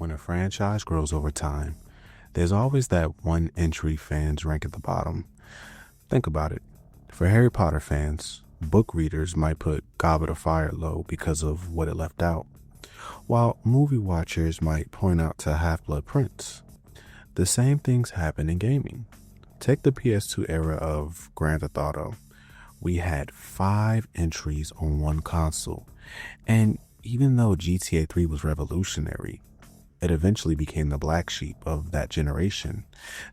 When a franchise grows over time, there's always that one entry fans rank at the bottom. Think about it. For Harry Potter fans, book readers might put Goblet of Fire low because of what it left out, while movie watchers might point out to Half-Blood Prince. The same things happen in gaming. Take the PS2 era of Grand Theft Auto. We had 5 entries on one console, and even though GTA III was revolutionary, it eventually became the black sheep of that generation,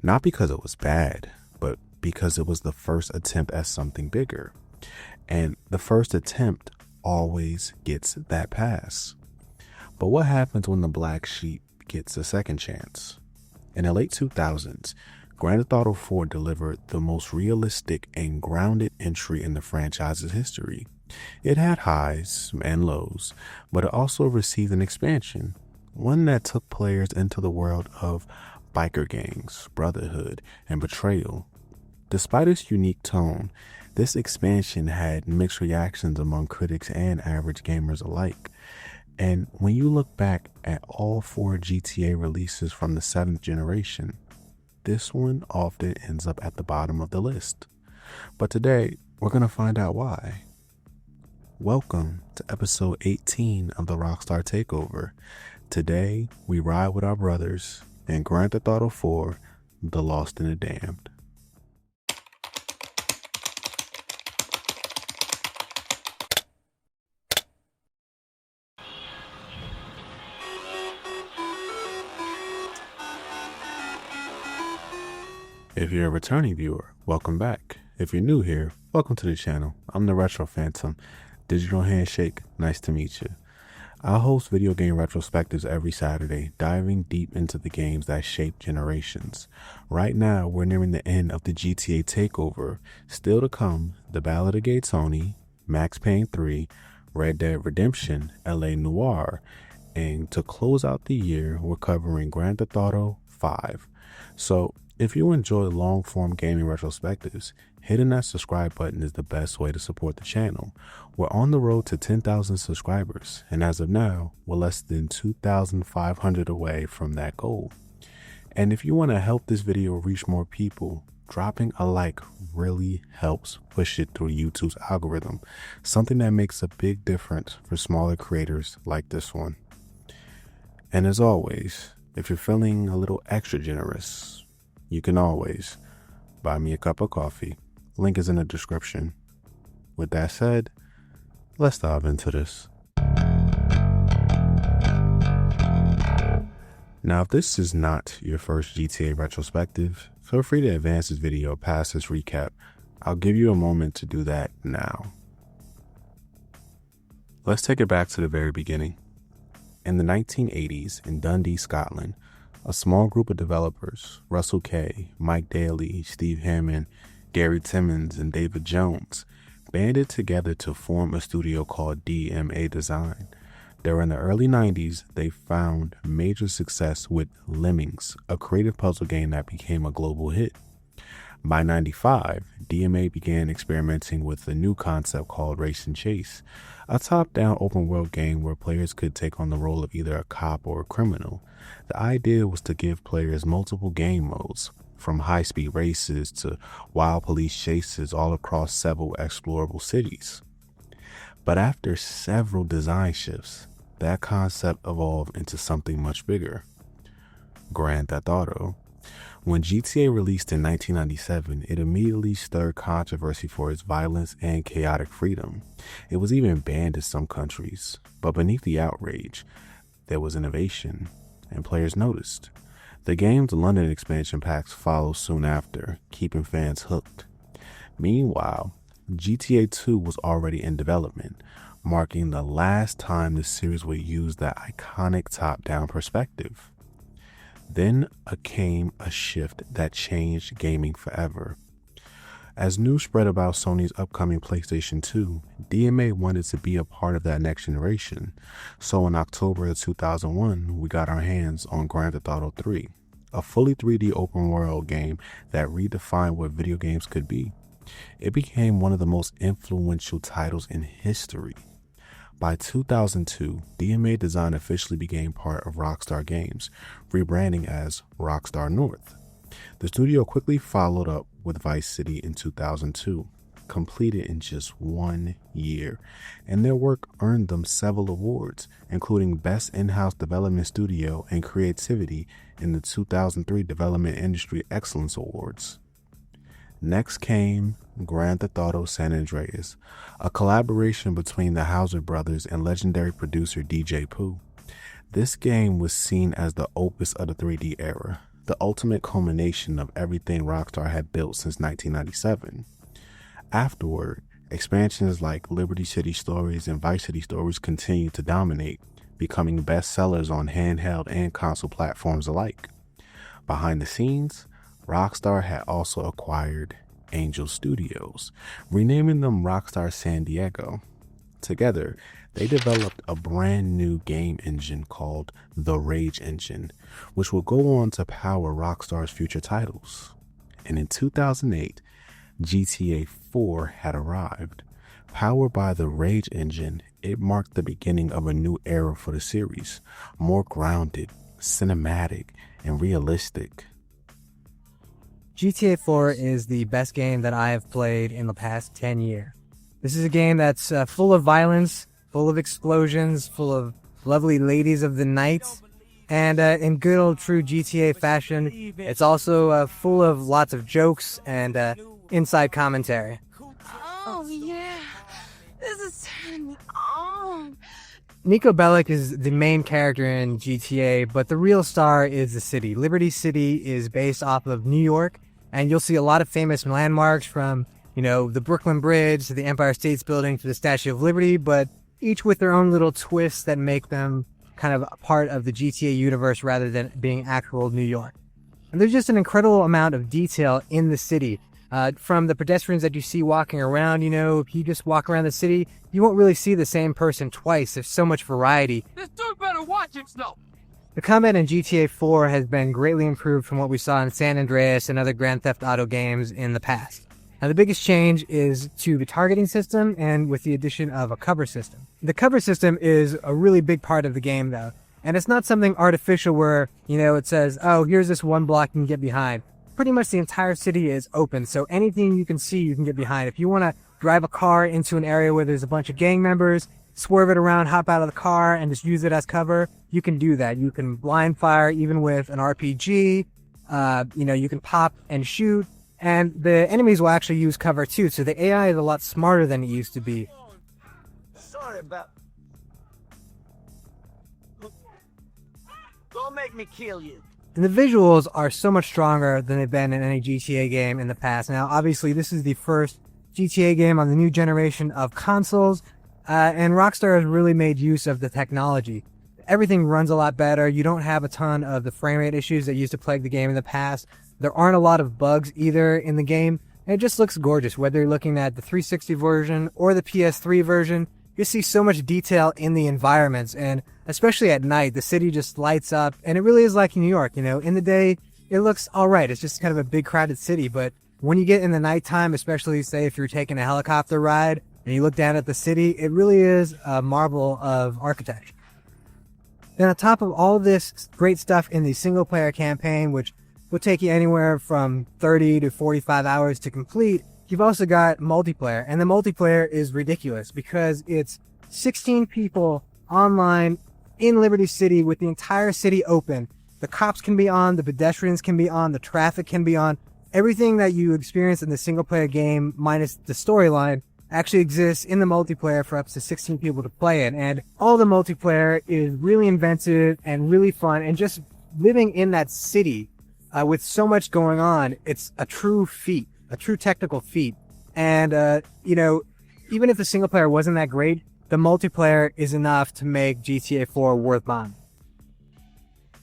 not because it was bad, but because it was the first attempt at something bigger. And the first attempt always gets that pass. But what happens when the black sheep gets a second chance? In the late 2000s, Grand Theft Auto IV delivered the most realistic and grounded entry in the franchise's history. It had highs and lows, but it also received an expansion, one that took players into the world of biker gangs, brotherhood, and betrayal. Despite its unique tone, this expansion had mixed reactions among critics and average gamers alike. And when you look back at all 4 GTA releases from the 7th generation, this one often ends up at the bottom of the list. But today, we're going to find out why. Welcome to episode 18 of the Rockstar Takeover. Today, we ride with our brothers in Grand Theft Auto IV, The Lost and the Damned. If you're a returning viewer, welcome back. If you're new here, welcome to the channel. I'm the Retro Phantom. Digital Handshake, nice to meet you. I host video game retrospectives every Saturday, diving deep into the games that shape generations. Right now, we're nearing the end of the GTA Takeover. Still to come, The Ballad of Gay Tony, Max Payne 3, Red Dead Redemption, LA Noire, and to close out the year, we're covering Grand Theft Auto 5. So, if you enjoy long-form gaming retrospectives, hitting that subscribe button is the best way to support the channel. We're on the road to 10,000 subscribers, and as of now, we're less than 2,500 away from that goal. And if you want to help this video reach more people, dropping a like really helps push it through YouTube's algorithm, something that makes a big difference for smaller creators like this one. And as always, if you're feeling a little extra generous, you can always buy me a cup of coffee. Link is in the description. With that said, let's dive into this. Now, if this is not your first GTA retrospective, feel free to advance this video past this recap. I'll give you a moment to do that now. Let's take it back to the very beginning. In the 1980s in Dundee, Scotland, a small group of developers, Russell Kay, Mike Daly, Steve Hammond, Gary Timmons, and David Jones, banded together to form a studio called DMA Design. During the early 90s, they found major success with Lemmings, a creative puzzle game that became a global hit. By 95, DMA began experimenting with a new concept called Race and Chase, a top-down open-world game where players could take on the role of either a cop or a criminal. The idea was to give players multiple game modes, from high-speed races to wild police chases all across several explorable cities. But after several design shifts, that concept evolved into something much bigger: Grand Theft Auto. When GTA released in 1997, it immediately stirred controversy for its violence and chaotic freedom. It was even banned in some countries, but beneath the outrage, there was innovation, and players noticed. The game's London expansion packs followed soon after, keeping fans hooked. Meanwhile, GTA II was already in development, marking the last time the series would use that iconic top-down perspective. Then came a shift that changed gaming forever. As news spread about Sony's upcoming PlayStation 2, DMA wanted to be a part of that next generation. So in October of 2001, we got our hands on Grand Theft Auto 3, a fully 3D open world game that redefined what video games could be. It became one of the most influential titles in history. By 2002, DMA Design officially became part of Rockstar Games, rebranding as Rockstar North. The studio quickly followed up with Vice City in 2002, completed in just 1 year, and their work earned them several awards, including Best In-House Development Studio and Creativity in the 2003 Development Industry Excellence Awards. Next came Grand Theft Auto San Andreas, a collaboration between the Houser brothers and legendary producer DJ Pooh. This game was seen as the opus of the 3D era, the ultimate culmination of everything Rockstar had built since 1997. Afterward, expansions like Liberty City Stories and Vice City Stories continued to dominate, becoming bestsellers on handheld and console platforms alike. Behind the scenes, Rockstar had also acquired Angel Studios, renaming them Rockstar San Diego. Together, they developed a brand new game engine called the Rage Engine, which will go on to power Rockstar's future titles. And in 2008, GTA IV had arrived. Powered by the Rage Engine, it marked the beginning of a new era for the series, more grounded, cinematic, and realistic. GTA IV is the best game that I have played in the past 10 years. This is a game that's full of violence, full of explosions, full of lovely ladies of the night, and in good old true GTA fashion, it's also full of lots of jokes and inside commentary. Oh yeah, this is turning me on. Niko Bellic is the main character in GTA, but the real star is the city. Liberty City is based off of New York, and you'll see a lot of famous landmarks from, the Brooklyn Bridge to the Empire State Building to the Statue of Liberty, but each with their own little twists that make them kind of a part of the GTA universe rather than being actual New York. And there's just an incredible amount of detail in the city. From the pedestrians that you see walking around, if you just walk around the city, you won't really see the same person twice. There's so much variety. This dude better watch himself. The combat in GTA 4 has been greatly improved from what we saw in San Andreas and other Grand Theft Auto games in the past. Now, the biggest change is to the targeting system and with the addition of a cover system. The cover system is a really big part of the game, though, and it's not something artificial where, it says, oh, here's this one block you can get behind. Pretty much the entire city is open, so anything you can see, you can get behind. If you want to drive a car into an area where there's a bunch of gang members, swerve it around, hop out of the car, and just use it as cover, you can do that. You can blind fire even with an RPG. You can pop and shoot, and the enemies will actually use cover too, so the AI is a lot smarter than it used to be. Sorry about... Don't make me kill you. And the visuals are so much stronger than they've been in any GTA game in the past. Now, obviously, this is the first GTA game on the new generation of consoles, and Rockstar has really made use of the technology. Everything runs a lot better. You don't have a ton of the frame rate issues that used to plague the game in the past. There aren't a lot of bugs either in the game, and it just looks gorgeous. Whether you're looking at the 360 version or the PS3 version, you see so much detail in the environments, and especially at night, the city just lights up, and it really is like New York. In the day, it looks all right. It's just kind of a big crowded city, but when you get in the nighttime, especially say if you're taking a helicopter ride and you look down at the city, it really is a marvel of architecture. Then on top of all this great stuff in the single player campaign, which will take you anywhere from 30 to 45 hours to complete, you've also got multiplayer, and the multiplayer is ridiculous because it's 16 people online in Liberty City with the entire city open. The cops can be on, the pedestrians can be on, the traffic can be on. Everything that you experience in the single player game minus the storyline actually exists in the multiplayer for up to 16 people to play it. And all the multiplayer is really inventive and really fun, and just living in that city with so much going on, it's a true feat. A true technical feat. And, even if the single player wasn't that great, the multiplayer is enough to make GTA 4 worth buying.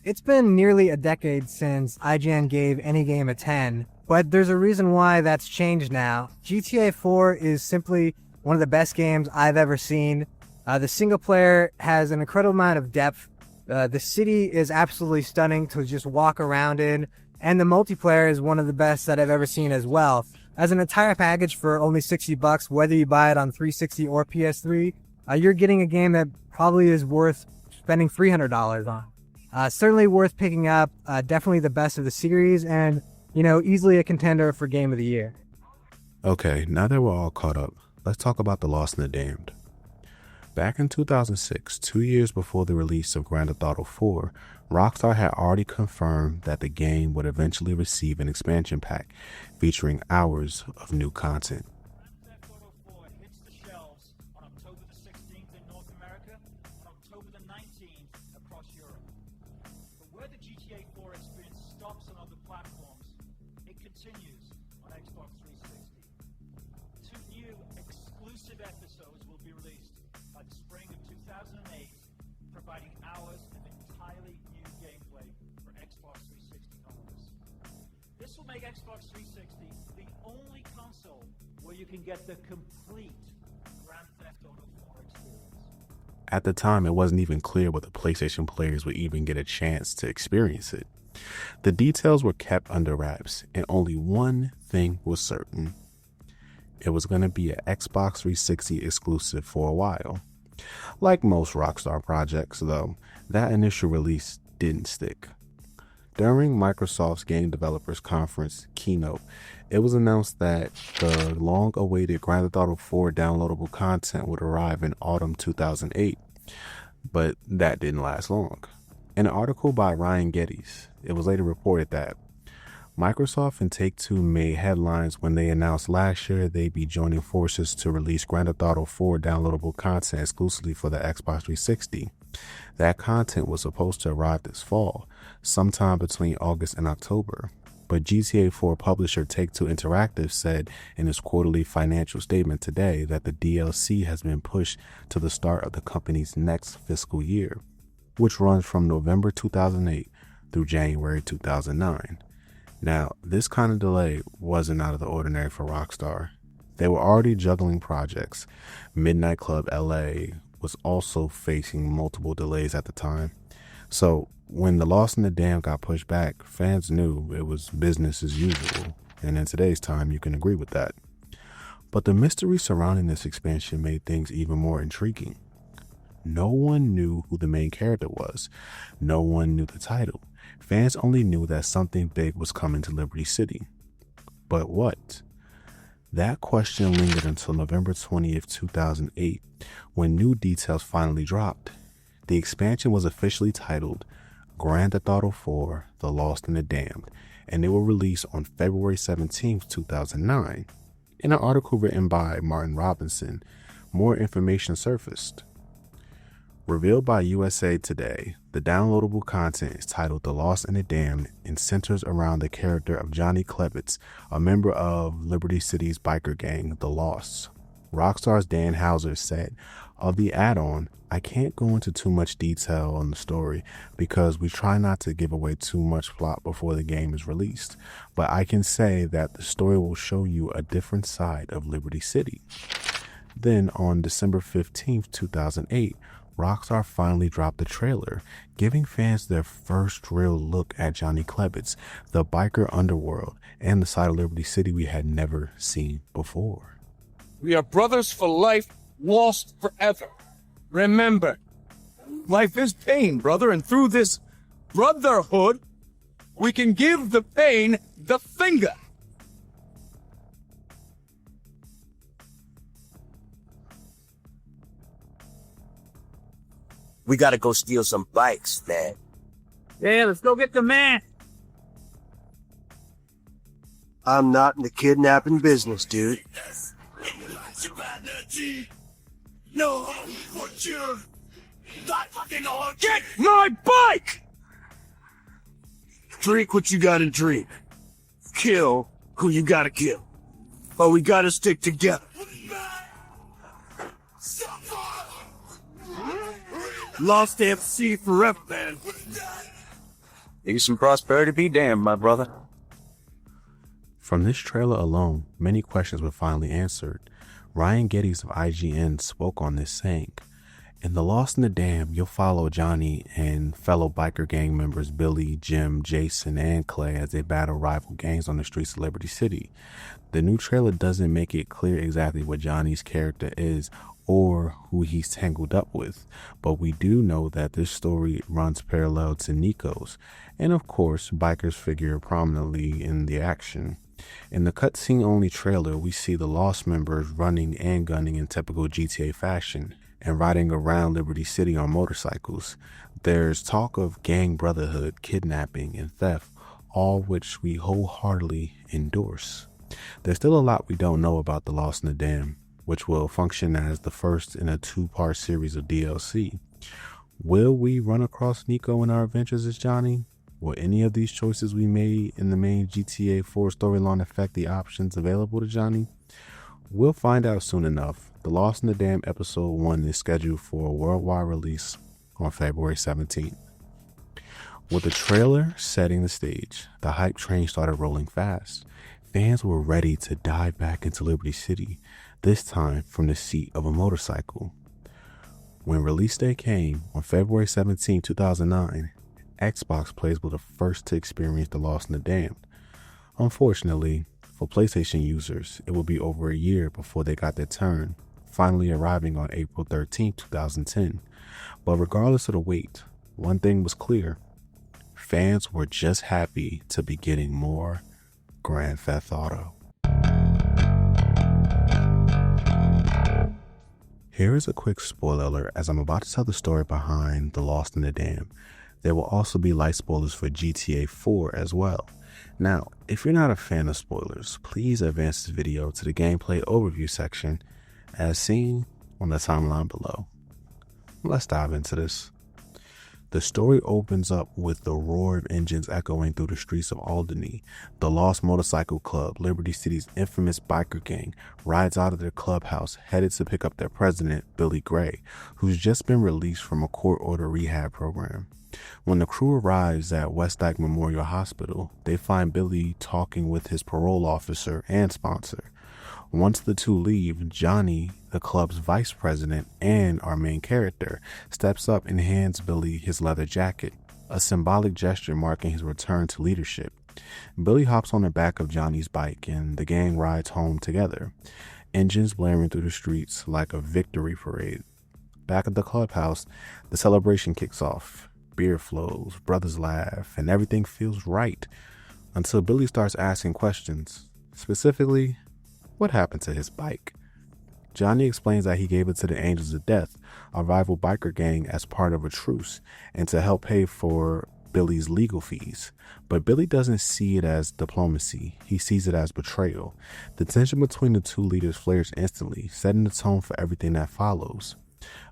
It's been nearly a decade since IGN gave any game a 10, but there's a reason why that's changed now. GTA 4 is simply one of the best games I've ever seen. The single player has an incredible amount of depth. The city is absolutely stunning to just walk around in. And the multiplayer is one of the best that I've ever seen as well. As an entire package for only $60, whether you buy it on 360 or PS3, you're getting a game that probably is worth spending $300 on. Certainly worth picking up, definitely the best of the series, and, easily a contender for Game of the Year. Okay, now that we're all caught up, let's talk about The Lost and the Damned. Back in 2006, 2 years before the release of Grand Theft Auto IV, Rockstar had already confirmed that the game would eventually receive an expansion pack featuring hours of new content. Grand Theft Auto 4 hits the shelves on October the 16th in North America and October the 19th across Europe. But where the GTA 4 experience stops on other platforms, it continues on Xbox 360. 2 new exclusive episodes will be released by the spring of 2008, providing hours of entirely new gameplay for Xbox 360 owners. This will make Xbox 360 the only console where you can get the complete Grand Theft Auto 4 experience. At the time, it wasn't even clear whether PlayStation players would even get a chance to experience it. The details were kept under wraps, and only one thing was certain. It was going to be an Xbox 360 exclusive for a while. Like most Rockstar projects, though, that initial release didn't stick. During Microsoft's Game Developers Conference keynote, it was announced that the long-awaited Grand Theft Auto 4 downloadable content would arrive in autumn 2008, but that didn't last long. In an article by Ryan Geddes, it was later reported that Microsoft and Take-Two made headlines when they announced last year they'd be joining forces to release Grand Theft Auto 4 downloadable content exclusively for the Xbox 360. That content was supposed to arrive this fall, sometime between August and October. But GTA 4 publisher Take-Two Interactive said in its quarterly financial statement today that the DLC has been pushed to the start of the company's next fiscal year, which runs from November 2008 through January 2009. Now, this kind of delay wasn't out of the ordinary for Rockstar. They were already juggling projects. Midnight Club LA was also facing multiple delays at the time. So when The Lost and the Damned got pushed back, fans knew it was business as usual. And in today's time, you can agree with that. But the mystery surrounding this expansion made things even more intriguing. No one knew who the main character was. No one knew the title. Fans only knew that something big was coming to Liberty City. But what? That question lingered until November 20th, 2008, when new details finally dropped. The expansion was officially titled Grand Theft Auto 4, The Lost and the Damned, and it will release on February 17th, 2009. In an article written by Martin Robinson, more information surfaced. Revealed by USA Today, the downloadable content is titled The Lost and the Damned and centers around the character of Johnny Klebitz, a member of Liberty City's biker gang, The Lost. Rockstar's Dan Houser said, "Of the add-on, I can't go into too much detail on the story because we try not to give away too much plot before the game is released, but I can say that the story will show you a different side of Liberty City." Then on December 15th, 2008, Rockstar finally dropped the trailer, giving fans their first real look at Johnny Klebitz, the biker underworld, and the side of Liberty City we had never seen before. We are brothers for life, lost forever. Remember, life is pain, brother, and through this brotherhood, we can give the pain the finger. We gotta go steal some bikes, man. Yeah, let's go get the man. I'm not in the kidnapping business, dude. No, what you not fucking on. Get my bike! Drink what you gotta drink. Kill who you gotta kill. But we gotta stick together. Lost FC forever, man. Peace and prosperity be damned, my brother. From this trailer alone, many questions were finally answered. Ryan Geddes of IGN spoke on this, saying, "In The Lost and the Damned, you'll follow Johnny and fellow biker gang members Billy, Jim, Jason, and Clay as they battle rival gangs on the streets of Liberty City. The new trailer doesn't make it clear exactly what Johnny's character is or who he's tangled up with, but we do know that this story runs parallel to Niko's, and of course, bikers figure prominently in the action. In the cutscene only trailer, we see the Lost members running and gunning in typical GTA fashion and riding around Liberty City on motorcycles. There's talk of gang brotherhood, kidnapping, and theft, all which we wholeheartedly endorse. There's still a lot we don't know about The Lost and the Damned, which will function as the first in a 2-part series of DLC. Will we run across Niko in our adventures as Johnny? Will any of these choices we made in the main GTA 4 storyline affect the options available to Johnny? We'll find out soon enough. The Lost and the Damned Episode 1 is scheduled for a worldwide release on February 17th. With the trailer setting the stage, the hype train started rolling fast. Fans were ready to dive back into Liberty City, this time from the seat of a motorcycle. When release day came on February 17, 2009, Xbox players were the first to experience The Lost and the Damned. Unfortunately, for PlayStation users, it would be over a year before they got their turn, finally arriving on April 13, 2010. But regardless of the wait, one thing was clear. Fans were just happy to be getting more Grand Theft Auto. Here is a quick spoiler alert as I'm about to tell the story behind The Lost and the Damned. There will also be light spoilers for GTA 4 as well. Now, if you're not a fan of spoilers, please advance this video to the gameplay overview section as seen on the timeline below. Let's dive into this. The story opens up with the roar of engines echoing through the streets of Alderney. The Lost Motorcycle Club, Liberty City's infamous biker gang, rides out of their clubhouse headed to pick up their president, Billy Gray, who's just been released from a court-order rehab program. When the crew arrives at West Dyke Memorial Hospital, they find Billy talking with his parole officer and sponsor. Once the two leave, Johnny, the club's vice president and our main character, steps up and hands Billy his leather jacket, a symbolic gesture marking his return to leadership. Billy hops on the back of Johnny's bike and the gang rides home together, engines blaring through the streets like a victory parade. Back at the clubhouse, the celebration kicks off. Beer flows, brothers laugh, and everything feels right until Billy starts asking questions. Specifically, what happened to his bike? Johnny explains that he gave it to the Angels of Death, a rival biker gang, as part of a truce and to help pay for Billy's legal fees. But Billy doesn't see it as diplomacy. He sees it as betrayal. The tension between the two leaders flares instantly, setting the tone for everything that follows.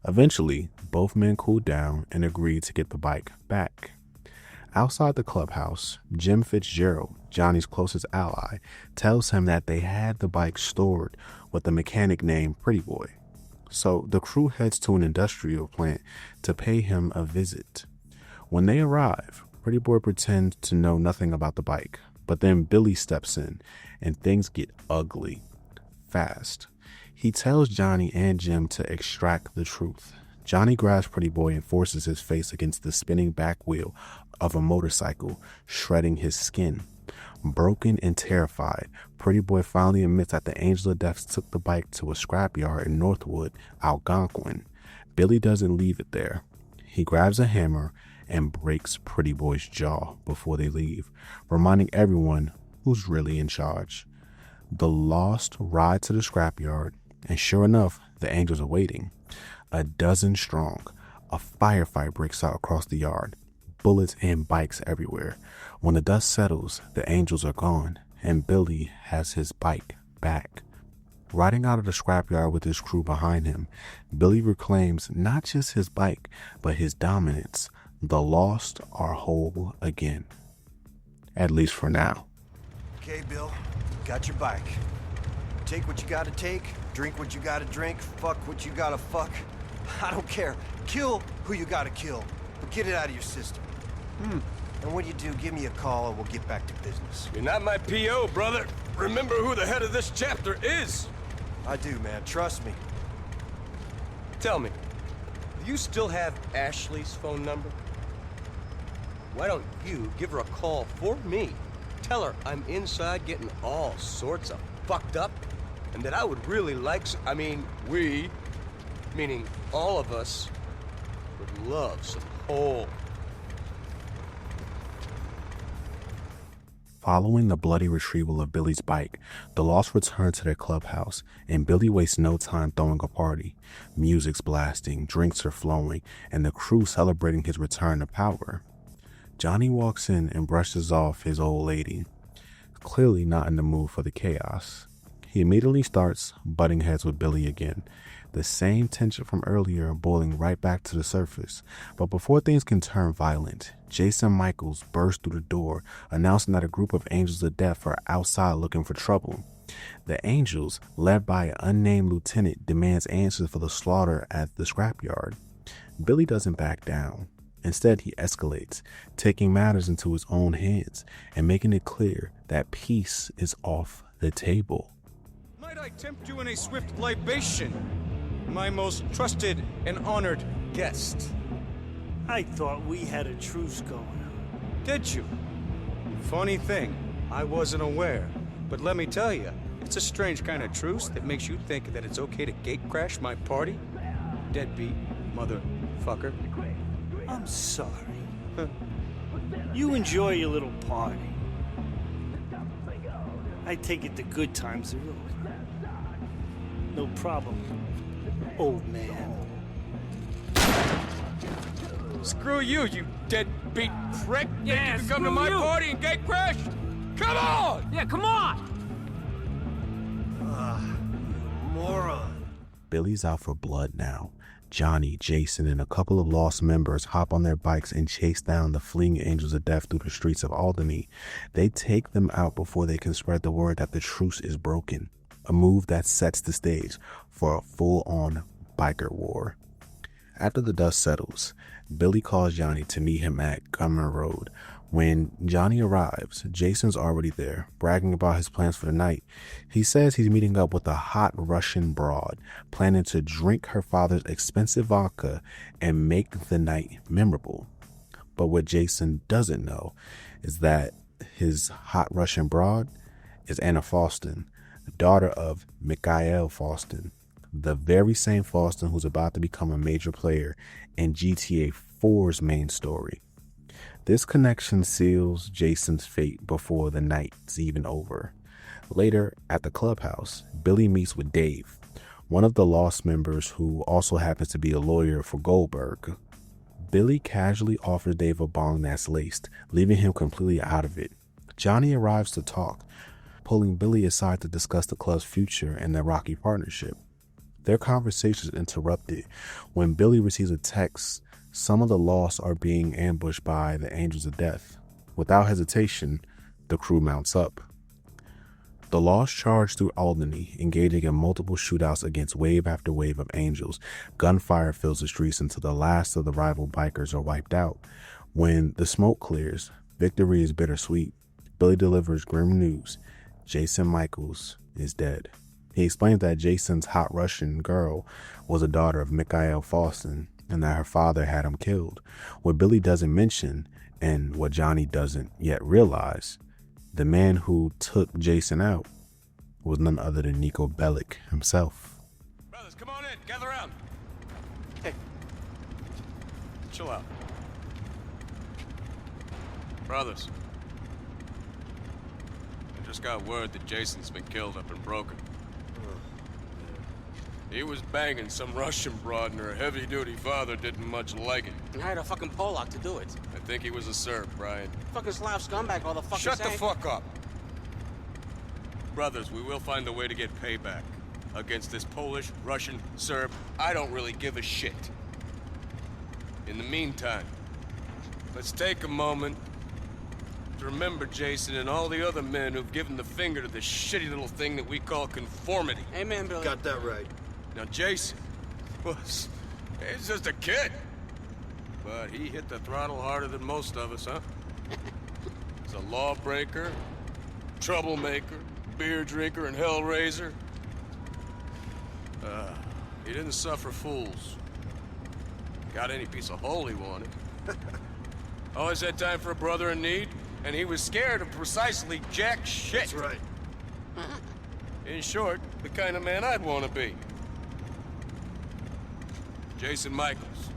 Eventually, both men cool down and agree to get the bike back. Outside the clubhouse, Jim Fitzgerald, Johnny's closest ally, tells him that they had the bike stored with a mechanic named Pretty Boy. So the crew heads to an industrial plant to pay him a visit. When they arrive, Pretty Boy pretends to know nothing about the bike, but then Billy steps in and things get ugly fast. He tells Johnny and Jim to extract the truth. Johnny grabs Pretty Boy and forces his face against the spinning back wheel of a motorcycle, shredding his skin. Broken and terrified, Pretty Boy finally admits that the Angel of Death took the bike to a scrapyard in Northwood, Algonquin. Billy doesn't leave it there. He grabs a hammer and breaks Pretty Boy's jaw before they leave, reminding everyone who's really in charge. The Lost ride to the scrapyard, and sure enough, the Angels are waiting. A dozen strong, a firefight breaks out across the yard, bullets and bikes everywhere. When the dust settles, the Angels are gone, and Billy has his bike back. Riding out of the scrapyard with his crew behind him, Billy reclaims not just his bike, but his dominance. The Lost are whole again. At least for now. Okay, Bill, got your bike. Take what you gotta take, drink what you gotta drink, fuck what you gotta fuck. I don't care. Kill who you gotta kill, but get it out of your system. And when you do, give me a call and we'll get back to business. You're not my P.O., brother. Remember who the head of this chapter is. I do, man. Trust me. Tell me, do you still have Ashley's phone number? Why don't you give her a call for me? Tell her I'm inside getting all sorts of fucked up, and that I would really like we Meaning all of us would love some whole. Following the bloody retrieval of Billy's bike, the Lost return to their clubhouse, and Billy wastes no time throwing a party. Music's blasting, drinks are flowing, and the crew celebrating his return to power. Johnny walks in and brushes off his old lady, clearly not in the mood for the chaos. He immediately starts butting heads with Billy again, the same tension from earlier boiling right back to the surface. But before things can turn violent, Jason Michaels bursts through the door, announcing that a group of Angels of Death are outside looking for trouble. The Angels, led by an unnamed lieutenant, demands answers for the slaughter at the scrapyard. Billy doesn't back down. Instead, he escalates, taking matters into his own hands and making it clear that peace is off the table. Might I tempt you in a swift libation, my most trusted and honored guest? I thought we had a truce going on. Did you? Funny thing, I wasn't aware. But let me tell you, it's a strange kind of truce that makes you think that it's okay to gatecrash my party? Deadbeat motherfucker. I'm sorry. You enjoy your little party. I take it the good times are over. No problem, old man. Screw you, you deadbeat prick! Yeah, Think you can come to screw my you. party and gatecrash? Come on! Yeah, come on! Moron. Billy's out for blood now. Johnny, Jason, and a couple of Lost members hop on their bikes and chase down the fleeing Angels of Death through the streets of Albany. They take them out before they can spread the word that the truce is broken, a move that sets the stage for a full-on biker war. After the dust settles, Billy calls Johnny to meet him at Gummer Road. When Johnny arrives, Jason's already there, bragging about his plans for the night. He says he's meeting up with a hot Russian broad, planning to drink her father's expensive vodka and make the night memorable. But what Jason doesn't know is that his hot Russian broad is Anna Faustin, daughter of Mikhail Faustin, the very same Faustin who's about to become a major player in GTA 4's main story. This connection seals Jason's fate before the night's even over. Later, at the clubhouse, Billy meets with Dave, one of the Lost members who also happens to be a lawyer for Goldberg. Billy casually offers Dave a bong that's laced, leaving him completely out of it. Johnny arrives to talk, pulling Billy aside to discuss the club's future and their rocky partnership. Their conversation is interrupted when Billy receives a text. Some of the Lost are being ambushed by the Angels of Death. Without hesitation, the crew mounts up. The Lost charge through Albany, engaging in multiple shootouts against wave after wave of Angels. Gunfire fills the streets until the last of the rival bikers are wiped out. When the smoke clears, victory is bittersweet. Billy delivers grim news. Jason Michaels is dead. He explains that Jason's hot Russian girl was a daughter of Mikhail Faustin, and that her father had him killed. What Billy doesn't mention, and what Johnny doesn't yet realize, the man who took Jason out was none other than Niko Bellic himself. Brothers, come on in. Gather around. Hey. Chill out. Brothers. I just got word that Jason's been killed up in Broken. He was banging some Russian broad and her heavy-duty father didn't much like it. And hired a fucking Polak to do it. I think he was a Serb, Brian. Fucking Slav scumbag, all the fucking Shut the fuck up! Brothers, we will find a way to get payback. Against this Polish, Russian, Serb, I don't really give a shit. In the meantime, let's take a moment to remember Jason and all the other men who've given the finger to this shitty little thing that we call conformity. Amen, Billy. Got that right. Now, Jason was... he's just a kid. But he hit the throttle harder than most of us, huh? He's a lawbreaker, troublemaker, beer drinker, and hellraiser. He didn't suffer fools. Got any piece of hole he wanted. Always had time for a brother in need, and he was scared of precisely jack shit. That's right. In short, the kind of man I'd want to be. Jason Michaels.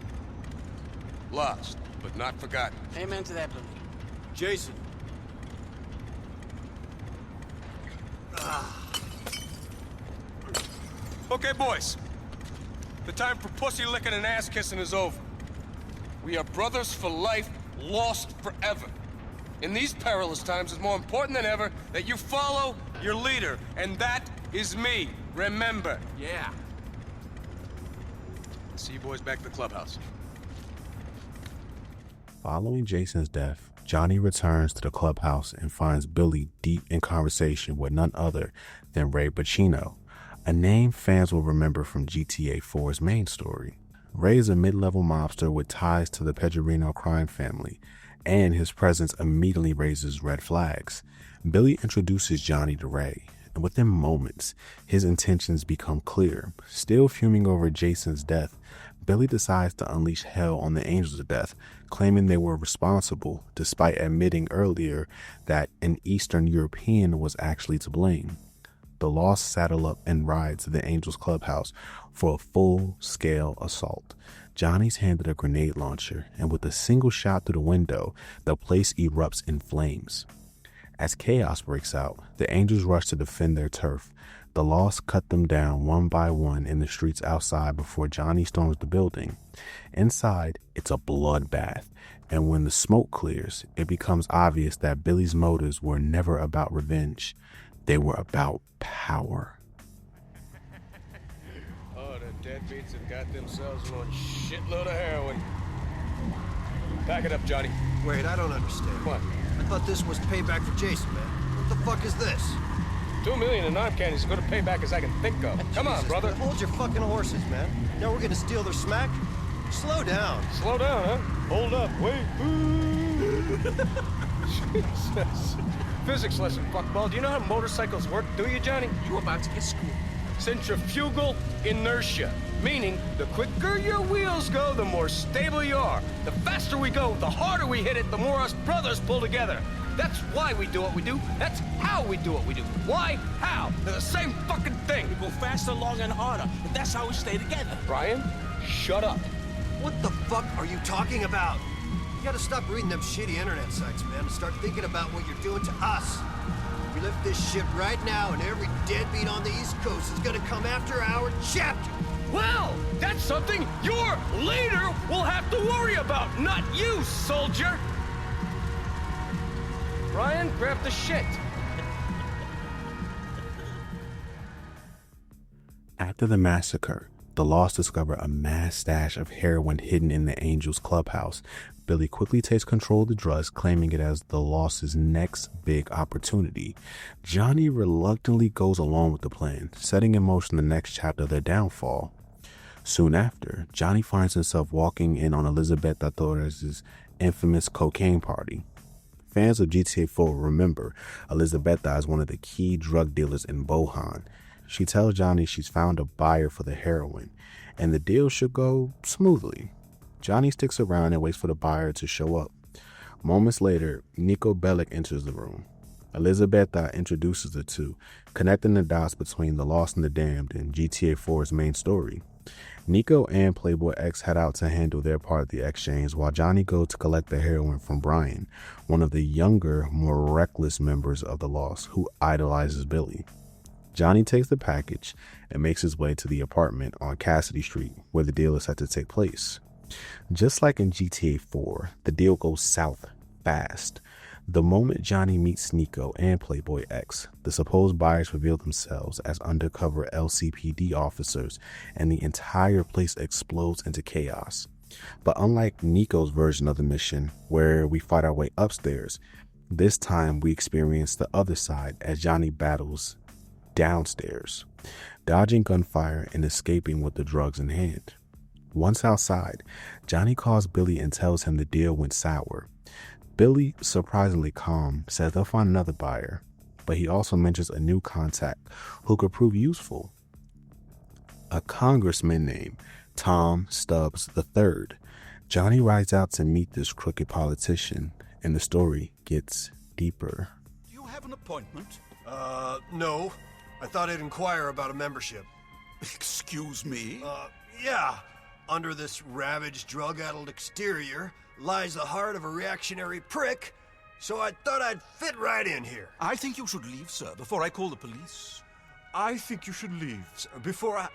Lost, but not forgotten. Amen to that, Billy. Jason. Okay, boys. The time for pussy licking and ass kissing is over. We are brothers for life, lost forever. In these perilous times, it's more important than ever that you follow your leader, and that is me. Remember. Yeah. See you boys back at the clubhouse. Following Jason's death, Johnny returns to the clubhouse and finds Billy deep in conversation with none other than Ray Pacino, a name fans will remember from GTA IV's main story. Ray is a mid-level mobster with ties to the Pedrino crime family, and his presence immediately raises red flags. Billy introduces Johnny to Ray, and within moments, his intentions become clear. Still fuming over Jason's death, Billy decides to unleash hell on the Angels of Death, claiming they were responsible, despite admitting earlier that an Eastern European was actually to blame. The Lost saddle up and ride to the Angels clubhouse for a full-scale assault. Johnny's handed a grenade launcher, and with a single shot through the window, the place erupts in flames. As chaos breaks out, the Angels rush to defend their turf. The Lost cut them down one by one in the streets outside before Johnny storms the building. Inside, it's a bloodbath, and when the smoke clears, it becomes obvious that Billy's motives were never about revenge. They were about power. Oh, the deadbeats have got themselves one shitload of heroin. Pack it up, Johnny. Wait, I don't understand. What? I thought this was payback for Jason, man. What the fuck is this? 2 million in arm candy is as good a payback as I can think of. Come on, Jesus, brother. man, hold your fucking horses, man. Now we're gonna steal their smack? Slow down. Slow down, huh? Hold up. Wait. Jesus. Physics lesson, fuckball. Do you know how motorcycles work, do you, Johnny? You about to get schooled. Centrifugal inertia. Meaning, the quicker your wheels go, the more stable you are. The faster we go, the harder we hit it, the more us brothers pull together. That's why we do what we do. That's how we do what we do. Why? How? They're the same fucking thing. We go faster, longer, and harder, but that's how we stay together. Brian, shut up. What the fuck are you talking about? You gotta stop reading them shitty internet sites, man, and start thinking about what you're doing to us. We lift this ship right now, and every deadbeat on the East Coast is gonna come after our chapter. Well, that's something your leader will have to worry about, not you, soldier. Brian, grab the shit. After the massacre, the Lost discover a mass stash of heroin hidden in the Angels clubhouse. Billy quickly takes control of the drugs, claiming it as the Lost's next big opportunity. Johnny reluctantly goes along with the plan, setting in motion the next chapter of their downfall. Soon after, Johnny finds himself walking in on Elizabeth Torres' infamous cocaine party. Fans of GTA IV remember Elizabeth as one of the key drug dealers in Bohan. She tells Johnny she's found a buyer for the heroin, and the deal should go smoothly. Johnny sticks around and waits for the buyer to show up. Moments later, Niko Bellic enters the room. Elizabeth introduces the two, connecting the dots between the Lost and the Damned in GTA IV's main story. Niko and Playboy X head out to handle their part of the exchange, while Johnny goes to collect the heroin from Brian, one of the younger, more reckless members of the Lost, who idolizes Billy. Johnny takes the package and makes his way to the apartment on Cassidy Street, where the deal is set to take place. Just like in GTA IV, the deal goes south fast. The moment Johnny meets Niko and Playboy X, the supposed buyers reveal themselves as undercover LCPD officers, and the entire place explodes into chaos. But unlike Niko's version of the mission, where we fight our way upstairs, this time we experience the other side as Johnny battles downstairs, dodging gunfire and escaping with the drugs in hand. Once outside, Johnny calls Billy and tells him the deal went sour. Billy, surprisingly calm, says they'll find another buyer, but he also mentions a new contact who could prove useful. A congressman named Tom Stubbs III. Johnny rides out to meet this crooked politician, and the story gets deeper. Do you have an appointment? No. I thought I'd inquire about a membership. Excuse me? Yeah. Under this ravaged, drug-addled exterior lies the heart of a reactionary prick, so I thought I'd fit right in here. I think you should leave, sir, before I call the police. I think you should leave, sir, before I...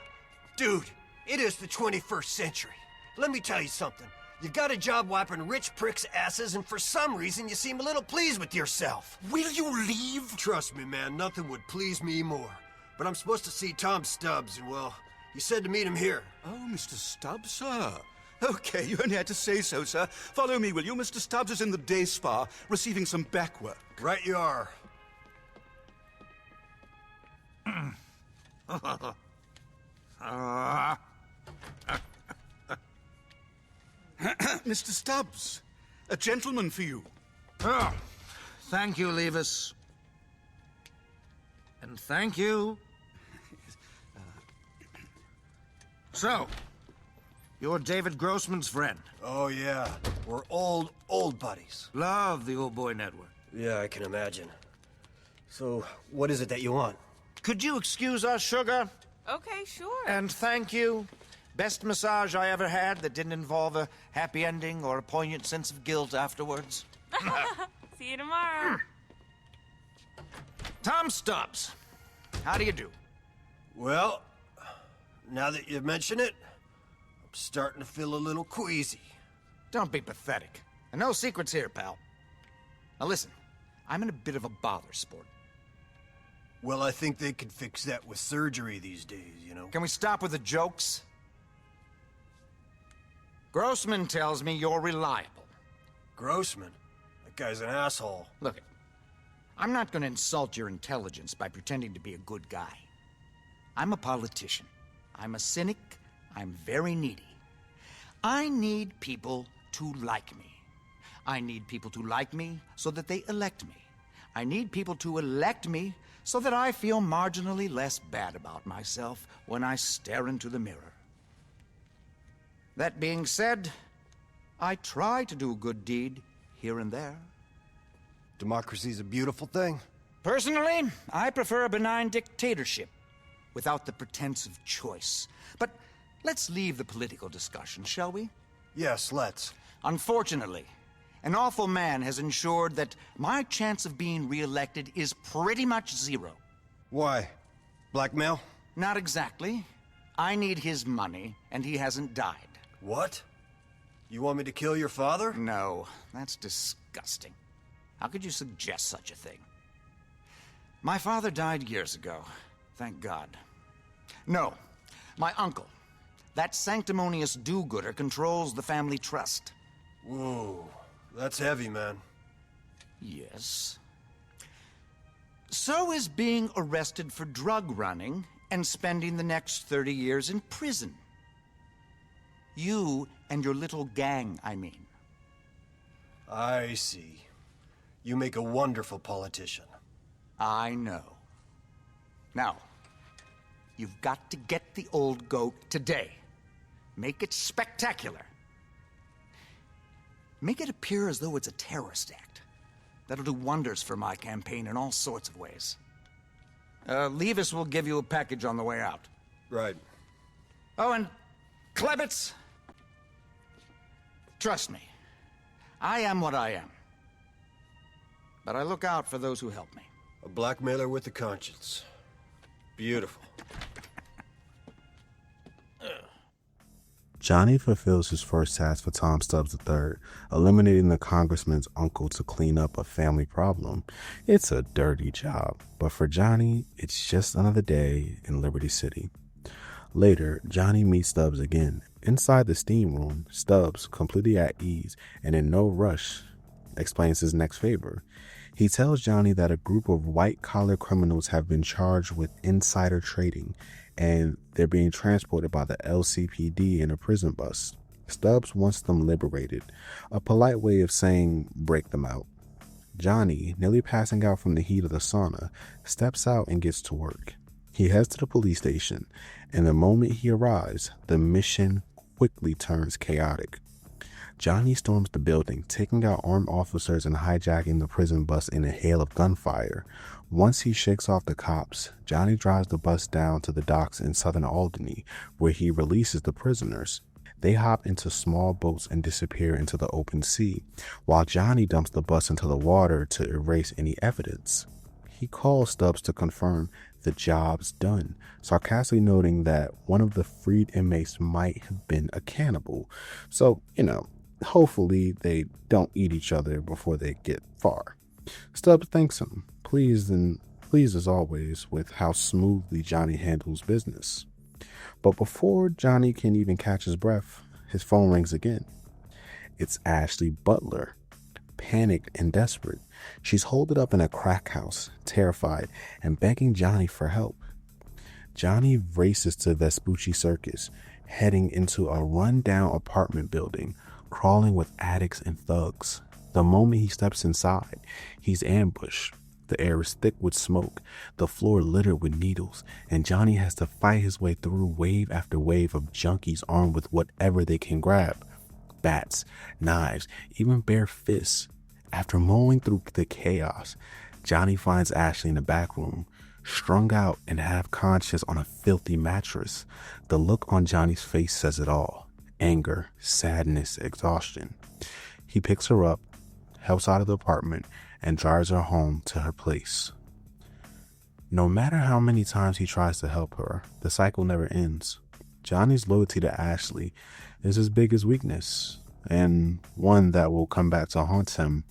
Dude, it is the 21st century. Let me tell you something. You got a job wiping rich pricks' asses, and for some reason you seem a little pleased with yourself. Will you leave? Trust me, man, nothing would please me more. But I'm supposed to see Tom Stubbs, and well, he said to meet him here. Oh, Mr. Stubbs, sir. Okay, you only had to say so, sir. Follow me, will you? Mr. Stubbs is in the day spa, receiving some back work. Right you are. Mr. Stubbs, a gentleman for you. Oh, thank you, Levis. And thank you. So, you're David Grossman's friend. Oh, yeah. We're old buddies. Love the Old Boy Network. Yeah, I can imagine. So, what is it that you want? Could you excuse us, sugar? Okay, sure. And thank you. Best massage I ever had that didn't involve a happy ending or a poignant sense of guilt afterwards. See you tomorrow. Tom Stubbs, how do you do? Well, now that you mention it, I'm starting to feel a little queasy. Don't be pathetic. And no secrets here, pal. Now listen, I'm in a bit of a bother, sport. Well, I think they could fix that with surgery these days, you know? Can we stop with the jokes? Grossman tells me you're reliable. Grossman? That guy's an asshole. Look, I'm not going to insult your intelligence by pretending to be a good guy. I'm a politician. I'm a cynic. I'm very needy. I need people to like me. I need people to like me so that they elect me. I need people to elect me so that I feel marginally less bad about myself when I stare into the mirror. That being said, I try to do a good deed here and there. Democracy's a beautiful thing. Personally, I prefer a benign dictatorship without the pretense of choice. But let's leave the political discussion, shall we? Yes, let's. Unfortunately, an awful man has ensured that my chance of being re-elected is pretty much zero. Why? Blackmail? Not exactly. I need his money, and he hasn't died. What? You want me to kill your father? No, that's disgusting. How could you suggest such a thing? My father died years ago, thank God. No, my uncle. That sanctimonious do-gooder controls the family trust. Whoa, that's heavy, man. Yes. So is being arrested for drug running and spending the next 30 years in prison. You and your little gang, I mean. I see. You make a wonderful politician. I know. Now, you've got to get the old goat today. Make it spectacular. Make it appear as though it's a terrorist act. That'll do wonders for my campaign in all sorts of ways. Levis will give you a package on the way out. Right. Oh, and Klebitz, trust me, I am what I am. But I look out for those who help me. A blackmailer with a conscience. Beautiful. Johnny fulfills his first task for Tom Stubbs III, eliminating the congressman's uncle to clean up a family problem. It's a dirty job, but for Johnny, it's just another day in Liberty City. Later, Johnny meets Stubbs again. Inside the steam room, Stubbs, completely at ease and in no rush, explains his next favor. He tells Johnny that a group of white-collar criminals have been charged with insider trading, and they're being transported by the LCPD in a prison bus. Stubbs wants them liberated, a polite way of saying break them out. Johnny, nearly passing out from the heat of the sauna, steps out and gets to work. He heads to the police station, and the moment he arrives, the mission quickly turns chaotic. Johnny storms the building, taking out armed officers and hijacking the prison bus in a hail of gunfire. Once he shakes off the cops, Johnny drives the bus down to the docks in southern Albany, where he releases the prisoners. They hop into small boats and disappear into the open sea, while Johnny dumps the bus into the water to erase any evidence. He calls Stubbs to confirm the job's done, sarcastically noting that one of the freed inmates might have been a cannibal. So, hopefully they don't eat each other before they get far. Stubbs thanks him, pleased as always with how smoothly Johnny handles business. But before Johnny can even catch his breath, his phone rings again. It's Ashley Butler. Panicked and desperate, she's holed up in a crack house, terrified, and begging Johnny for help. Johnny races to Vespucci Circus, heading into a run-down apartment building, crawling with addicts and thugs. The moment he steps inside, he's ambushed. The air is thick with smoke, the floor littered with needles, and Johnny has to fight his way through wave after wave of junkies armed with whatever they can grab. Bats, knives, even bare fists. After mowing through the chaos, Johnny finds Ashley in the back room, strung out and half conscious on a filthy mattress. The look on Johnny's face says it all. Anger, sadness, exhaustion. He picks her up, helps out of the apartment, and drives her home to her place. No matter how many times he tries to help her, the cycle never ends. Johnny's loyalty to Ashley is his biggest weakness, and one that will come back to haunt him,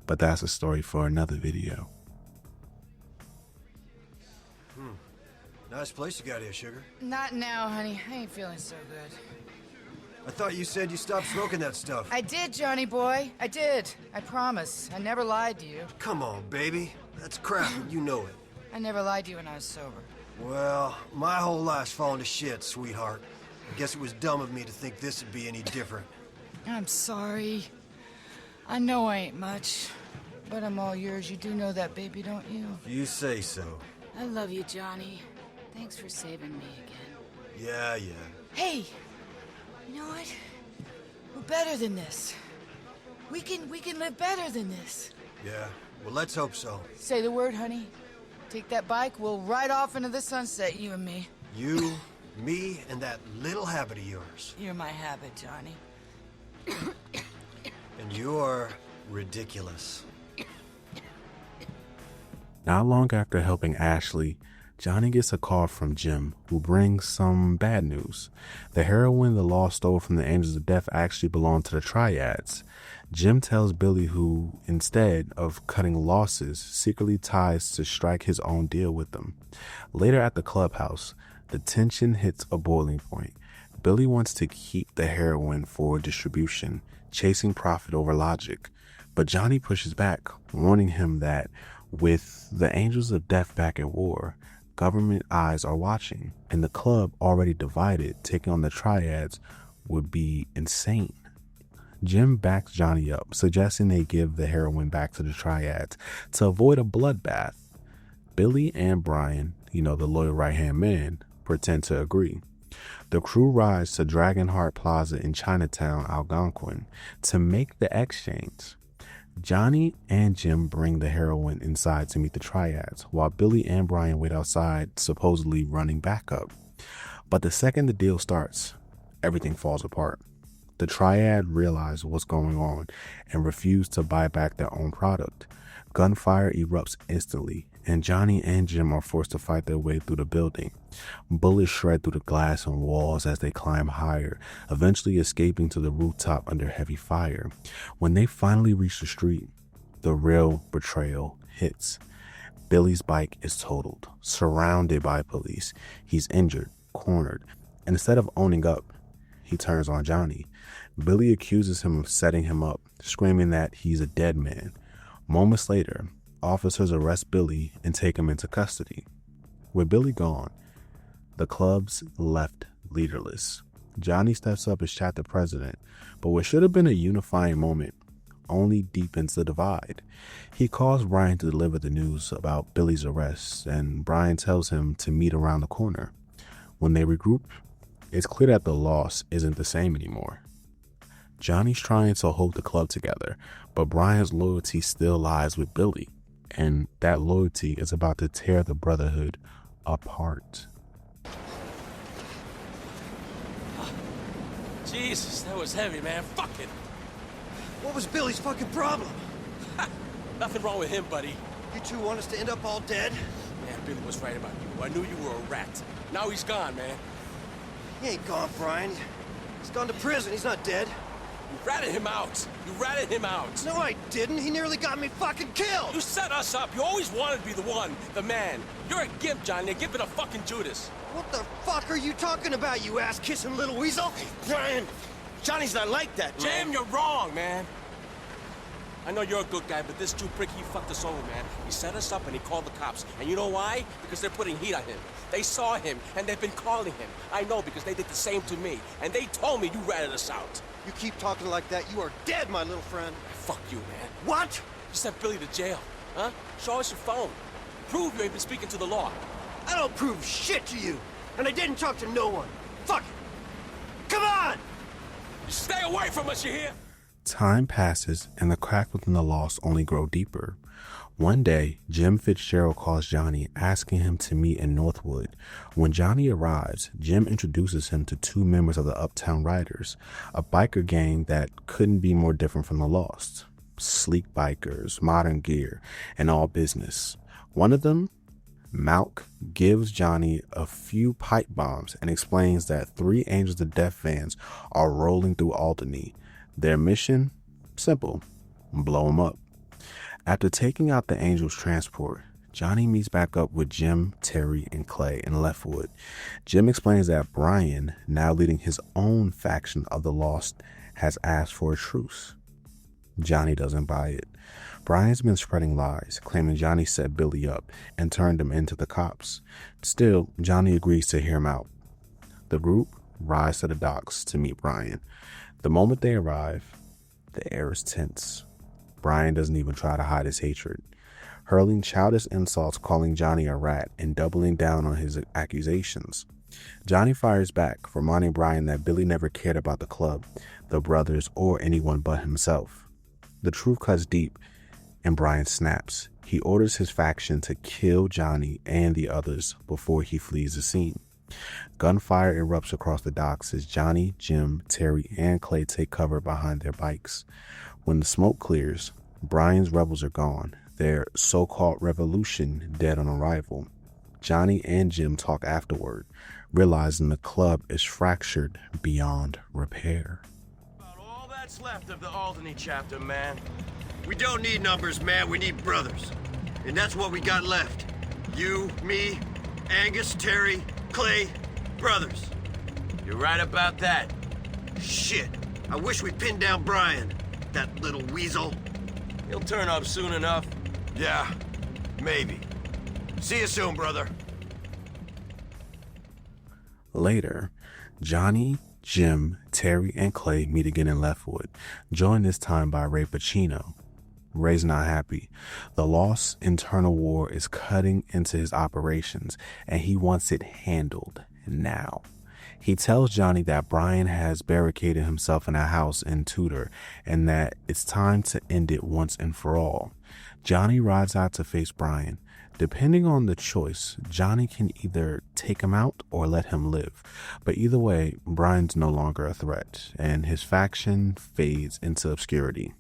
but that's a story for another video. Nice place you got here, sugar. Not now, honey. I ain't feeling so good. I thought you said you stopped smoking that stuff. I did, Johnny boy. I did. I promise. I never lied to you. Come on, baby. That's crap, and you know it. I never lied to you when I was sober. Well, my whole life's fallen to shit, sweetheart. I guess it was dumb of me to think this would be any different. I'm sorry. I know I ain't much, but I'm all yours. You do know that, baby, don't you? You say so. I love you, Johnny. Thanks for saving me again. Yeah. Hey, you know what? We're better than this. We can live better than this. Yeah, well, let's hope so. Say the word, honey. Take that bike, we'll ride off into the sunset, you and me. You, me, and that little habit of yours. You're my habit, Johnny. And you're ridiculous. Not long after helping Ashley, Johnny gets a call from Jim, who brings some bad news. The heroin the law stole from the Angels of Death actually belonged to the Triads. Jim tells Billy, who, instead of cutting losses, secretly ties to strike his own deal with them. Later at the clubhouse, the tension hits a boiling point. Billy wants to keep the heroin for distribution, chasing profit over logic. But Johnny pushes back, warning him that with the Angels of Death back at war, government eyes are watching, and the club already divided, taking on the Triads would be insane. Jim backs Johnny up, suggesting they give the heroin back to the Triads to avoid a bloodbath. Billy and Brian, the loyal right-hand man, pretend to agree. The crew rides to Dragonheart Plaza in Chinatown, Algonquin, to make the exchange. Johnny and Jim bring the heroin inside to meet the Triads, while Billy and Brian wait outside, supposedly running backup. But the second the deal starts, everything falls apart. The Triad realize what's going on and refuse to buy back their own product. Gunfire erupts instantly, and Johnny and Jim are forced to fight their way through the building. Bullets shred through the glass and walls as they climb higher, eventually escaping to the rooftop under heavy fire. When they finally reach the street, the real betrayal hits. Billy's bike is totaled, surrounded by police. He's injured, cornered, and instead of owning up, he turns on Johnny. Billy accuses him of setting him up, screaming that he's a dead man. Moments later, officers arrest Billy and take him into custody. With Billy gone, the club's left leaderless. Johnny steps up as chapter president, but what should have been a unifying moment only deepens the divide. He calls Brian to deliver the news about Billy's arrest, and Brian tells him to meet around the corner. When they regroup, it's clear that the loss isn't the same anymore. Johnny's trying to hold the club together, but Brian's loyalty still lies with Billy, and that loyalty is about to tear the brotherhood apart. Jesus, that was heavy, man. Fuck it. What was Billy's fucking problem? Nothing wrong with him, buddy. You two want us to end up all dead? Man, Billy was right about you. I knew you were a rat. Now he's gone, man. He ain't gone, Brian. He's gone to prison. He's not dead. You ratted him out. You ratted him out. No, I didn't. He nearly got me fucking killed. You set us up. You always wanted to be the one, the man. You're a gimp, Johnny. A gimp and a fucking Judas. What the fuck are you talking about, you ass-kissing little weasel? Hey, Brian, Johnny's not like that, man. Jim, you're wrong, man. I know you're a good guy, but this Jew prick, he fucked us over, man. He set us up and he called the cops. And you know why? Because they're putting heat on him. They saw him, and they've been calling him. I know, because they did the same to me. And they told me you ratted us out. You keep talking like that, you are dead, my little friend. Fuck you, man. What? You sent Billy to jail, huh? Show us your phone. Prove you ain't been speaking to the law. I don't prove shit to you. And I didn't talk to no one. Fuck it. Come on! Stay away from us, you hear? Time passes, and the crack within the lost only grow deeper. One day, Jim Fitzgerald calls Johnny, asking him to meet in Northwood. When Johnny arrives, Jim introduces him to two members of the Uptown Riders, a biker gang that couldn't be more different from the Lost. Sleek bikers, modern gear, and all business. One of them, Malk, gives Johnny a few pipe bombs and explains that 3 Angels of Death vans are rolling through Albany. Their mission? Simple. Blow them up. After taking out the Angels transport, Johnny meets back up with Jim, Terry, and Clay in Leftwood. Jim explains that Brian, now leading his own faction of the Lost, has asked for a truce. Johnny doesn't buy it. Brian's been spreading lies, claiming Johnny set Billy up and turned him into the cops. Still, Johnny agrees to hear him out. The group rides to the docks to meet Brian. The moment they arrive, the air is tense. Brian doesn't even try to hide his hatred, hurling childish insults, calling Johnny a rat, and doubling down on his accusations. Johnny fires back, reminding Brian that Billy never cared about the club, the brothers, or anyone but himself. The truth cuts deep, and Brian snaps. He orders his faction to kill Johnny and the others before he flees the scene. Gunfire erupts across the docks as Johnny, Jim, Terry, and Clay take cover behind their bikes. When the smoke clears, Brian's rebels are gone, their so-called revolution dead on arrival. Johnny and Jim talk afterward, realizing the club is fractured beyond repair. About all that's left of the Albany chapter, man. We don't need numbers, man. We need brothers. And that's what we got left. You, me, Angus, Terry, Clay, brothers. You're right about that. Shit. I wish we pinned down Brian. That little weasel. He'll turn up soon enough. Yeah, maybe. See you soon, brother. Later, Johnny, Jim, Terry, and Clay meet again in Leftwood, joined this time by Ray Pacino. Ray's not happy. The Lost internal war is cutting into his operations, and he wants it handled now. He tells Johnny that Brian has barricaded himself in a house in Tudor and that it's time to end it once and for all. Johnny rides out to face Brian. Depending on the choice, Johnny can either take him out or let him live. But either way, Brian's no longer a threat, and his faction fades into obscurity.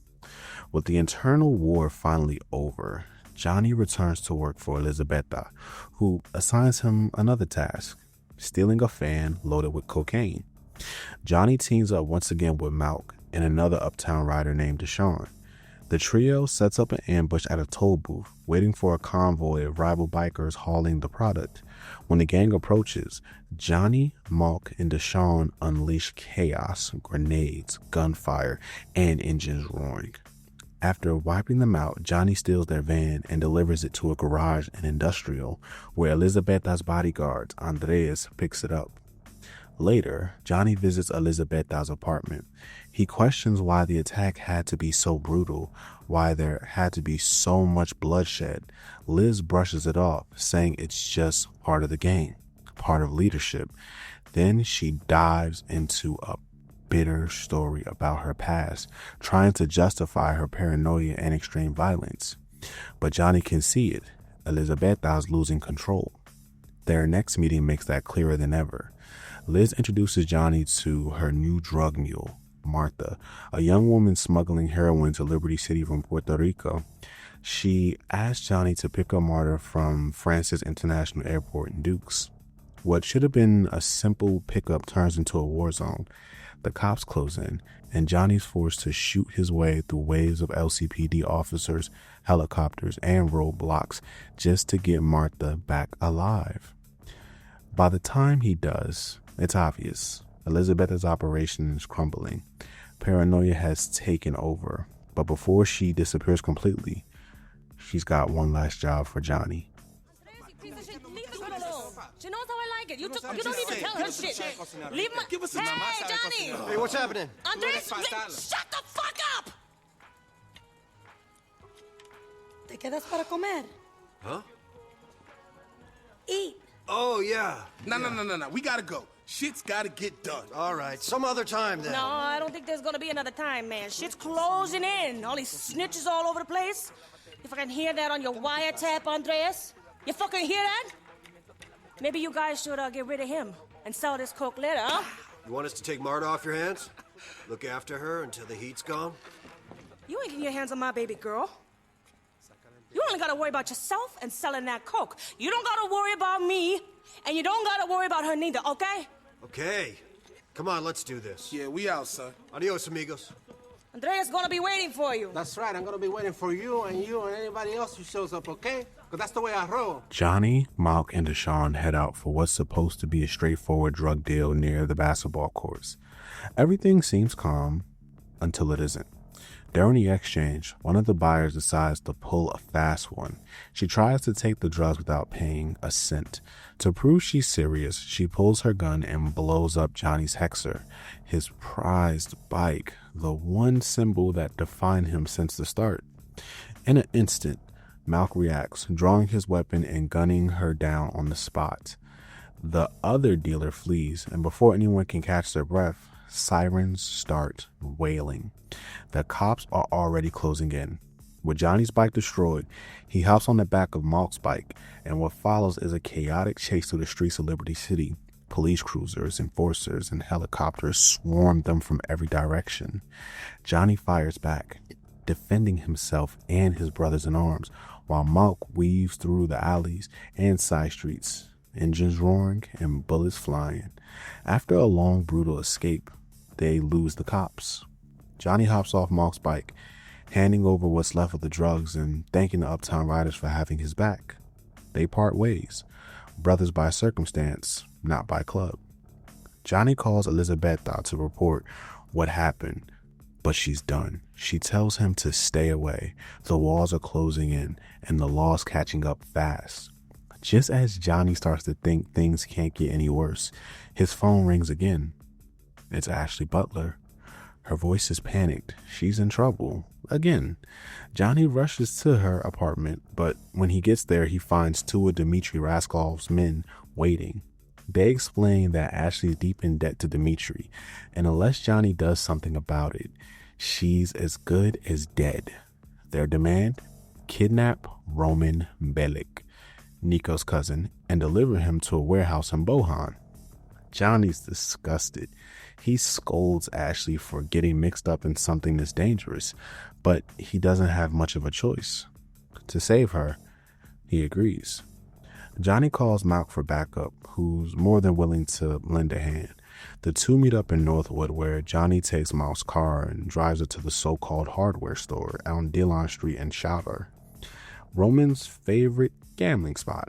With the internal war finally over, Johnny returns to work for Elizabetta, who assigns him another task: stealing a fan loaded with cocaine. Johnny teams up once again with Malk and another Uptown rider named Deshawn. The trio sets up an ambush at a toll booth, waiting for a convoy of rival bikers hauling the product. When the gang approaches, Johnny, Malk, and Deshawn unleash chaos, grenades, gunfire, and engines roaring. After wiping them out, Johnny steals their van and delivers it to a garage in Industrial, where Elizabetta's bodyguard, Andres, picks it up. Later, Johnny visits Elizabetta's apartment. He questions why the attack had to be so brutal, why there had to be so much bloodshed. Liz brushes it off, saying it's just part of the game, part of leadership. Then she dives into a bitter story about her past, trying to justify her paranoia and extreme violence. But Johnny can see it. Elizabetta's losing control. Their next meeting makes that clearer than ever. Liz introduces Johnny to her new drug mule, Martha, a young woman smuggling heroin to Liberty City from Puerto Rico. She asks Johnny to pick up Martha from Francis International Airport in Dukes. What should have been a simple pickup turns into a war zone. The cops close in, and Johnny's forced to shoot his way through waves of LCPD officers, helicopters, and roadblocks just to get Martha back alive. By the time he does, it's obvious. Elizabeth's operation is crumbling. Paranoia has taken over, but before she disappears completely, she's got one last job for Johnny. She knows how I like it. You don't need to tell her shit. Leave my... Hey, Johnny! Hey, what's happening? Andres, shut the fuck up! ¿Te quedas para comer? Huh? Eat. Oh, yeah. No. We gotta go. Shit's gotta get done. All right, some other time then. No, I don't think there's gonna be another time, man. Shit's closing in. All these snitches all over the place. You fucking hear that on your wiretap, Andreas? You fucking hear that? Maybe you guys should get rid of him and sell this coke later, huh? You want us to take Marta off your hands? Look after her until the heat's gone? You ain't getting your hands on my baby girl. You only gotta worry about yourself and selling that coke. You don't gotta worry about me, and you don't gotta worry about her neither, okay? Okay. Come on, let's do this. Yeah, we out, son. Adios, amigos. Andrea's gonna be waiting for you. That's right. I'm gonna be waiting for you and anybody else who shows up, okay? Because that's the way I roll. Johnny, Malk, and Deshawn head out for what's supposed to be a straightforward drug deal near the basketball courts. Everything seems calm until it isn't. During the exchange, one of the buyers decides to pull a fast one. She tries to take the drugs without paying a cent. To prove she's serious, she pulls her gun and blows up Johnny's Hexer, his prized bike, the one symbol that defined him since the start. In an instant, Malk reacts, drawing his weapon and gunning her down on the spot. The other dealer flees, and before anyone can catch their breath, sirens start wailing. The cops are already closing in. With Johnny's bike destroyed, he hops on the back of Malk's bike, and what follows is a chaotic chase through the streets of Liberty City. Police cruisers, enforcers, and helicopters swarm them from every direction. Johnny fires back, defending himself and his brothers in arms, while Malk weaves through the alleys and side streets, engines roaring and bullets flying. After a long, brutal escape, they lose the cops. Johnny hops off Malk's bike, handing over what's left of the drugs and thanking the Uptown Riders for having his back. They part ways, brothers by circumstance, not by club. Johnny calls Elizabetta to report what happened, but she's done. She tells him to stay away. The walls are closing in, and the law's catching up fast. Just as Johnny starts to think things can't get any worse, his phone rings again. It's Ashley Butler. Her voice is panicked. She's in trouble. Again. Johnny rushes to her apartment, but when he gets there, he finds two of Dmitri Raskov's men waiting. They explain that Ashley's deep in debt to Dmitri, and unless Johnny does something about it, she's as good as dead. Their demand? Kidnap Roman Bellic, Niko's cousin, and deliver him to a warehouse in Bohan. Johnny's disgusted. He scolds Ashley for getting mixed up in something this dangerous, but he doesn't have much of a choice. To save her, he agrees. Johnny calls Malk for backup, who's more than willing to lend a hand. The two meet up in Northwood, where Johnny takes Malk's car and drives it to the so-called hardware store on Dillon Street in Chowder, Roman's favorite gambling spot.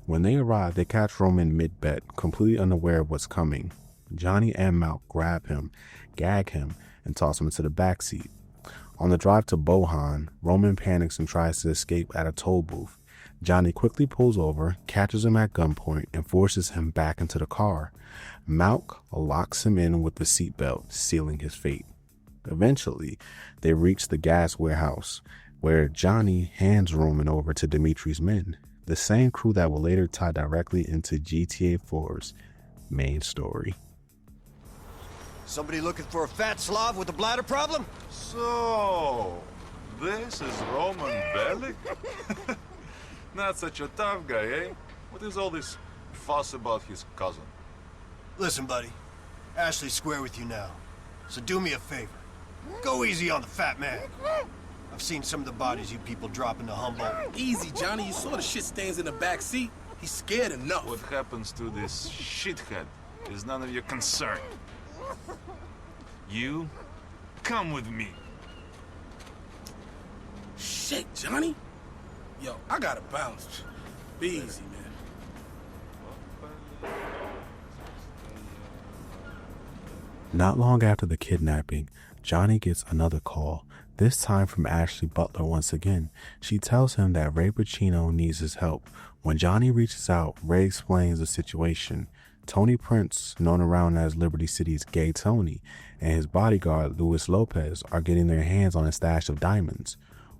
When they arrive, they catch Roman mid-bet, completely unaware of what's coming. Johnny and Malk grab him, gag him, and toss him into the backseat. On the drive to Bohan, Roman panics and tries to escape at a toll booth. Johnny quickly pulls over, catches him at gunpoint, and forces him back into the car. Malk locks him in with the seatbelt, sealing his fate. Eventually, they reach the gas warehouse, where Johnny hands Roman over to Dimitri's men, the same crew that will later tie directly into GTA 4's main story. Somebody looking for a fat Slav with a bladder problem? So, this is Roman Bellic? Not such a tough guy, eh? What is all this fuss about his cousin? Listen, buddy. Ashley's square with you now. So do me a favor. Go easy on the fat man. I've seen some of the bodies you people drop into Humboldt. Easy, Johnny. You saw the shit stains in the back seat. He's scared enough. What happens to this shithead is none of your concern. You, come with me. Shit, Johnny. Yo, I gotta bounce. Be easy, man. Not long after the kidnapping, Johnny gets another call, this time from Ashley Butler once again. She tells him that Ray Pacino needs his help. When Johnny reaches out, Ray explains the situation. Tony Prince, known around as Liberty City's Gay Tony, and his bodyguard Luis Lopez are getting their hands on a stash of diamonds.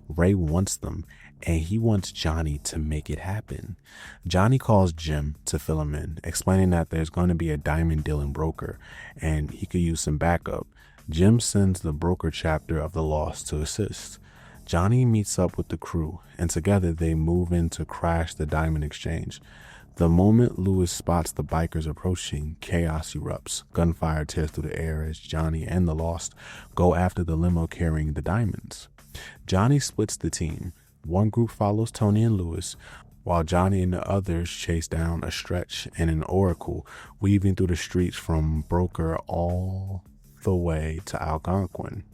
Ray wants them, and he wants Johnny to make it happen. Johnny calls Jim to fill him in, explaining that there's going to be a diamond dealing broker, and he could use some backup. Jim sends the broker chapter of the Lost to assist. Johnny meets up with the crew, and together they move in to crash the diamond exchange. The moment Lewis spots the bikers approaching, chaos erupts. Gunfire tears through the air as Johnny and the Lost go after the limo carrying the diamonds. Johnny splits the team. One group follows Tony and Lewis, while Johnny and the others chase down a Stretch and an Oracle, weaving through the streets from Broker all the way to Algonquin.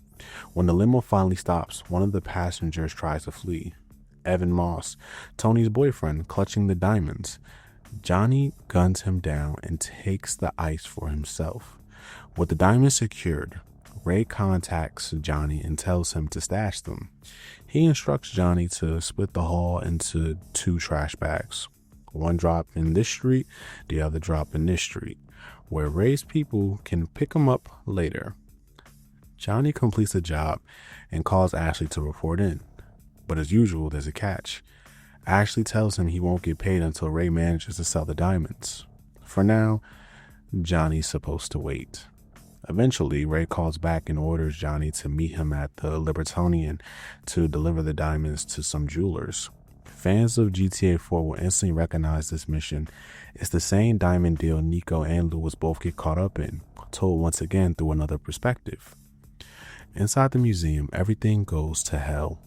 When the limo finally stops, one of the passengers tries to flee. Evan Moss, Tony's boyfriend, clutching the diamonds. Johnny guns him down and takes the ice for himself. With the diamonds secured, Ray contacts Johnny and tells him to stash them. He instructs Johnny to split the haul into 2 trash bags. One drop in this street, the other drop in this street, where Ray's people can pick them up later. Johnny completes the job and calls Ashley to report in. But as usual, there's a catch. Ashley tells him he won't get paid until Ray manages to sell the diamonds. For now, Johnny's supposed to wait. Eventually, Ray calls back and orders Johnny to meet him at the Libertonian to deliver the diamonds to some jewelers. Fans of GTA IV will instantly recognize this mission. It's the same diamond deal Niko and Lewis both get caught up in, told once again through another perspective. Inside the museum, everything goes to hell.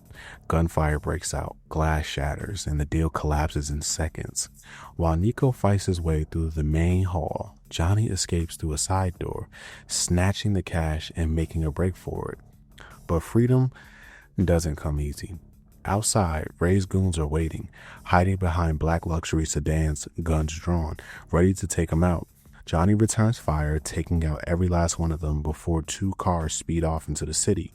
Gunfire breaks out, glass shatters, and the deal collapses in seconds. While Niko fights his way through the main hall, Johnny escapes through a side door, snatching the cash and making a break for it. But freedom doesn't come easy. Outside, Ray's goons are waiting, hiding behind black luxury sedans, guns drawn, ready to take him out. Johnny returns fire, taking out every last one of them before 2 cars speed off into the city.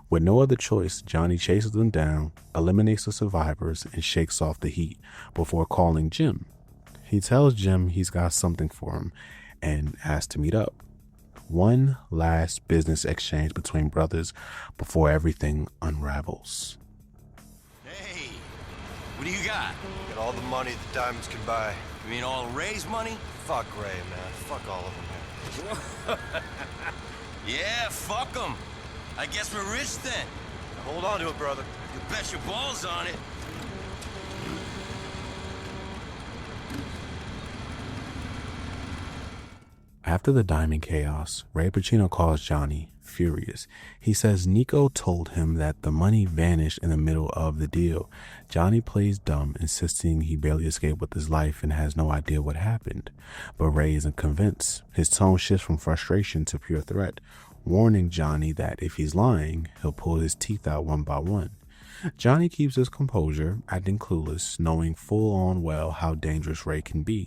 With no other choice, Johnny chases them down, eliminates the survivors, and shakes off the heat before calling Jim. He tells Jim he's got something for him and asks to meet up. One last business exchange between brothers before everything unravels. Hey, what do you got? Got all the money the diamonds can buy. You mean all Ray's money? Fuck Ray, man. Fuck all of them here. Yeah, fuck them. I guess we're rich then. Hold on to it, brother. You bet your balls on it. After the diamond chaos, Ray Pacino calls Johnny, furious. He says Niko told him that the money vanished in the middle of the deal. Johnny plays dumb, insisting he barely escaped with his life and has no idea what happened. But Ray isn't convinced. His tone shifts from frustration to pure threat, warning Johnny that if he's lying, he'll pull his teeth out one by one. Johnny keeps his composure, acting clueless, knowing full on well how dangerous Ray can be.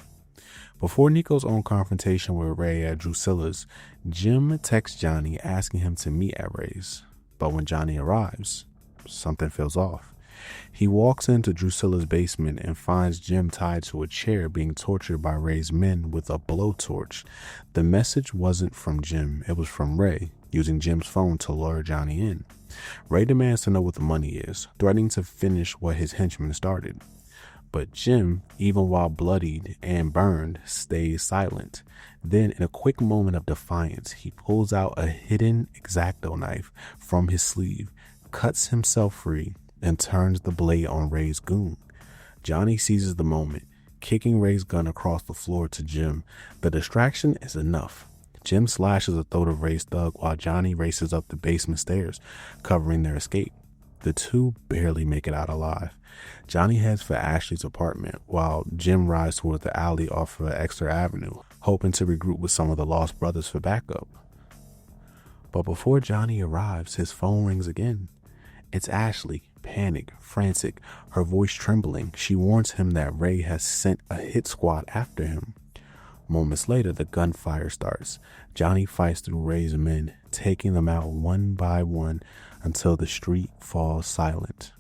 Before Niko's own confrontation with Ray at Drusilla's, Jim texts Johnny asking him to meet at Ray's. But when Johnny arrives, something feels off. He walks into Drusilla's basement and finds Jim tied to a chair being tortured by Ray's men with a blowtorch. The message wasn't from Jim, it was from Ray, using Jim's phone to lure Johnny in. Ray demands to know what the money is, threatening to finish what his henchmen started. But Jim, even while bloodied and burned, stays silent. Then, in a quick moment of defiance, he pulls out a hidden X-Acto knife from his sleeve, cuts himself free, and turns the blade on Ray's goon. Johnny seizes the moment. kicking Ray's gun across the floor to Jim. The distraction is enough. Jim slashes the throat of Ray's thug while Johnny races up the basement stairs, covering their escape. The two barely make it out alive. Johnny heads for Ashley's apartment while Jim rides toward the alley off of Exeter Avenue, hoping to regroup with some of the lost brothers for backup. But before Johnny arrives, his phone rings again. It's Ashley, panicked, frantic, her voice trembling. She warns him that Ray has sent a hit squad after him. Moments later, the gunfire starts. Johnny fights through Ray's men, taking them out one by one until the street falls silent.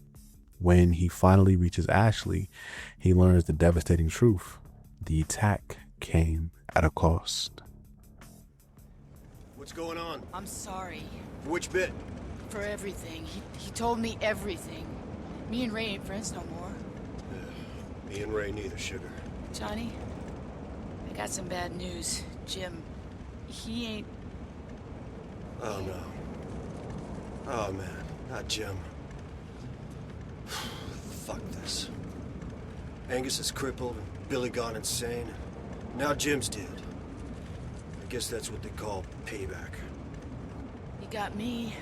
When he finally reaches Ashley, he learns the devastating truth. The attack came at a cost. What's going on? I'm sorry. For which bit? For everything. He told me everything. Me and Ray ain't friends no more. Me and Ray neither, sugar. Johnny, I got some bad news. Jim, he ain't... Oh, no. Oh, man. Not Jim. Fuck this. Angus is crippled and Billy gone insane. Now Jim's dead. I guess that's what they call payback. You got me.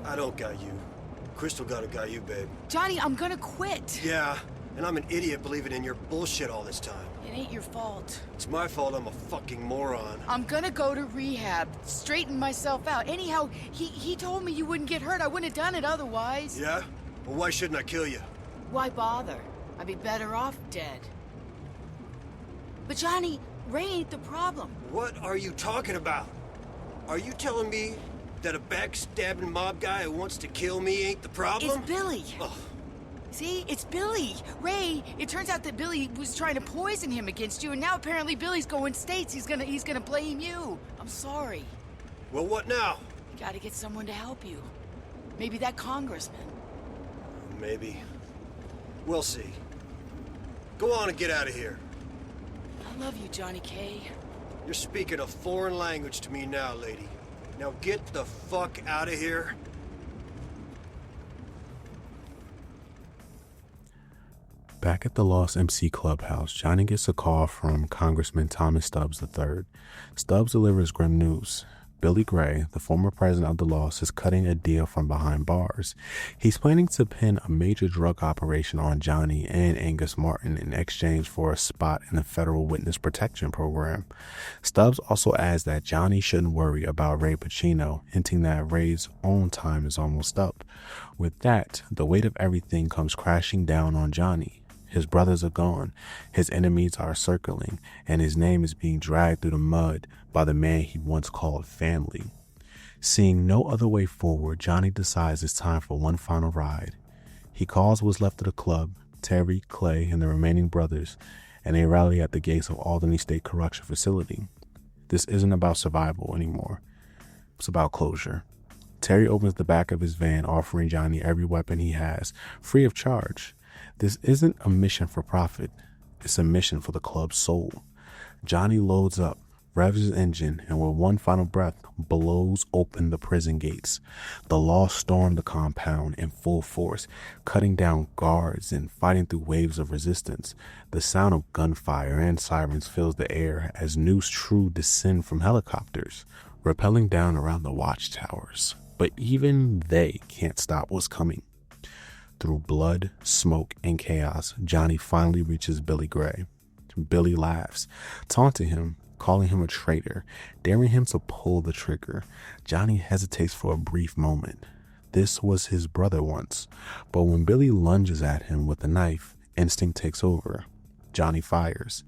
I don't got you. Crystal got you, babe. Johnny, I'm gonna quit. Yeah, and I'm an idiot believing in your bullshit all this time. It ain't your fault. It's my fault I'm a fucking moron. I'm gonna go to rehab, straighten myself out. Anyhow, he told me you wouldn't get hurt. I wouldn't have done it otherwise. Yeah? Well, why shouldn't I kill you? Why bother? I'd be better off dead. But Johnny, Ray ain't the problem. What are you talking about? Are you telling me that a backstabbing mob guy who wants to kill me ain't the problem? It's Billy. Ugh. See, it's Billy. Ray, it turns out that Billy was trying to poison him against you, and now apparently Billy's going states. He's gonna blame you. I'm sorry. Well, what now? You gotta get someone to help you. Maybe that congressman. Maybe. We'll see. Go on and get out of here. I love you, Johnny K. You're speaking a foreign language to me now, lady. Now get the fuck out of here. Back at the Lost MC Clubhouse, Johnny gets a call from Congressman Thomas Stubbs III. Stubbs delivers grim news. Billy Gray, the former president of the Lost, is cutting a deal from behind bars. He's planning to pin a major drug operation on Johnny and Angus Martin in exchange for a spot in the federal witness protection program. Stubbs also adds that Johnny shouldn't worry about Ray Pacino, hinting that Ray's own time is almost up. With that, the weight of everything comes crashing down on Johnny. His brothers are gone, his enemies are circling, and his name is being dragged through the mud by the man he once called family. Seeing no other way forward, Johnny decides it's time for one final ride. He calls what's left of the club, Terry, Clay, and the remaining brothers, and they rally at the gates of Albany State Correction Facility. This isn't about survival anymore. It's about closure. Terry opens the back of his van, offering Johnny every weapon he has, free of charge. This isn't a mission for profit. It's a mission for the club's soul. Johnny loads up, revs his engine, and with one final breath, blows open the prison gates. The Lost storm the compound in full force, cutting down guards and fighting through waves of resistance. The sound of gunfire and sirens fills the air as News True descend from helicopters, rappelling down around the watchtowers. But even they can't stop what's coming. Through blood, smoke, and chaos, Johnny finally reaches Billy Gray. Billy laughs, taunting him, calling him a traitor, daring him to pull the trigger. Johnny hesitates for a brief moment. This was his brother once, but when Billy lunges at him with a knife, instinct takes over. Johnny fires.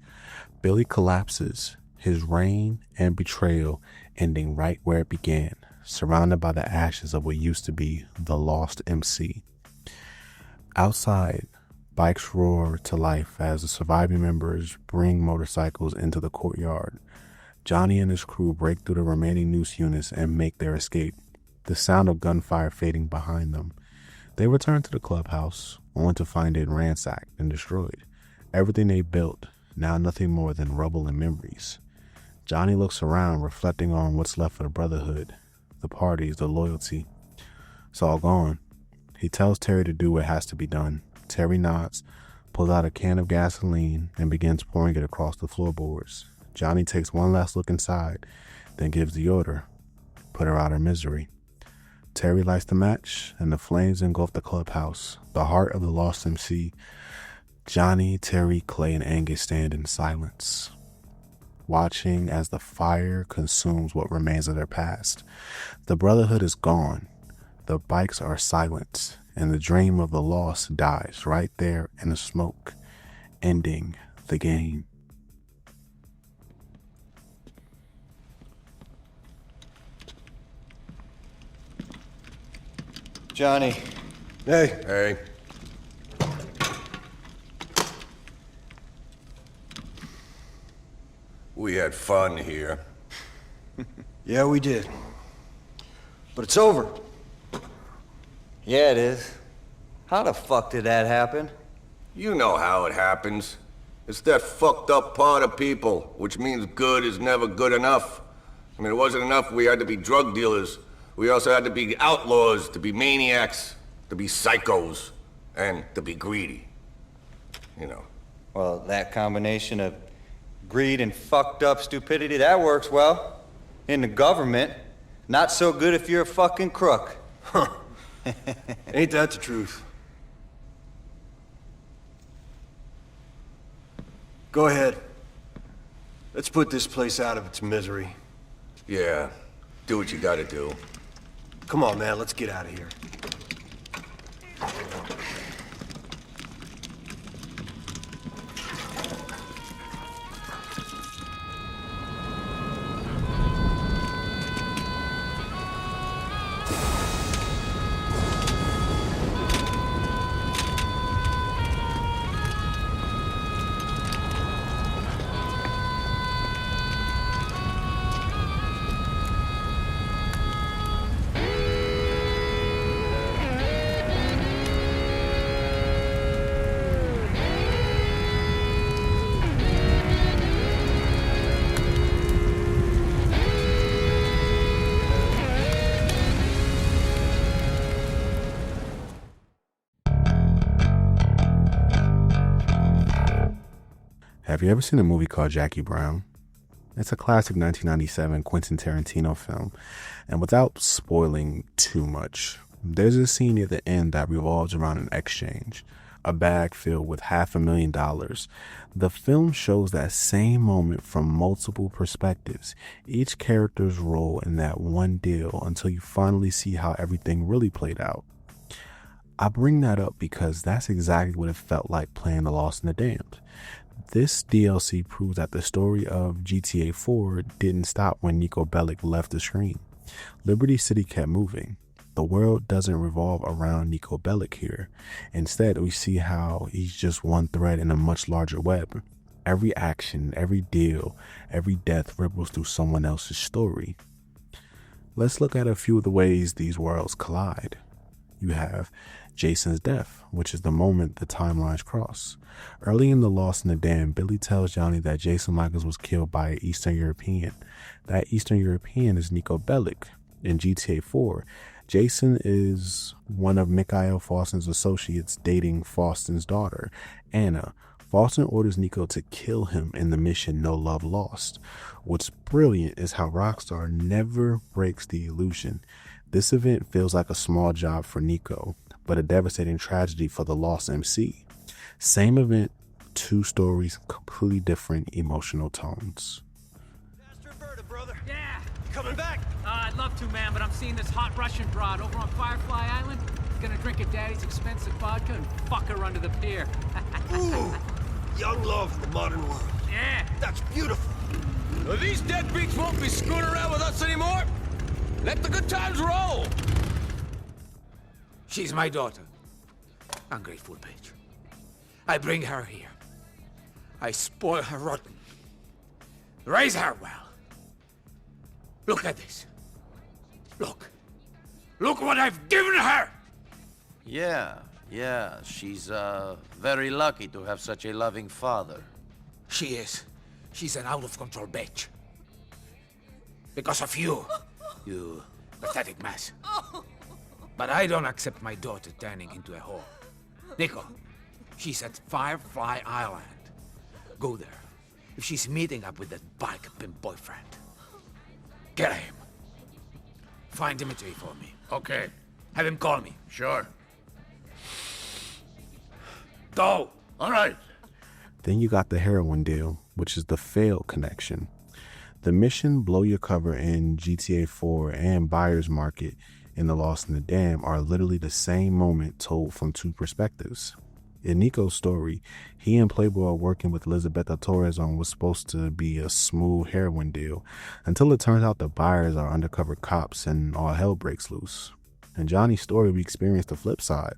Billy collapses, his reign and betrayal ending right where it began, surrounded by the ashes of what used to be the Lost MC. Outside, bikes roar to life as the surviving members bring motorcycles into the courtyard. Johnny and his crew break through the remaining noose units and make their escape, the sound of gunfire fading behind them. They return to the clubhouse, only to find it ransacked and destroyed. Everything they built, now nothing more than rubble and memories. Johnny looks around, reflecting on what's left of the brotherhood, the parties, the loyalty. It's all gone. He tells Terry to do what has to be done. Terry nods, pulls out a can of gasoline and begins pouring it across the floorboards. Johnny takes one last look inside, then gives the order, put her out of misery. Terry lights the match, and the flames engulf the clubhouse, the heart of the lost MC. Johnny, Terry, Clay, and Angus stand in silence, watching as the fire consumes what remains of their past. The Brotherhood is gone, the bikes are silent, and the dream of the lost dies right there in the smoke, ending the game. Johnny. Hey. Hey. We had fun here. Yeah, we did. But it's over. Yeah, it is. How the fuck did that happen? You know how it happens. It's that fucked up part of people, which means good is never good enough. I mean, it wasn't enough we had to be drug dealers. We also had to be outlaws, to be maniacs, to be psychos, and to be greedy. You know. Well, that combination of greed and fucked up stupidity, that works well. In the government. Not so good if you're a fucking crook. Huh. Ain't that the truth? Go ahead. Let's put this place out of its misery. Yeah, do what you gotta do. Come on, man, let's get out of here. Have you ever seen a movie called Jackie Brown? It's a classic 1997 Quentin Tarantino film, and without spoiling too much, there's a scene near the end that revolves around an exchange, a bag filled with $500,000. The film shows that same moment from multiple perspectives, each character's role in that one deal until you finally see how everything really played out. I bring that up because that's exactly what it felt like playing The Lost and the Damned. This DLC proves that the story of GTA IV didn't stop when Niko Bellic left the screen. Liberty City kept moving. The world doesn't revolve around Niko Bellic here. Instead, we see how he's just one thread in a much larger web. Every action, every deal, every death ripples through someone else's story. Let's look at a few of the ways these worlds collide. You have Jason's death, which is the moment the timelines cross. Early in The Lost and the Damned, Billy tells Johnny that Jason Michaels was killed by an Eastern European. That Eastern European is Niko Bellic. In GTA IV, Jason is one of Mikhail Faustin's associates dating Faustin's daughter, Anna. Faustin orders Niko to kill him in the mission No Love Lost. What's brilliant is how Rockstar never breaks the illusion. This event feels like a small job for Niko, but a devastating tragedy for the lost MC. Same event, two stories, completely different emotional tones. Yeah. Coming back? I'd love to, man, but I'm seeing this hot Russian broad over on Firefly Island. Gonna drink her daddy's expensive vodka and fuck her under the pier. Ooh, young love in the modern world. Yeah. That's beautiful. Well, these deadbeats won't be screwing around with us anymore. Let the good times roll. She's my daughter. Ungrateful bitch. I bring her here. I spoil her rotten. Raise her well. Look at this. Look. Look what I've given her! Yeah. She's, very lucky to have such a loving father. She is. She's an out-of-control bitch. Because of you. You pathetic mess. But I don't accept my daughter turning into a whore. Niko, She's at Firefly Island. Go there. If she's meeting up with that bike pimp boyfriend, get him. Find Dimitri for me. Okay. Have him call me. Sure. Go. All right. Then you got the heroin deal, which is the failed connection. The mission Blow Your Cover in GTA IV and Buyer's Market in The Lost in the Dam are literally the same moment told from two perspectives. In Niko's story, he and Playboy are working with Elizabeth Torres on what's supposed to be a smooth heroin deal, until it turns out the buyers are undercover cops and all hell breaks loose. In Johnny's story, we experience the flip side,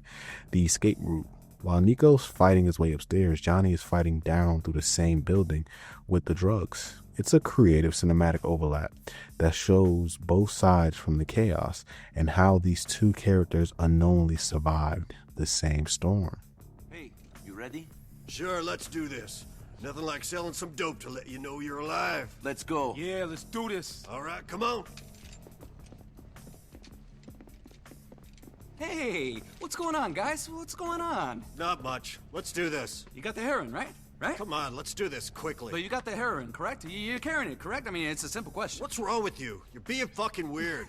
the escape route. While Niko's fighting his way upstairs, Johnny is fighting down through the same building with the drugs. It's a creative cinematic overlap that shows both sides from the chaos and how these two characters unknowingly survived the same storm. Hey, you ready? Sure, let's do this. Nothing like selling some dope to let you know you're alive. Let's go. Yeah, let's do this. All right, come on. Hey, what's going on, guys? What's going on? Not much. Let's do this. You got the heroin, right? Right? Come on, let's do this quickly. But you got the heroin, correct? You're carrying it, correct? I mean, it's a simple question. What's wrong with you? You're being fucking weird.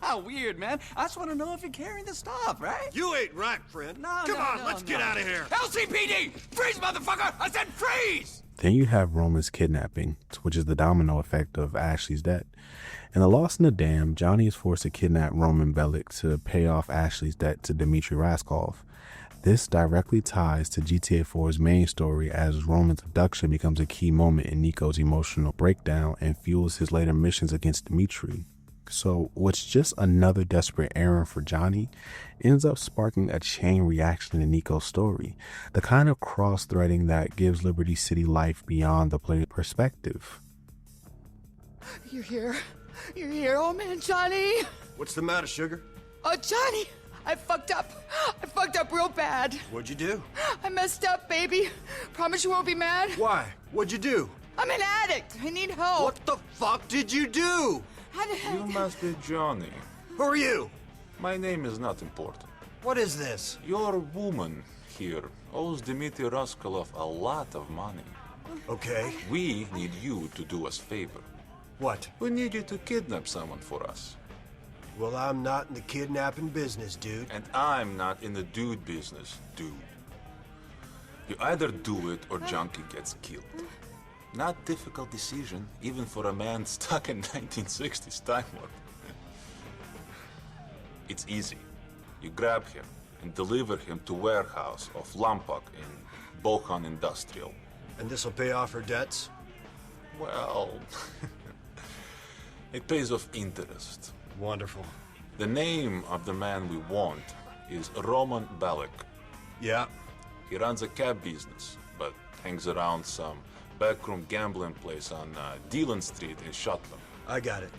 Not weird, man. I just want to know if you're carrying the stuff, right? You ain't right, friend. No, Come on, let's get out of here. LCPD! Freeze, motherfucker! I said freeze! Then you have Roman's kidnapping, which is the domino effect of Ashley's debt. In The Lost in the Dam, Johnny is forced to kidnap Roman Bellic to pay off Ashley's debt to Dmitry Raskov. This directly ties to GTA 4's main story, as Roman's abduction becomes a key moment in Niko's emotional breakdown and fuels his later missions against Dmitry. So what's just another desperate errand for Johnny ends up sparking a chain reaction in Niko's story, the kind of cross-threading that gives Liberty City life beyond the player's perspective. You're here. You're here. Oh, man, Johnny. What's the matter, sugar? Oh, Johnny. I fucked up. I fucked up real bad. What'd you do? I messed up, baby. Promise you won't be mad. Why? What'd you do? I'm an addict. I need help. What the fuck did you do? You must be Johnny. Who are you? My name is not important. What is this? Your woman here owes Dmitry Raskolov a lot of money. Okay. We need you to do us a favor. What? We need you to kidnap someone for us. Well, I'm not in the kidnapping business, dude. And I'm not in the dude business, dude. You either do it or Junkie gets killed. Not difficult decision, even for a man stuck in 1960s time warp. It's easy. You grab him and deliver him to warehouse of Lompoc in Bohan Industrial. And this'll pay off her debts? Well, it pays off interest. Wonderful. The name of the man we want is Roman Bellic. Yeah. He runs a cab business, but hangs around some backroom gambling place on Dillon Street in Shetland. I got it.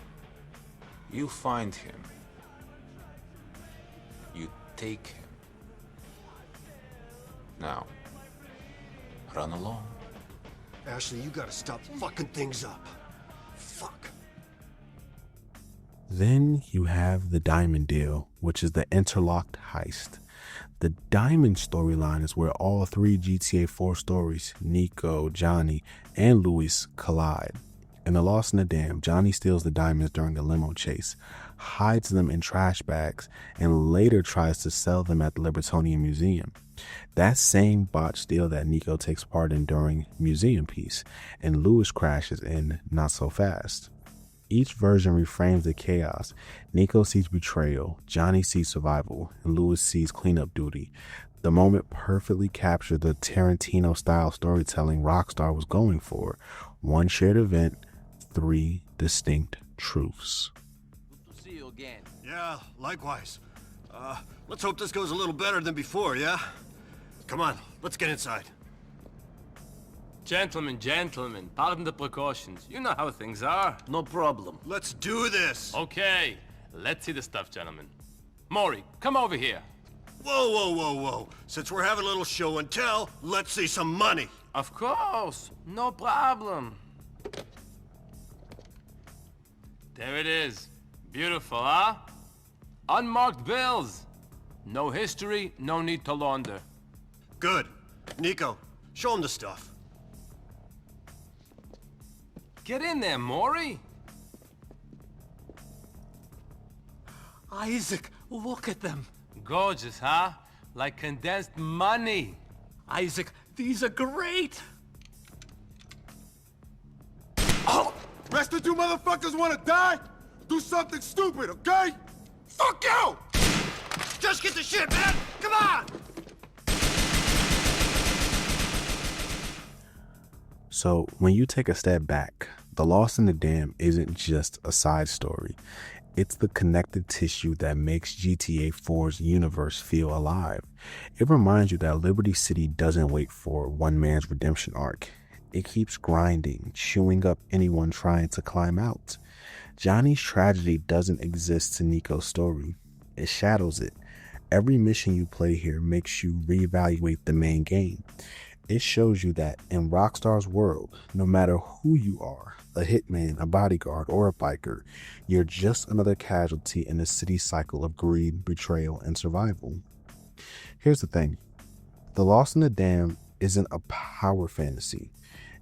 You find him. You take him. Now, run along. Ashley, you gotta stop fucking things up. Fuck. Then you have the Diamond Deal, which is the interlocked heist. The Diamond storyline is where all three GTA 4 stories, Niko, Johnny, and Luis, collide. In The Lost in the Dam, Johnny steals the diamonds during a limo chase, hides them in trash bags, and later tries to sell them at the Libertonian Museum. That same botched deal that Niko takes part in during Museum Piece, and Luis crashes in Not So Fast. Each version reframes the chaos. Niko sees betrayal, Johnny sees survival, and Luis sees cleanup duty. The moment perfectly captured the Tarantino-style storytelling Rockstar was going for. One shared event, three distinct truths. Good to see you again. Yeah, likewise. Let's hope this goes a little better than before, yeah? Come on, let's get inside. Gentlemen, pardon the precautions. You know how things are. No problem. Let's do this! Okay, let's see the stuff, gentlemen. Maury, come over here. Whoa. Since we're having a little show and tell, let's see some money. Of course, no problem. There it is. Beautiful, huh? Unmarked bills. No history, no need to launder. Good. Niko, show him the stuff. Get in there, Maury. Isaac, look at them. Gorgeous, huh? Like condensed money. Isaac, these are great. Oh! Rest of you motherfuckers wanna die? Do something stupid, okay? Fuck you! Just get the shit, man! Come on! So, when you take a step back, The Lost in the Dam isn't just a side story. It's the connective tissue that makes GTA 4's universe feel alive. It reminds you that Liberty City doesn't wait for one man's redemption arc. It keeps grinding, chewing up anyone trying to climb out. Johnny's tragedy doesn't exist to Niko's story. It shadows it. Every mission you play here makes you reevaluate the main game. It shows you that in Rockstar's world, no matter who you are, a hitman, a bodyguard, or a biker, you're just another casualty in the city's cycle of greed, betrayal, and survival. Here's the thing. The Lost in the Dam isn't a power fantasy.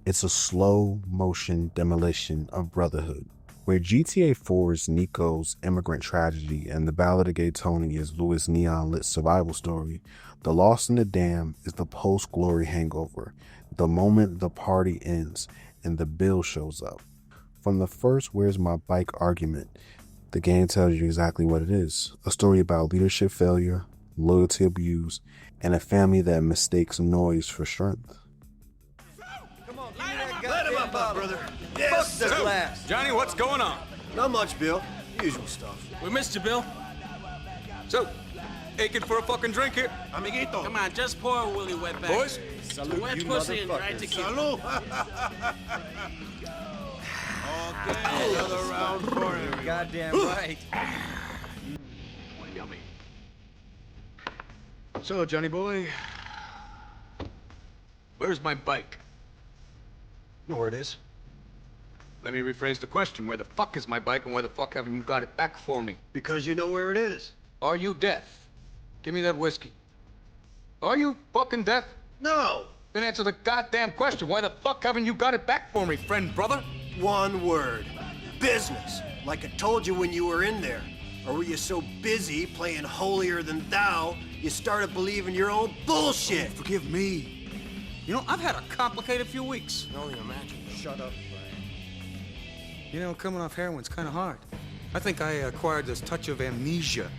It's a slow motion demolition of brotherhood. Where GTA 4 is Niko's immigrant tragedy and The Ballad of Gay Tony is Louis' neon-lit survival story, The Lost in the Dam is the post-glory hangover, the moment the party ends and the bill shows up. From the first "where's my bike" argument, the game tells you exactly what it is. A story about leadership failure, loyalty abuse, and a family that mistakes noise for strength. Let him up, brother. Yes, Fuck the glass. Johnny, what's going on? Not much, Bill. Usual stuff. We missed you, Bill. So, aching for a fucking drink here? Amiguito. Come on, just pour a Willy wet back. Boys? Salute, wet pussy and dry tequila. Salud. Okay, another round for him. Goddamn right. Yummy. So, Johnny boy, where's my bike? Know where it is? Let me rephrase the question. Where the fuck is my bike and where the fuck haven't you got it back for me? Because you know where it is. Are you deaf? Give me that whiskey. Are you fucking deaf? No. Then answer the goddamn question. Why the fuck haven't you got it back for me, friend, brother? One word. Business. Like I told you when you were in there. Or were you so busy playing holier than thou, you started believing your own bullshit? Forgive me. You know, I've had a complicated few weeks. I can only imagine. Shut up, Brian. You know, coming off heroin's kind of hard. I think I acquired this touch of amnesia.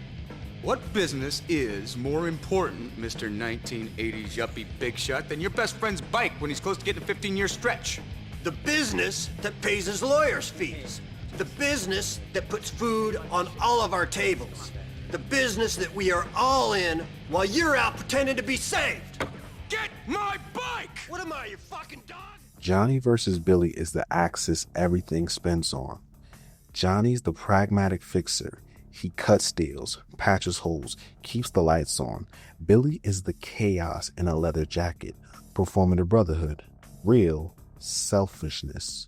What business is more important, Mr. 1980s yuppie big shot, than your best friend's bike when he's close to getting a 15-year stretch? The business that pays his lawyer's fees. The business that puts food on all of our tables. The business that we are all in while you're out pretending to be saved. Get my bike! What am I, your fucking dog? Johnny versus Billy is the axis everything spins on. Johnny's the pragmatic fixer. He cuts deals, patches holes, keeps the lights on. Billy is the chaos in a leather jacket, performing the brotherhood. Real selfishness.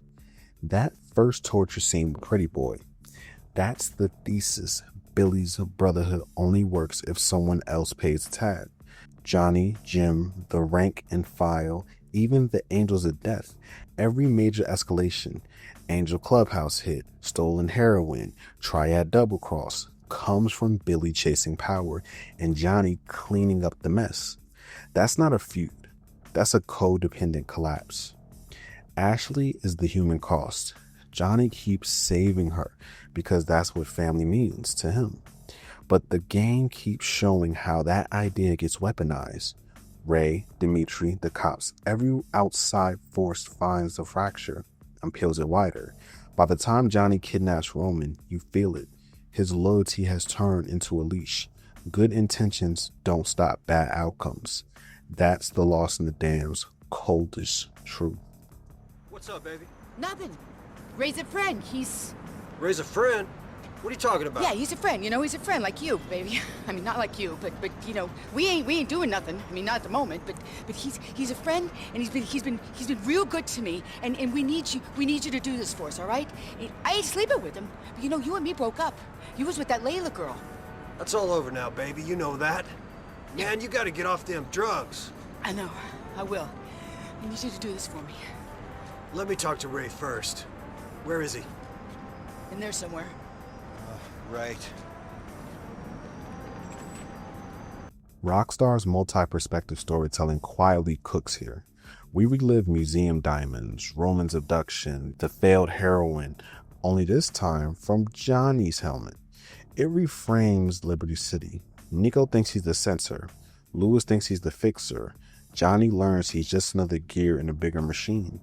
That first torture scene with Pretty Boy, that's the thesis. Billy's brotherhood only works if someone else pays the tab. Johnny, Jim, the rank and file, even the Angels of Death, every major escalation, Angel Clubhouse hit, stolen heroin, triad double cross, comes from Billy chasing power and Johnny cleaning up the mess. That's not a feud. That's a codependent collapse. Ashley is the human cost. Johnny keeps saving her because that's what family means to him. But the game keeps showing how that idea gets weaponized. Ray, Dimitri, the cops, every outside force finds the fracture and peels it wider. By the time Johnny kidnaps Roman, you feel it. His loyalty has turned into a leash. Good intentions don't stop bad outcomes. That's the Lost in the Dam's coldest truth. What's up, baby? Nothing. Ray's a friend. He's... Ray's a friend? What are you talking about? Yeah, he's a friend. You know, he's a friend like you, baby. I mean, not like you, but you know, we ain't doing nothing. I mean, not at the moment, but he's a friend, and he's been real good to me, and we need you to do this for us, all right? I ain't sleeping with him, but you know, you and me broke up. You was with that Layla girl. That's all over now, baby. You know that. Man, you gotta get off them drugs. I know. I will. I need you to do this for me. Let me talk to Ray first. Where is he? In there somewhere. Right. Rockstar's multi-perspective storytelling quietly cooks here. We relive museum diamonds, Roman's abduction, the failed heroine, only this time from Johnny's helmet. It reframes Liberty City. Niko thinks he's the censor. Lewis thinks he's the fixer. Johnny learns he's just another gear in a bigger machine.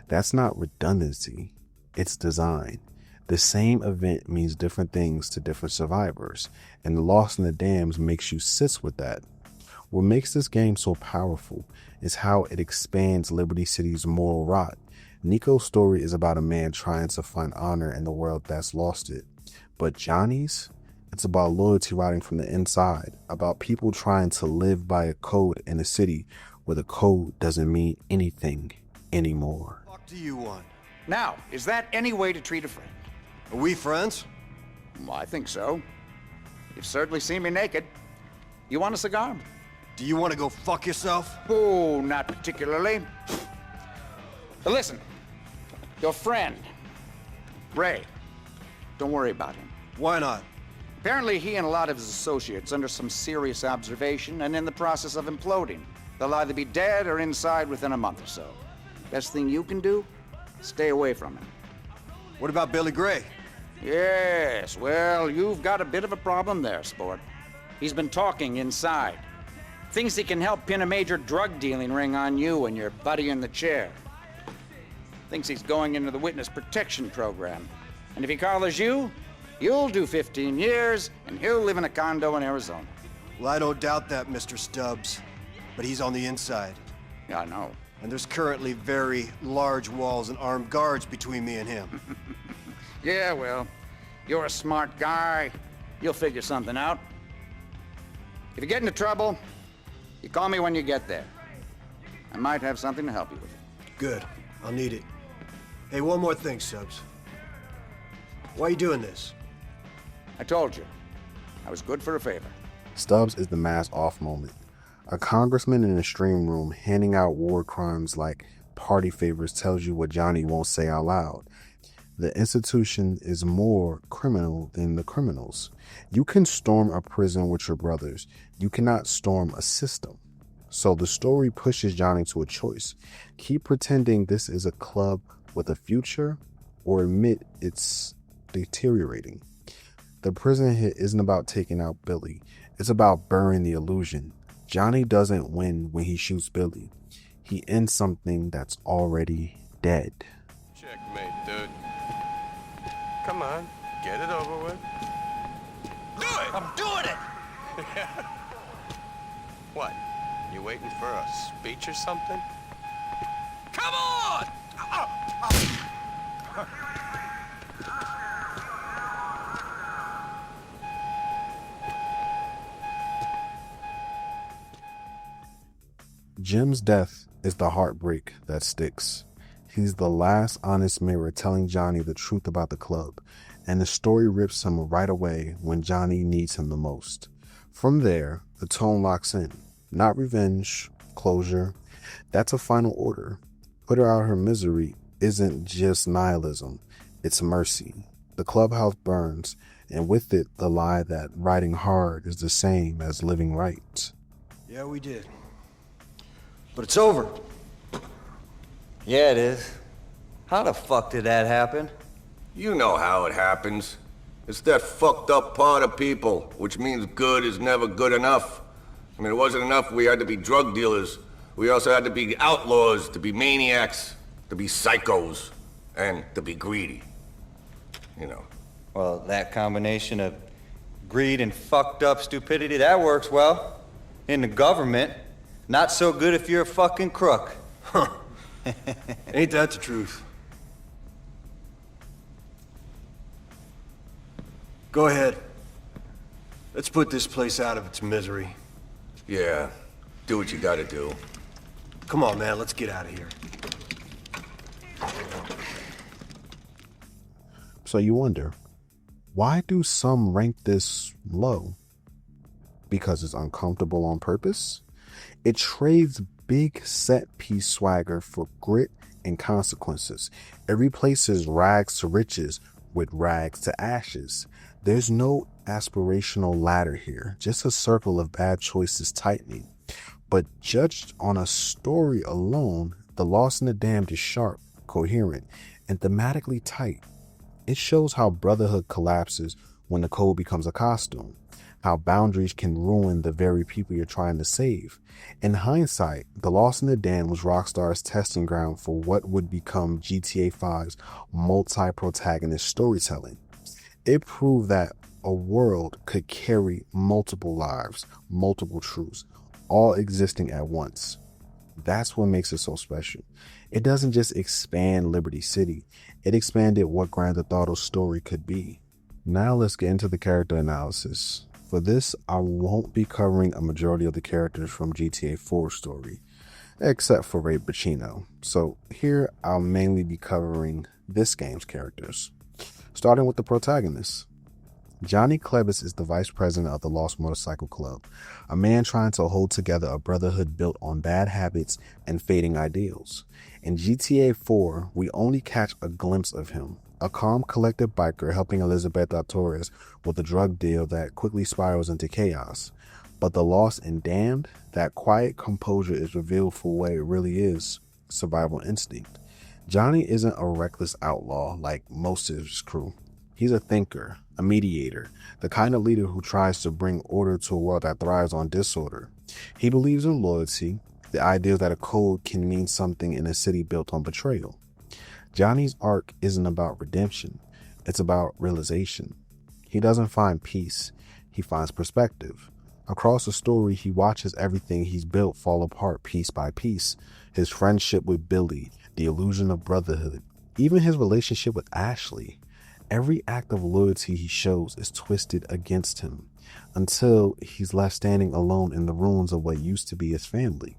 That's not redundancy. It's design. The same event means different things to different survivors, and the Lost in the Dams makes you sit with that. What makes this game so powerful is how it expands Liberty City's moral rot. Niko's story is about a man trying to find honor in the world that's lost it. But Johnny's? It's about loyalty rotting from the inside, about people trying to live by a code in a city where the code doesn't mean anything anymore. What do you want? Now, is that any way to treat a friend? Are we friends? Well, I think so. You've certainly seen me naked. You want a cigar? Do you want to go fuck yourself? Oh, not particularly. But listen, your friend, Ray, don't worry about him. Why not? Apparently he and a lot of his associates under some serious observation and in the process of imploding. They'll either be dead or inside within a month or so. Best thing you can do, stay away from him. What about Billy Gray? Yes, well, you've got a bit of a problem there, sport. He's been talking inside. Thinks he can help pin a major drug dealing ring on you and your buddy in the chair. Thinks he's going into the witness protection program. And if he collars you, you'll do 15 years and he'll live in a condo in Arizona. Well, I don't doubt that, Mr. Stubbs. But he's on the inside. Yeah, I know. And there's currently very large walls and armed guards between me and him. Yeah, well, you're a smart guy. You'll figure something out. If you get into trouble, you call me when you get there. I might have something to help you with. Good. I'll need it. Hey, one more thing, Stubbs. Why are you doing this? I told you. I was good for a favor. Stubbs is the mask off moment. A congressman in a stream room handing out war crimes like party favors tells you what Johnny won't say out loud. The institution is more criminal than the criminals. You can storm a prison with your brothers. You cannot storm a system. So the story pushes Johnny to a choice. Keep pretending this is a club with a future, or admit it's deteriorating. The prison hit isn't about taking out Billy. It's about burying the illusion. Johnny doesn't win when he shoots Billy. He ends something that's already dead. Checkmate, dude. Come on, get it over with. Do it! I'm doing it! What? You waiting for a speech or something? Come on! Jim's death is the heartbreak that sticks. He's the last honest mirror telling Johnny the truth about the club, and the story rips him right away when Johnny needs him the most. From there, the tone locks in. Not revenge, closure. That's a final order. Put her out her misery isn't just nihilism, it's mercy. The clubhouse burns, and with it, the lie that riding hard is the same as living right. Yeah, we did. But it's over. Yeah, it is. How the fuck did that happen? You know how it happens. It's that fucked up part of people, which means good is never good enough. I mean, it wasn't enough we had to be drug dealers. We also had to be outlaws, to be maniacs, to be psychos, and to be greedy. You know. Well, that combination of greed and fucked up stupidity, that works well. In the government, not so good if you're a fucking crook. Huh. Ain't that the truth? Go ahead. Let's put this place out of its misery. Yeah, do what you gotta do. Come on, man, let's get out of here. So you wonder, why do some rank this low? Because it's uncomfortable on purpose? It trades big set-piece swagger for grit and consequences. It replaces rags to riches with rags to ashes. There's no aspirational ladder here, just a circle of bad choices tightening. But judged on a story alone, The Lost and the Damned is sharp, coherent, and thematically tight. It shows how brotherhood collapses when the code becomes a costume, how boundaries can ruin the very people you're trying to save. In hindsight, The Lost and the Damned was Rockstar's testing ground for what would become GTA V's multi-protagonist storytelling. It proved that a world could carry multiple lives, multiple truths, all existing at once. That's what makes it so special. It doesn't just expand Liberty City, it expanded what Grand Theft Auto's story could be. Now let's get into the character analysis. For this, I won't be covering a majority of the characters from GTA IV story, except for Ray Pacino. So here I'll mainly be covering this game's characters. Starting with the protagonist. Johnny Klebitz is the vice president of the Lost Motorcycle Club, a man trying to hold together a brotherhood built on bad habits and fading ideals. In GTA IV, we only catch a glimpse of him, a calm, collected biker helping Elizabeth Torres with a drug deal that quickly spirals into chaos. But The Lost and Damned, that quiet composure is revealed for what it really is, survival instinct. Johnny isn't a reckless outlaw like most of his crew. He's a thinker, a mediator, the kind of leader who tries to bring order to a world that thrives on disorder. He believes in loyalty, the idea that a code can mean something in a city built on betrayal. Johnny's arc isn't about redemption, it's about realization. He doesn't find peace, he finds perspective. Across the story, he watches everything he's built fall apart piece by piece. His friendship with Billy, the illusion of brotherhood, even his relationship with Ashley. Every act of loyalty he shows is twisted against him, until he's left standing alone in the ruins of what used to be his family.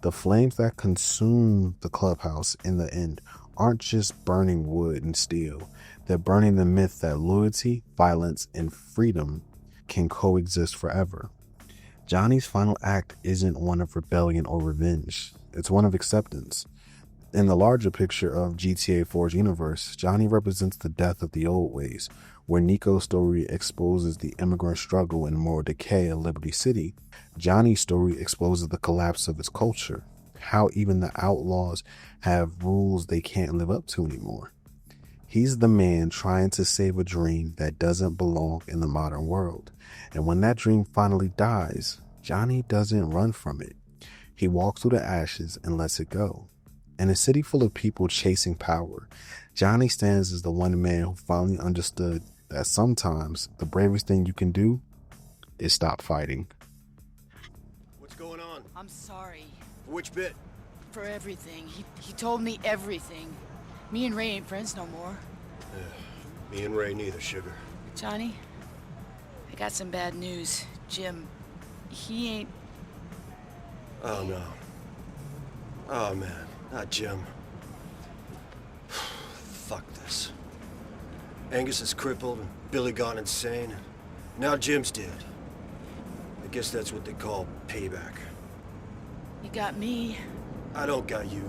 The flames that consume the clubhouse in the end aren't just burning wood and steel, they're burning the myth that loyalty, violence, and freedom can coexist forever. Johnny's final act isn't one of rebellion or revenge, it's one of acceptance. In the larger picture of GTA 4's universe, Johnny represents the death of the old ways. Where Niko's story exposes the immigrant struggle and moral decay of Liberty City, Johnny's story exposes the collapse of its culture, how even the outlaws have rules they can't live up to anymore. He's the man trying to save a dream that doesn't belong in the modern world. And when that dream finally dies, Johnny doesn't run from it. He walks through the ashes and lets it go. In a city full of people chasing power, Johnny stands as the one man who finally understood that sometimes the bravest thing you can do is stop fighting. What's going on? I'm sorry. For which bit? For everything. He told me everything. Me and Ray ain't friends no more. Me and Ray neither, sugar. Johnny, I got some bad news. Jim, he ain't... Oh, no. Oh, man. Not Jim. Fuck this. Angus is crippled and Billy gone insane. And now Jim's dead. I guess that's what they call payback. You got me. I don't got you.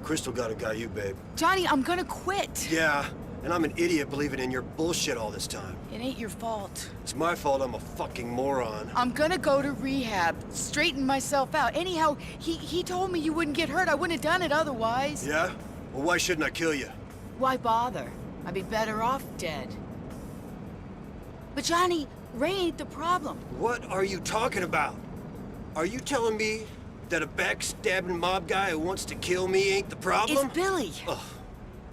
Crystal got you, babe. Johnny, I'm gonna quit. Yeah, and I'm an idiot believing in your bullshit all this time. It ain't your fault. It's my fault I'm a fucking moron. I'm gonna go to rehab, straighten myself out. Anyhow, he told me you wouldn't get hurt. I wouldn't have done it otherwise. Yeah? Well, why shouldn't I kill you? Why bother? I'd be better off dead. But Johnny, Ray ain't the problem. What are you talking about? Are you telling me that a backstabbing mob guy who wants to kill me ain't the problem? It's Billy. Ugh.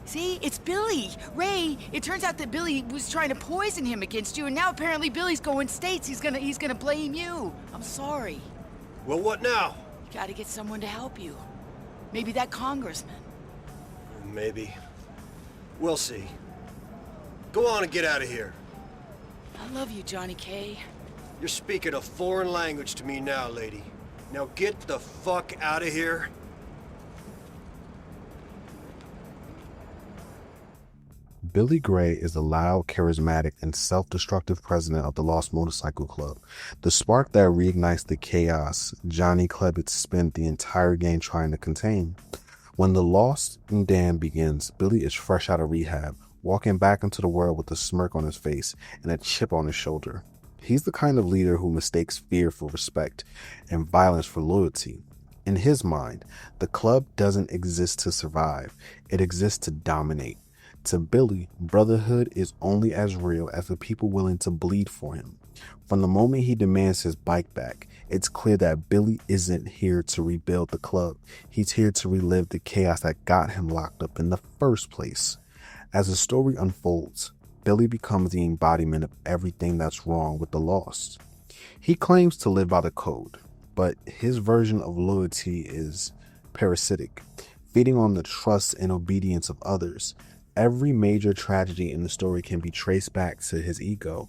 See, it's Billy. Ray, it turns out that Billy was trying to poison him against you, and now apparently Billy's going states. He's gonna blame you. I'm sorry. Well, what now? You gotta get someone to help you. Maybe that congressman. Maybe. We'll see. Go on and get out of here. I love you, Johnny K. You're speaking a foreign language to me now, lady. Now get the fuck out of here. Billy Gray is the loud, charismatic, and self-destructive president of the Lost Motorcycle Club. The spark that reignites the chaos Johnny Klebitz spent the entire game trying to contain. When the Lost and Damned begins, Billy is fresh out of rehab, walking back into the world with a smirk on his face and a chip on his shoulder. He's the kind of leader who mistakes fear for respect and violence for loyalty. In his mind, the club doesn't exist to survive, it exists to dominate. To Billy, brotherhood is only as real as the people willing to bleed for him. From the moment he demands his bike back, it's clear that Billy isn't here to rebuild the club. He's here to relive the chaos that got him locked up in the first place. As the story unfolds, Billy becomes the embodiment of everything that's wrong with the Lost. He claims to live by the code, but his version of loyalty is parasitic, feeding on the trust and obedience of others. Every major tragedy in the story can be traced back to his ego.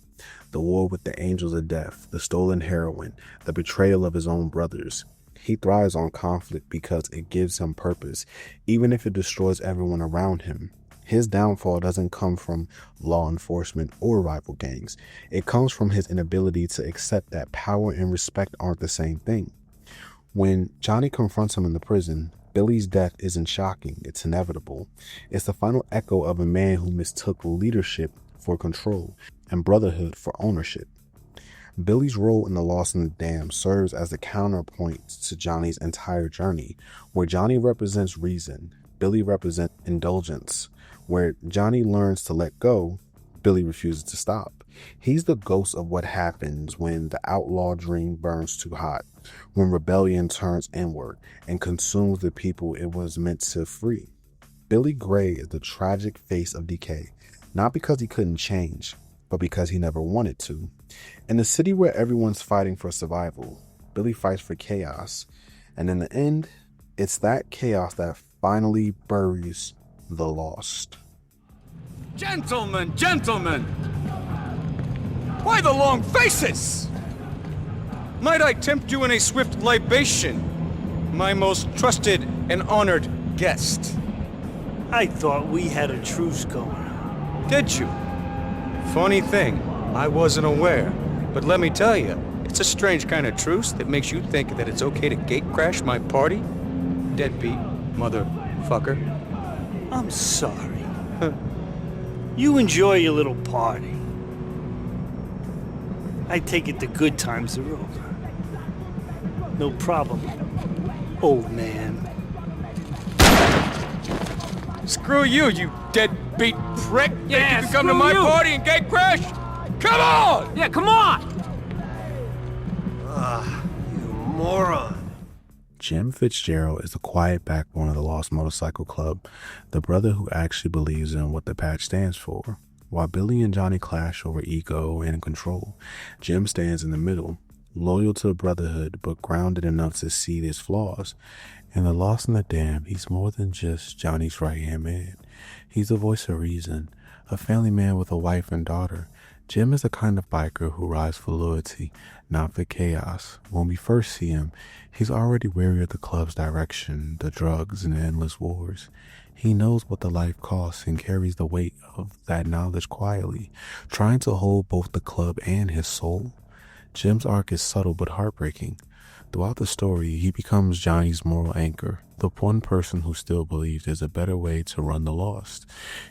The war with the Angels of Death, the stolen heroin, the betrayal of his own brothers. He thrives on conflict because it gives him purpose, even if it destroys everyone around him. His downfall doesn't come from law enforcement or rival gangs. It comes from his inability to accept that power and respect aren't the same thing. When Johnny confronts him in the prison, Billy's death isn't shocking, it's inevitable. It's the final echo of a man who mistook leadership for control and brotherhood for ownership. Billy's role in The Lost and the Damned serves as the counterpoint to Johnny's entire journey. Where Johnny represents reason, Billy represents indulgence. Where Johnny learns to let go, Billy refuses to stop. He's the ghost of what happens when the outlaw dream burns too hot, when rebellion turns inward and consumes the people it was meant to free. Billy Gray is the tragic face of decay, not because he couldn't change, but because he never wanted to. In a city where everyone's fighting for survival, Billy fights for chaos, and in the end, it's that chaos that finally buries the Lost. Gentlemen! Why the long faces? Might I tempt you in a swift libation, my most trusted and honored guest? I thought we had a truce going. Did you? Funny thing, I wasn't aware. But let me tell you, it's a strange kind of truce that makes you think that it's okay to gate crash my party. Deadbeat motherfucker. I'm sorry. You enjoy your little party. I take it the good times are over. No problem, old man. Screw you, you deadbeat prick! Yeah, Think you can come to my party and gate crash? Come on! Yeah, come on! You moron. Jim Fitzgerald is the quiet backbone of the Lost Motorcycle Club, the brother who actually believes in what the patch stands for. While Billy and Johnny clash over ego and control, Jim stands in the middle, loyal to the brotherhood but grounded enough to see his flaws. In The Lost and the Damned, he's more than just Johnny's right-hand man. He's the voice of reason, a family man with a wife and daughter. Jim is the kind of biker who rides for loyalty, not for chaos. When we first see him, he's already wary of the club's direction, the drugs, and the endless wars. He knows what the life costs and carries the weight of that knowledge quietly, trying to hold both the club and his soul. Jim's arc is subtle but heartbreaking. Throughout the story, he becomes Johnny's moral anchor, the one person who still believes there's a better way to run the Lost.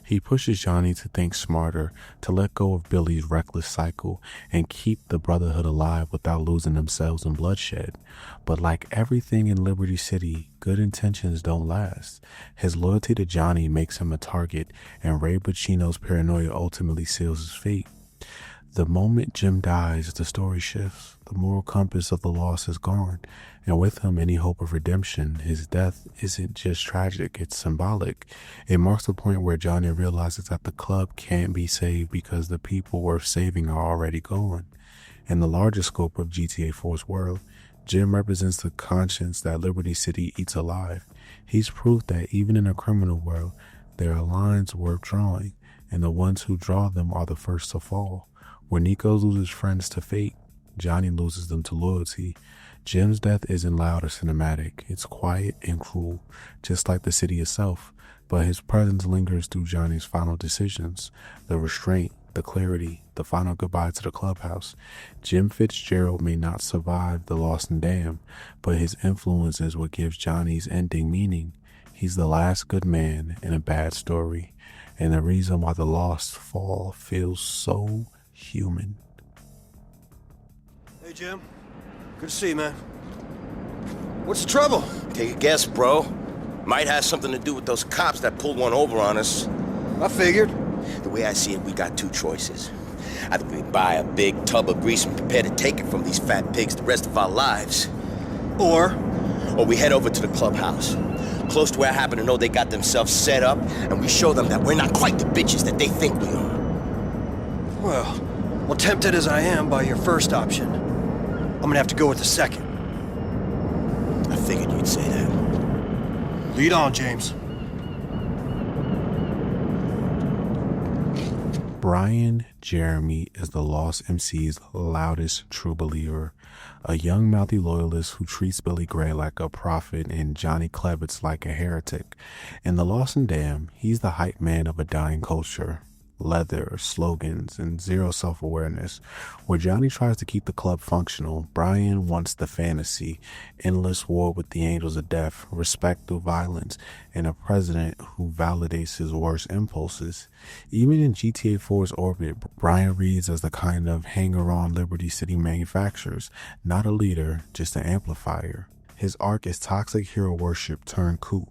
He pushes Johnny to think smarter, to let go of Billy's reckless cycle, and keep the brotherhood alive without losing themselves in bloodshed. But like everything in Liberty City, good intentions don't last. His loyalty to Johnny makes him a target, and Ray Boccino's paranoia ultimately seals his fate. The moment Jim dies, the story shifts. The moral compass of the Lost is gone, and with him any hope of redemption. His death isn't just tragic, it's symbolic. It marks the point where Johnny realizes that the club can't be saved because the people worth saving are already gone. In the larger scope of GTA IV's world, Jim represents the conscience that Liberty City eats alive. He's proof that even in a criminal world, there are lines worth drawing, and the ones who draw them are the first to fall. Where Niko loses friends to fate, Johnny loses them to loyalty. Jim's death isn't loud or cinematic. It's quiet and cruel, just like the city itself. but his presence lingers through Johnny's final decisions, the restraint, the clarity, the final goodbye to the clubhouse. Jim Fitzgerald may not survive the Lost and Damned, but his influence is what gives Johnny's ending meaning. He's the last good man in a bad story, and the reason why the Lost Fall feels so human. Hey, Jim. Good to see you, man. What's the trouble? Take a guess, bro. Might have something to do with those cops that pulled one over on us. I figured. The way I see it, we got two choices. Either we buy a big tub of grease and prepare to take it from these fat pigs the rest of our lives. Or we head over to the clubhouse. Close to where I happen to know they got themselves set up, and we show them that we're not quite the bitches that they think we are. Well, tempted as I am by your first option, I'm gonna have to go with the second. I figured you'd say that. Lead on, James. Brian Jeremy is the Lost MC's loudest true believer, a young mouthy loyalist who treats Billy Gray like a prophet and Johnny Klebitz like a heretic. In The Lost and Damned, he's the hype man of a dying culture. Leather, slogans, and zero self-awareness. Where Johnny tries to keep the club functional, Brian wants the fantasy, endless war with the angels of death, respect through violence, and a president who validates his worst impulses. Even in GTA IV's orbit, Brian reads as the kind of hanger-on Liberty City manufacturers, not a leader, just an amplifier. His arc is toxic hero worship turned coup.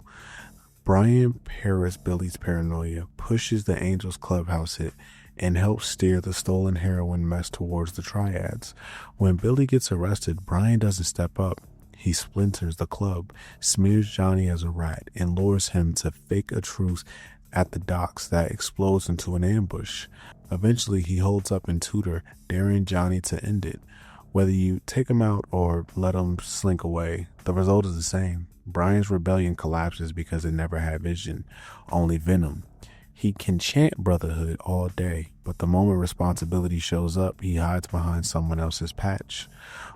Brian Paris Billy's paranoia, pushes the Angels clubhouse hit, and helps steer the stolen heroin mess towards the triads. When Billy gets arrested, Brian doesn't step up. He splinters the club, smears Johnny as a rat, and lures him to fake a truce at the docks that explodes into an ambush. Eventually, he holds up in Tudor, daring Johnny to end it. Whether you take him out or let him slink away, the result is the same. Brian's rebellion collapses because it never had vision, only venom. He can chant brotherhood all day, but the moment responsibility shows up, he hides behind someone else's patch.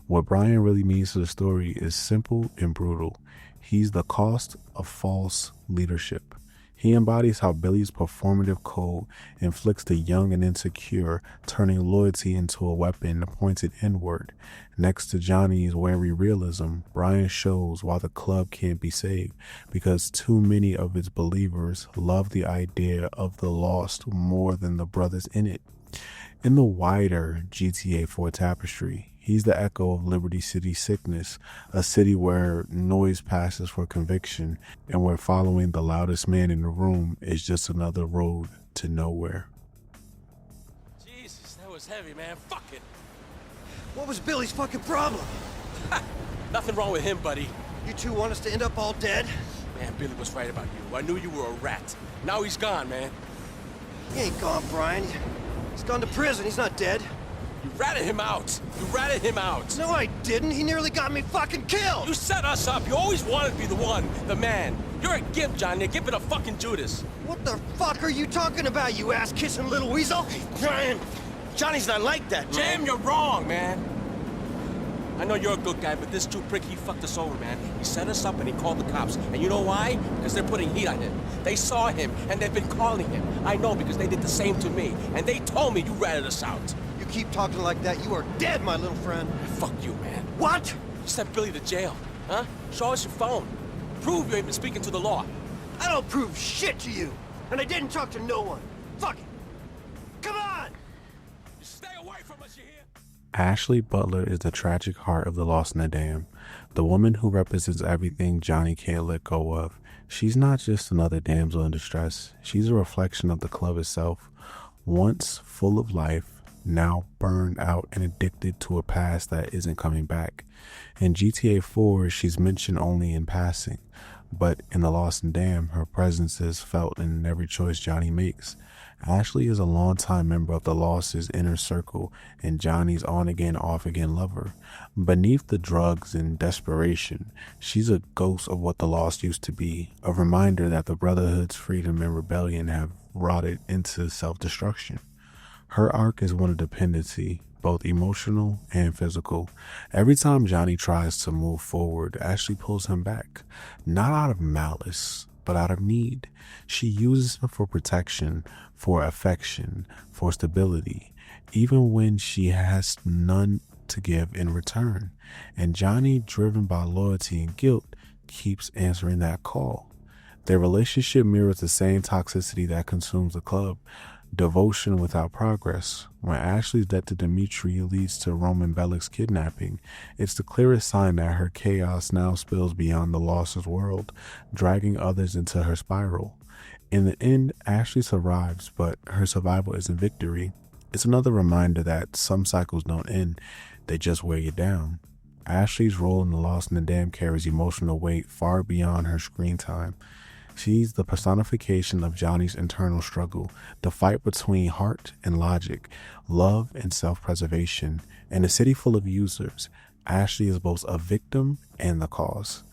What Brian really means to the story is simple and brutal. He's the cost of false leadership. He embodies how Billy's performative code inflicts the young and insecure, turning loyalty into a weapon pointed inward. Next to Johnny's wary realism, Brian shows why the club can't be saved, because too many of its believers love the idea of the lost more than the brothers in it. In the wider GTA IV tapestry, he's the echo of Liberty City sickness, a city where noise passes for conviction and where following the loudest man in the room is just another road to nowhere. Jesus, that was heavy, man. Fuck it. What was Billy's fucking problem? Nothing wrong with him, buddy. You two want us to end up all dead? Man, Billy was right about you. I knew you were a rat. Now he's gone, man. He ain't gone, Brian. He's gone to prison. He's not dead. You ratted him out. You ratted him out. No, I didn't. He nearly got me fucking killed. You set us up. You always wanted to be the one, the man. You're a gimp, Johnny. A gimp and a fucking Judas. What the fuck are you talking about, you ass-kissing little weasel? Hey, Brian, Johnny's not like that. Jam, you're wrong, man. I know you're a good guy, but this Jew prick, he fucked us over, man. He set us up and he called the cops. And you know why? Because they're putting heat on him. They saw him, and they've been calling him. I know, because they did the same to me. And they told me you ratted us out. You keep talking like that, you are dead, my little friend. Fuck you, man. What? You sent Billy to jail, huh? Show us your phone. Prove you ain't been speaking to the law. I don't prove shit to you. And I didn't talk to no one. Fuck it. Come on! Stay away from us, you hear? Ashley Butler is the tragic heart of the Lost and the Damned, the woman who represents everything Johnny can't let go of. She's not just another damsel in distress. She's a reflection of the club itself. Once full of life, now burned out and addicted to a past that isn't coming back. In GTA IV, she's mentioned only in passing, but in The Lost and Damned, her presence is felt in every choice Johnny makes. Ashley is a longtime member of the Lost's inner circle and Johnny's on-again, off-again lover. Beneath the drugs and desperation, she's a ghost of what the Lost used to be, a reminder that the Brotherhood's freedom and rebellion have rotted into self-destruction. Her arc is one of dependency, both emotional and physical. Every time Johnny tries to move forward, Ashley pulls him back, not out of malice, but out of need. She uses him for protection, for affection, for stability, even when she has none to give in return. And Johnny, driven by loyalty and guilt, keeps answering that call. Their relationship mirrors the same toxicity that consumes the club, devotion without progress. When Ashley's death to Dimitri leads to Roman Bellic's kidnapping, it's the clearest sign that her chaos now spills beyond the Lost's world, dragging others into her spiral. In the end, Ashley survives, but her survival isn't victory. It's another reminder that some cycles don't end, they just wear you down. Ashley's role in The Lost in the Dam carries emotional weight far beyond her screen time. She's the personification of Johnny's internal struggle, the fight between heart and logic, love and self-preservation. In a city full of users, Ashley is both a victim and the cause.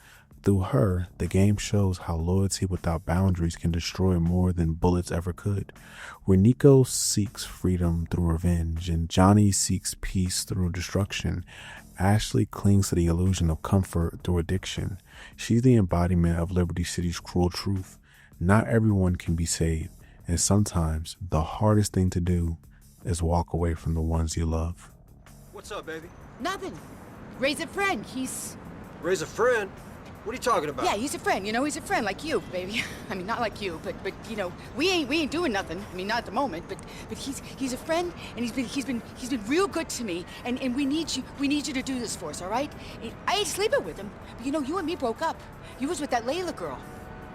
Through her, the game shows how loyalty without boundaries can destroy more than bullets ever could. Where Niko seeks freedom through revenge and Johnny seeks peace through destruction, Ashley clings to the illusion of comfort through addiction. She's the embodiment of Liberty City's cruel truth. Not everyone can be saved, and sometimes the hardest thing to do is walk away from the ones you love. What's up, baby? Nothing. Ray's a friend. He's... Ray's a friend? What are you talking about? Yeah, he's a friend. You know, he's a friend like you, baby. I mean, not like you, but you know, we ain't doing nothing. I mean, not at the moment, but he's a friend, and he's been real good to me, and we need you to do this for us, all right? I ain't sleeping with him, but you know, you and me broke up. You was with that Layla girl.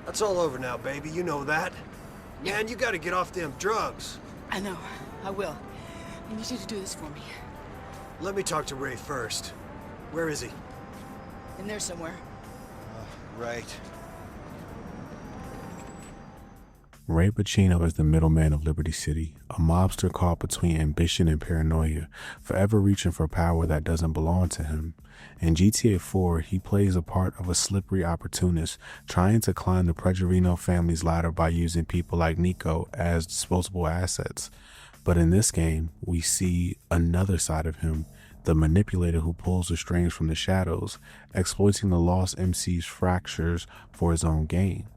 That's all over now, baby. You know that. Man, you gotta get off them drugs. I know. I will. I need you to do this for me. Let me talk to Ray first. Where is he? In there somewhere. Right. Ray Pacino is the middleman of Liberty City, a mobster caught between ambition and paranoia, forever reaching for power that doesn't belong to him. In GTA IV, he plays a part of a slippery opportunist, trying to climb the Pregerino family's ladder by using people like Niko as disposable assets. But in this game, we see another side of him, the manipulator who pulls the strings from the shadows, exploiting the Lost MC's fractures for his own gain.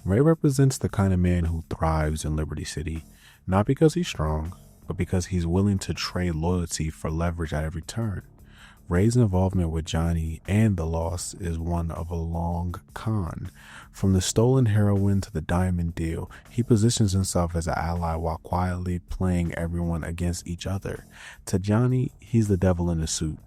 Ray represents the kind of man who thrives in Liberty City, not because he's strong, but because he's willing to trade loyalty for leverage at every turn. Ray's involvement with Johnny and the Lost is one of a long con. From the stolen heroin to the diamond deal, he positions himself as an ally while quietly playing everyone against each other. To Johnny, he's the devil in a suit,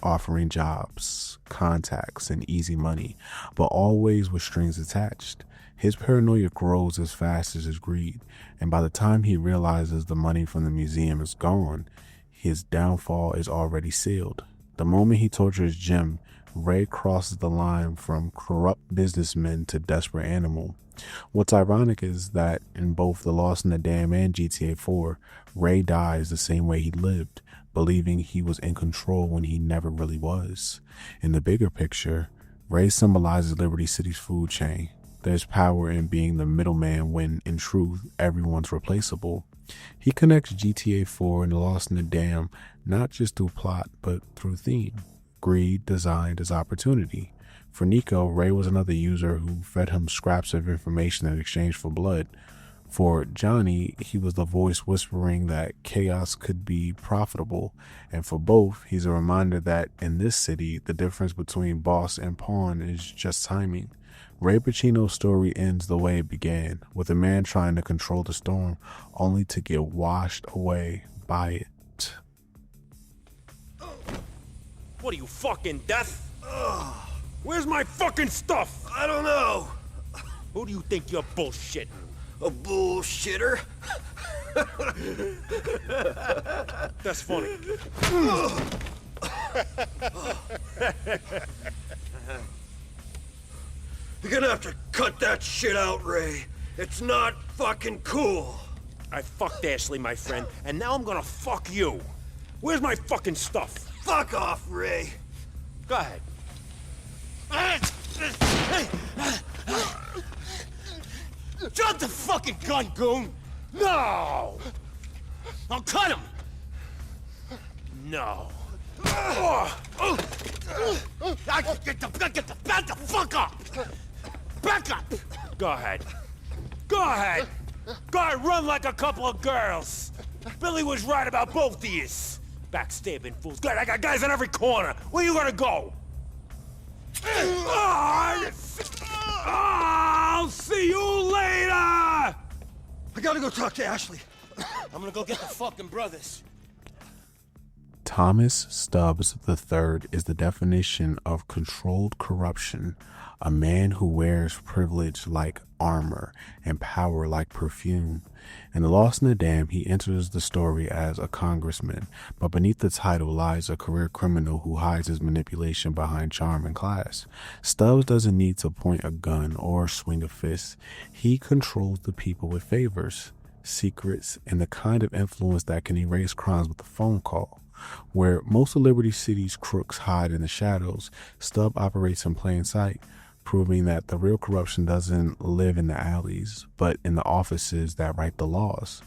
offering jobs, contacts, and easy money, but always with strings attached. His paranoia grows as fast as his greed, and by the time he realizes the money from the museum is gone, his downfall is already sealed. The moment he tortures Jim, Ray crosses the line from corrupt businessman to desperate animal. What's ironic is that in both The Lost in the Dam and GTA IV, Ray dies the same way he lived, believing he was in control when he never really was. In the bigger picture, Ray symbolizes Liberty City's food chain. There's power in being the middleman when, in truth, everyone's replaceable. He connects GTA IV and The Lost in the Dam not just through plot, but through theme. Greed designed as opportunity. For Niko, Ray was another user who fed him scraps of information in exchange for blood. For Johnny, he was the voice whispering that chaos could be profitable. And for both, he's a reminder that in this city, the difference between boss and pawn is just timing. Ray Pacino's story ends the way it began, with a man trying to control the storm, only to get washed away by it. What are you, fucking deaf? Where's my fucking stuff? I don't know. Who do you think you're bullshitting? A bullshitter? That's funny. You're gonna have to cut that shit out, Ray. It's not fucking cool. I fucked Ashley, my friend, and now I'm gonna fuck you. Where's my fucking stuff? Fuck off, Ray. Go ahead. Drop the fucking gun, goon! No! I'll cut him! No. Back the fuck up! Back up! Go ahead. Go ahead! Go ahead, run like a couple of girls! Billy was right about both of yous. Backstabbing fools. Good, I got guys in every corner. Where you gonna go? I'll see you later! I gotta go talk to Ashley. I'm gonna go get the fucking brothers. Thomas Stubbs III is the definition of controlled corruption, a man who wears privilege like armor and power like perfume. In The Lost in the Dam, he enters the story as a congressman, but beneath the title lies a career criminal who hides his manipulation behind charm and class. Stubbs doesn't need to point a gun or swing a fist. He controls the people with favors, secrets, and the kind of influence that can erase crimes with a phone call. Where most of Liberty City's crooks hide in the shadows, Stubb operates in plain sight, proving that the real corruption doesn't live in the alleys, but in the offices that write the laws.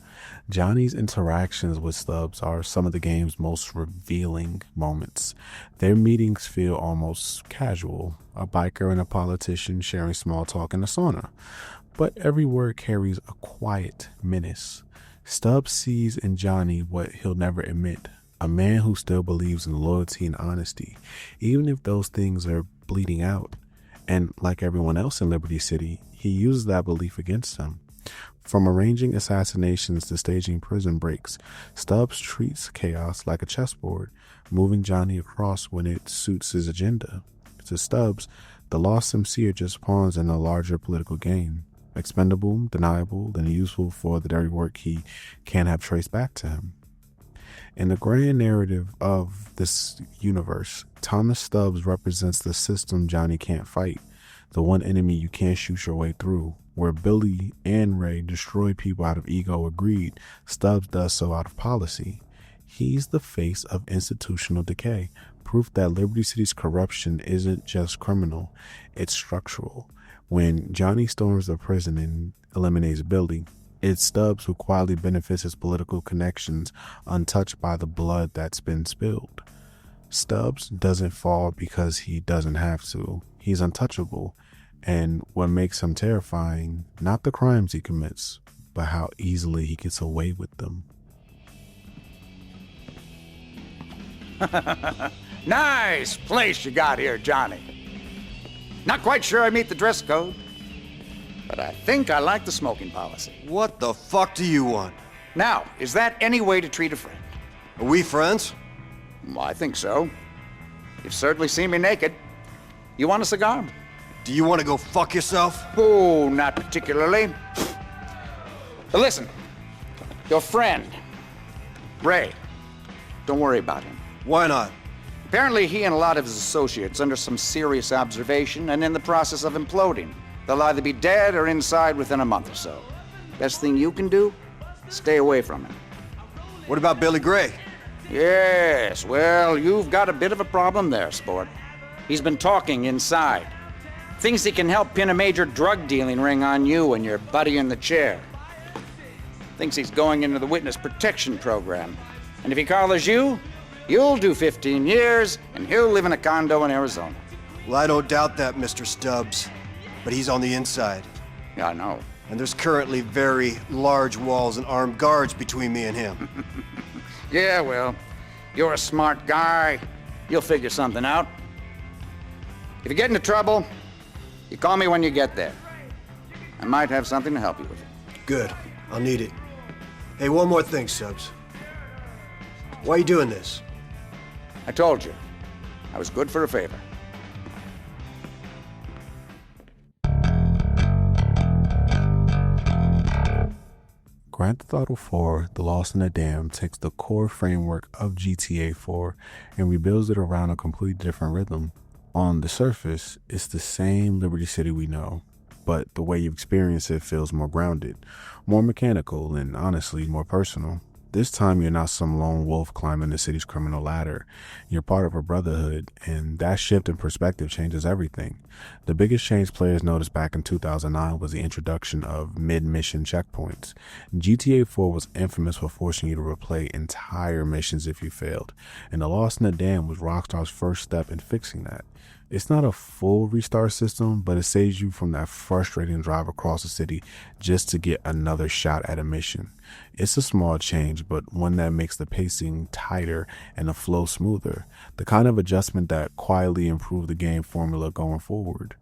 Johnny's interactions with Stubbs are some of the game's most revealing moments. Their meetings feel almost casual, a biker and a politician sharing small talk in a sauna. But every word carries a quiet menace. Stubbs sees in Johnny what he'll never admit, a man who still believes in loyalty and honesty, even if those things are bleeding out. And like everyone else in Liberty City, he uses that belief against them. From arranging assassinations to staging prison breaks, Stubbs treats chaos like a chessboard, moving Johnny across when it suits his agenda. To Stubbs, the lost MC are just pawns in a larger political game, expendable, deniable, and useful for the dirty work he can't have traced back to him. In the grand narrative of this universe, Thomas Stubbs represents the system Johnny can't fight, the one enemy you can't shoot your way through. Where Billy and Ray destroy people out of ego or greed, Stubbs does so out of policy. He's the face of institutional decay, proof that Liberty City's corruption isn't just criminal, it's structural. When Johnny storms the prison and eliminates Billy, it's Stubbs who quietly benefits his political connections, untouched by the blood that's been spilled. Stubbs doesn't fall because he doesn't have to. He's untouchable. And what makes him terrifying, not the crimes he commits, but how easily he gets away with them. Nice place you got here, Johnny. Not quite sure I meet the dress code, but I think I like the smoking policy. What the fuck do you want? Now, is that any way to treat a friend? Are we friends? Well, I think so. You've certainly seen me naked. You want a cigar? Do you want to go fuck yourself? Oh, not particularly. But listen, your friend, Ray, don't worry about him. Why not? Apparently he and a lot of his associates under some serious observation and in the process of imploding. They'll either be dead or inside within a month or so. Best thing you can do, stay away from him. What about Billy Gray? Yes, well, you've got a bit of a problem there, sport. He's been talking inside. Thinks he can help pin a major drug dealing ring on you and your buddy in the chair. Thinks he's going into the witness protection program. And if he collars you, you'll do 15 years and he'll live in a condo in Arizona. Well, I don't doubt that, Mr. Stubbs. But he's on the inside. Yeah, I know. And there's currently very large walls and armed guards between me and him. Yeah, well, you're a smart guy. You'll figure something out. If you get into trouble, you call me when you get there. I might have something to help you with. Good. I'll need it. Hey, one more thing, Stubbs. Why are you doing this? I told you. I was good for a favor. Grand Theft Auto 4, The Lost in the Dam, takes the core framework of GTA 4 and rebuilds it around a completely different rhythm. On the surface, it's the same Liberty City we know, but the way you experience it feels more grounded, more mechanical, and honestly, more personal. This time, you're not some lone wolf climbing the city's criminal ladder. You're part of a brotherhood, and that shift in perspective changes everything. The biggest change players noticed back in 2009 was the introduction of mid-mission checkpoints. GTA 4 was infamous for forcing you to replay entire missions if you failed, and The Lost in the Dam was Rockstar's first step in fixing that. It's not a full restart system, but it saves you from that frustrating drive across the city just to get another shot at a mission. It's a small change, but one that makes the pacing tighter and the flow smoother, the kind of adjustment that quietly improves the game formula going forward.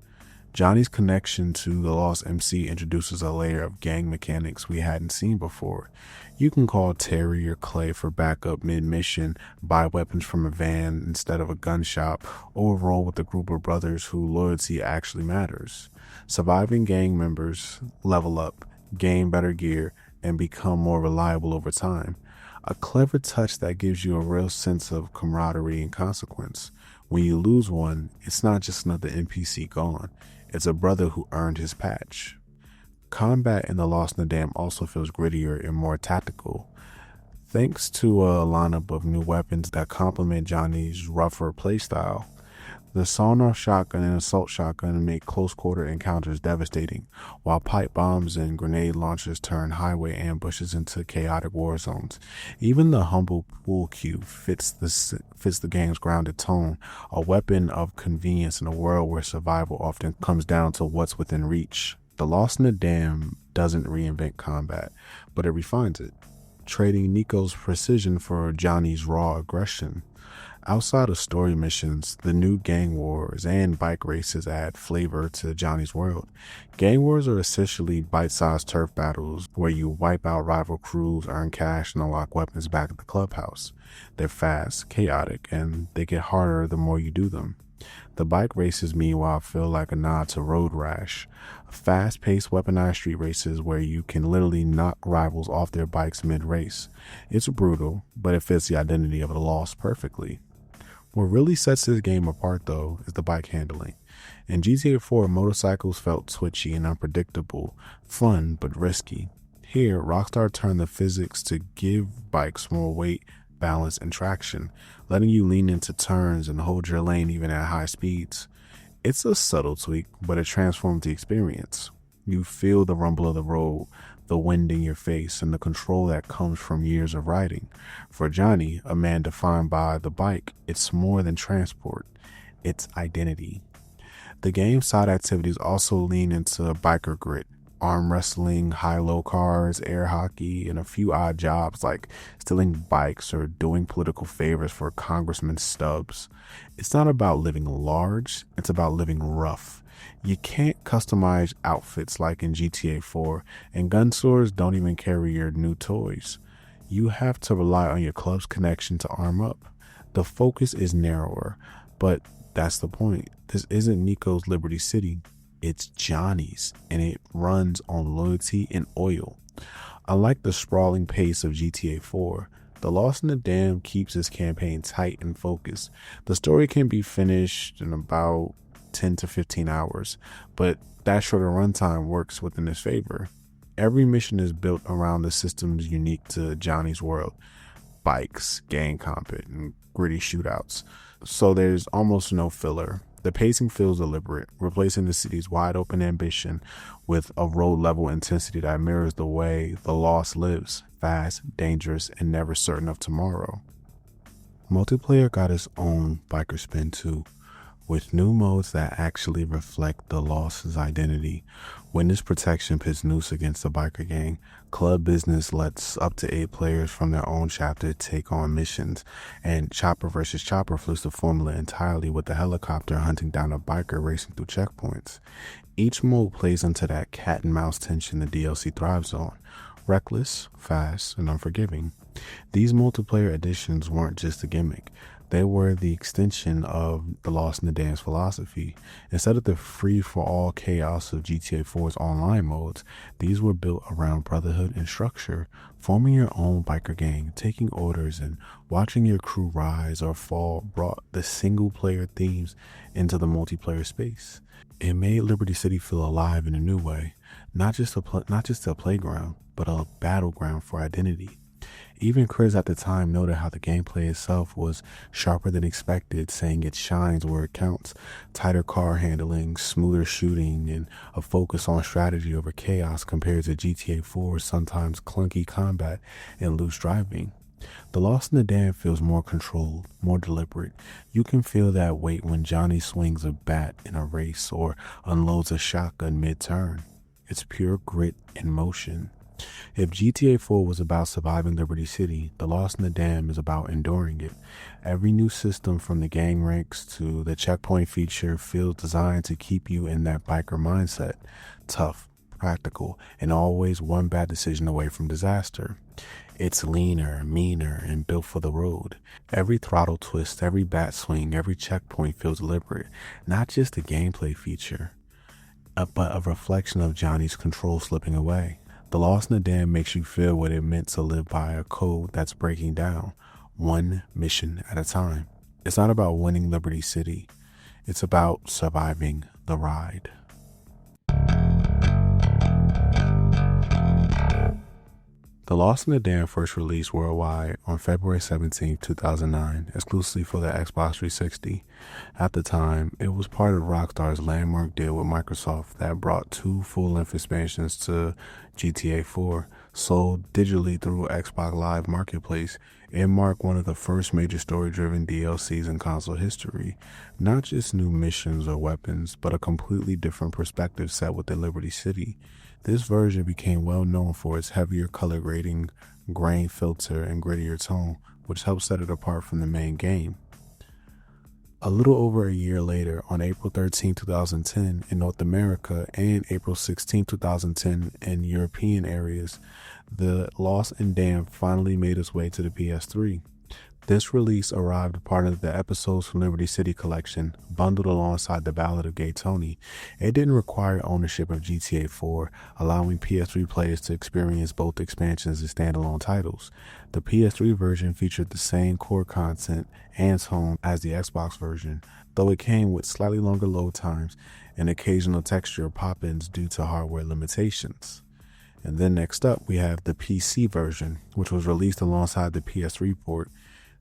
Johnny's connection to the Lost MC introduces a layer of gang mechanics we hadn't seen before. You can call Terry or Clay for backup mid-mission, buy weapons from a van instead of a gun shop, or roll with a group of brothers whose loyalty actually matters. Surviving gang members level up, gain better gear, and become more reliable over time. A clever touch that gives you a real sense of camaraderie and consequence. When you lose one, it's not just another NPC gone. It's a brother who earned his patch. Combat in The Lost in the Dam also feels grittier and more tactical. Thanks to a lineup of new weapons that complement Johnny's rougher playstyle, the sawn-off shotgun and assault shotgun make close-quarter encounters devastating, while pipe bombs and grenade launchers turn highway ambushes into chaotic war zones. Even the humble pool cue fits the game's grounded tone, a weapon of convenience in a world where survival often comes down to what's within reach. The Lost in the Dam doesn't reinvent combat, but it refines it, trading Niko's precision for Johnny's raw aggression. Outside of story missions, the new gang wars and bike races add flavor to Johnny's world. Gang wars are essentially bite-sized turf battles where you wipe out rival crews, earn cash, and unlock weapons back at the clubhouse. They're fast, chaotic, and they get harder the more you do them. The bike races, meanwhile, feel like a nod to Road Rash, fast-paced weaponized street races where you can literally knock rivals off their bikes mid-race. It's brutal, but it fits the identity of the Lost perfectly. What really sets this game apart, though, is the bike handling. In GTA IV, motorcycles felt twitchy and unpredictable, fun but risky. Here, Rockstar turned the physics to give bikes more weight, balance, and traction, letting you lean into turns and hold your lane even at high speeds. It's a subtle tweak, but it transforms the experience. You feel the rumble of the road, the wind in your face, and the control that comes from years of riding. For Johnny, a man defined by the bike, it's more than transport. It's identity. The game's side activities also lean into biker grit, arm wrestling, high-low cars, air hockey, and a few odd jobs like stealing bikes or doing political favors for Congressman Stubbs. It's not about living large, it's about living rough. You can't customize outfits like in GTA IV, and gun stores don't even carry your new toys. You have to rely on your club's connection to arm up. The focus is narrower, but that's the point. This isn't Niko's Liberty City. It's Johnny's, and it runs on loyalty and oil. Unlike the sprawling pace of GTA IV, The Lost in the Dam keeps its campaign tight and focused. The story can be finished in about 10 to 15 hours, but that shorter runtime works within its favor. Every mission is built around the systems unique to Johnny's world: bikes, gang combat, and gritty shootouts. So there's almost no filler. The pacing feels deliberate, replacing the city's wide open ambition with a road level intensity that mirrors the way the Lost lives: fast, dangerous, and never certain of tomorrow. Multiplayer got its own biker spin too, with new modes that actually reflect the Lost's identity. Witness protection pits Noose against the biker gang. Club business lets up to 8 players from their own chapter take on missions. And Chopper vs. Chopper flips the formula entirely, with the helicopter hunting down a biker racing through checkpoints. Each mode plays into that cat and mouse tension the DLC thrives on: reckless, fast, and unforgiving. These multiplayer additions weren't just a gimmick. They were the extension of the Lost in the Dam's philosophy. Instead of the free-for-all chaos of GTA IV's online modes, these were built around brotherhood and structure. Forming your own biker gang, taking orders, and watching your crew rise or fall brought the single-player themes into the multiplayer space. It made Liberty City feel alive in a new way, not just a playground, but a battleground for identity. Even critics at the time noted how the gameplay itself was sharper than expected, saying it shines where it counts: tighter car handling, smoother shooting, and a focus on strategy over chaos compared to GTA IV's sometimes clunky combat and loose driving. The Lost in the Dam feels more controlled, more deliberate. You can feel that weight when Johnny swings a bat in a race or unloads a shotgun mid-turn. It's pure grit and motion. If GTA IV was about surviving Liberty City, The Lost in the Dam is about enduring it. Every new system, from the gang ranks to the checkpoint feature, feels designed to keep you in that biker mindset. Tough, practical, and always one bad decision away from disaster. It's leaner, meaner, and built for the road. Every throttle twist, every bat swing, every checkpoint feels deliberate. Not just a gameplay feature, but a reflection of Johnny's control slipping away. The Lost in the Dam makes you feel what it meant to live by a code that's breaking down, one mission at a time. It's not about winning Liberty City. It's about surviving the ride. The Lost in the Dam first released worldwide on February 17, 2009, exclusively for the Xbox 360. At the time, it was part of Rockstar's landmark deal with Microsoft that brought 2 full-length expansions to GTA IV, sold digitally through Xbox Live Marketplace. It marked one of the first major story-driven DLCs in console history. Not just new missions or weapons, but a completely different perspective set within Liberty City. This version became well known for its heavier color grading, grain filter, and grittier tone, which helped set it apart from the main game. A little over a year later, on April 13, 2010 in North America and April 16, 2010 in European areas, The Lost in Dam finally made its way to the PS3. This release arrived part of the Episodes from Liberty City collection, bundled alongside The Ballad of Gay Tony. It didn't require ownership of GTA IV, allowing PS3 players to experience both expansions as standalone titles. The PS3 version featured the same core content and tone as the Xbox version, though it came with slightly longer load times and occasional texture pop-ins due to hardware limitations. And then next up, we have the PC version, which was released alongside the PS3 port.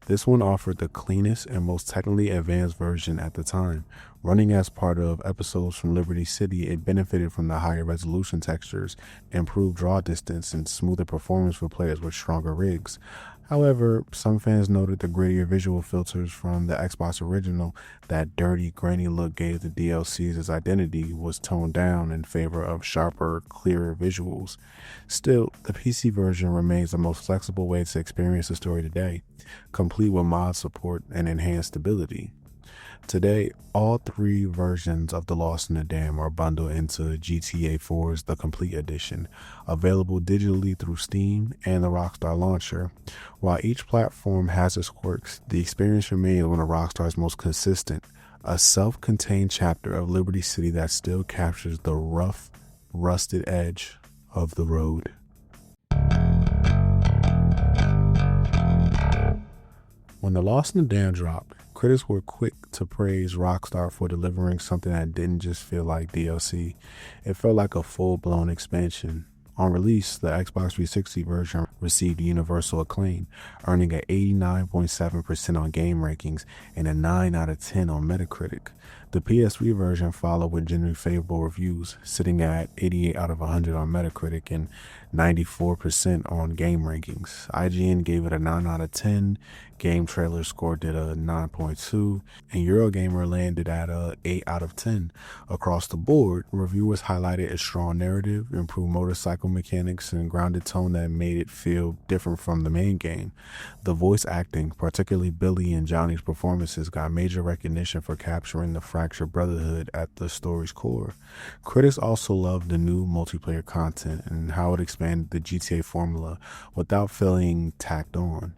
This one offered the cleanest and most technically advanced version at the time. Running as part of Episodes from Liberty City, it benefited from the higher resolution textures, improved draw distance, and smoother performance for players with stronger rigs. However, some fans noted the grittier visual filters from the Xbox original, that dirty, grainy look gave the DLCs its identity, was toned down in favor of sharper, clearer visuals. Still, the PC version remains the most flexible way to experience the story today, complete with mod support and enhanced stability. Today, all 3 versions of The Lost in the Dam are bundled into GTA IV's The Complete Edition, available digitally through Steam and the Rockstar launcher. While each platform has its quirks, the experience remains one of Rockstar's most consistent, a self-contained chapter of Liberty City that still captures the rough, rusted edge of the road. When The Lost in the Dam dropped, critics were quick to praise Rockstar for delivering something that didn't just feel like DLC. It felt like a full-blown expansion. On release, the Xbox 360 version received universal acclaim, earning an 89.7% on game rankings and a 9 out of 10 on Metacritic. The PS3 version followed with generally favorable reviews, sitting at 88 out of 100 on Metacritic and 94% on game rankings. IGN gave it a 9 out of 10, Game Trailer scored it a 9.2, and Eurogamer landed at a 8 out of 10. Across the board, reviewers highlighted a strong narrative, improved motorcycle mechanics, and grounded tone that made it feel different from the main game. The voice acting, particularly Billy and Johnny's performances, got major recognition for capturing the fractured brotherhood at the story's core. Critics also loved the new multiplayer content and how it expanded the GTA formula without feeling tacked on.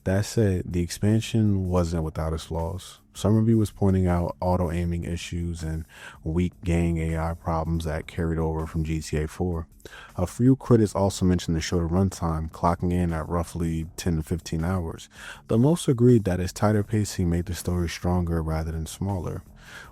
That said, the expansion wasn't without its flaws. Some reviewers pointing out auto-aiming issues and weak gang AI problems that carried over from GTA IV. A few critics also mentioned the shorter runtime, clocking in at roughly 10 to 15 hours. The most agreed that its tighter pacing made the story stronger rather than smaller.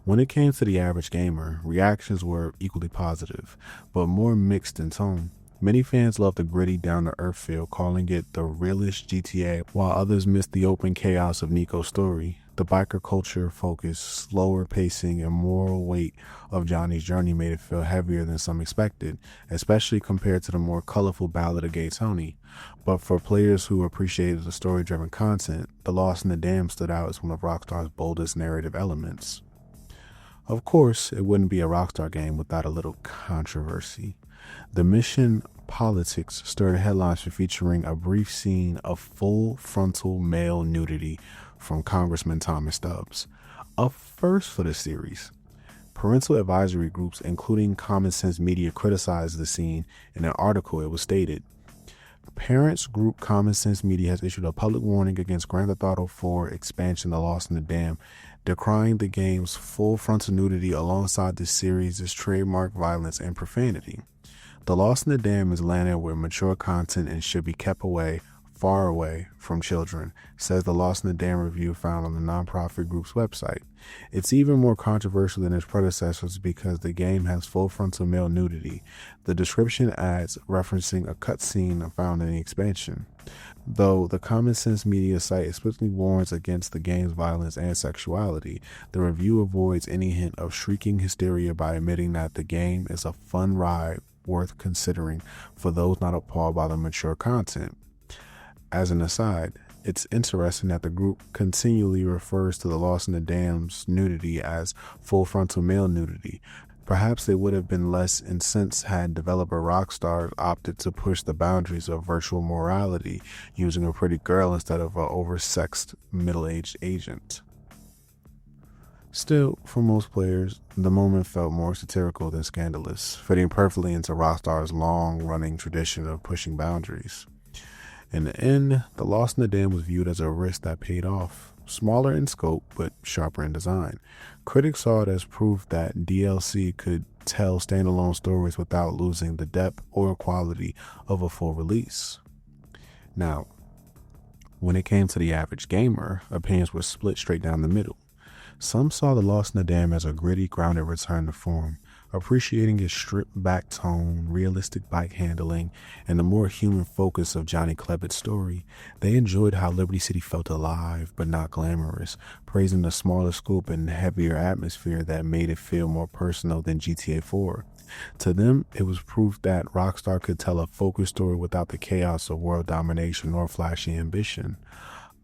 When it came to the average gamer, reactions were equally positive, but more mixed in tone. Many fans loved the gritty, down-to-earth feel, calling it the realest GTA, while others missed the open chaos of Niko's story. The biker culture focus, slower pacing, and moral weight of Johnny's journey made it feel heavier than some expected, especially compared to the more colorful Ballad of Gay Tony. But for players who appreciated the story-driven content, The Lost and the Damned stood out as one of Rockstar's boldest narrative elements. Of course, it wouldn't be a Rockstar game without a little controversy. The mission politics stirred headlines for featuring a brief scene of full frontal male nudity from Congressman Thomas Stubbs, a first for the series. Parental advisory groups, including Common Sense Media, criticized the scene. In an article, it was stated, "Parents group Common Sense Media has issued a public warning against Grand Theft Auto 4 expansion The Lost and the Damned, decrying the game's full frontal nudity alongside the series' trademark violence and profanity. The Lost and the Damned is landed with mature content and should be kept away, far away from children," says the Lost and the Damned review found on the nonprofit group's website. It's even more controversial than its predecessors because the game has full frontal male nudity. The description adds referencing a cutscene found in the expansion. Though the Common Sense Media site explicitly warns against the game's violence and sexuality, the review avoids any hint of shrieking hysteria by admitting that the game is a fun ride worth considering for those not appalled by the mature content. As an aside, it's interesting that the group continually refers to The Lost and the Damned's nudity as full frontal male nudity. Perhaps they would have been less incensed had developer Rockstar opted to push the boundaries of virtual morality using a pretty girl instead of an oversexed middle-aged agent. Still, for most players, the moment felt more satirical than scandalous, fitting perfectly into Rockstar's long-running tradition of pushing boundaries. In the end, The Lost and the Damned was viewed as a risk that paid off, smaller in scope but sharper in design. Critics saw it as proof that DLC could tell standalone stories without losing the depth or quality of a full release. Now, when it came to the average gamer, opinions were split straight down the middle. Some saw The Lost and the Damned as a gritty, grounded return to form, appreciating its stripped-back tone, realistic bike handling, and the more human focus of Johnny Klebitz's story. They enjoyed how Liberty City felt alive, but not glamorous, praising the smaller scope and heavier atmosphere that made it feel more personal than GTA IV. To them, it was proof that Rockstar could tell a focused story without the chaos of world domination or flashy ambition.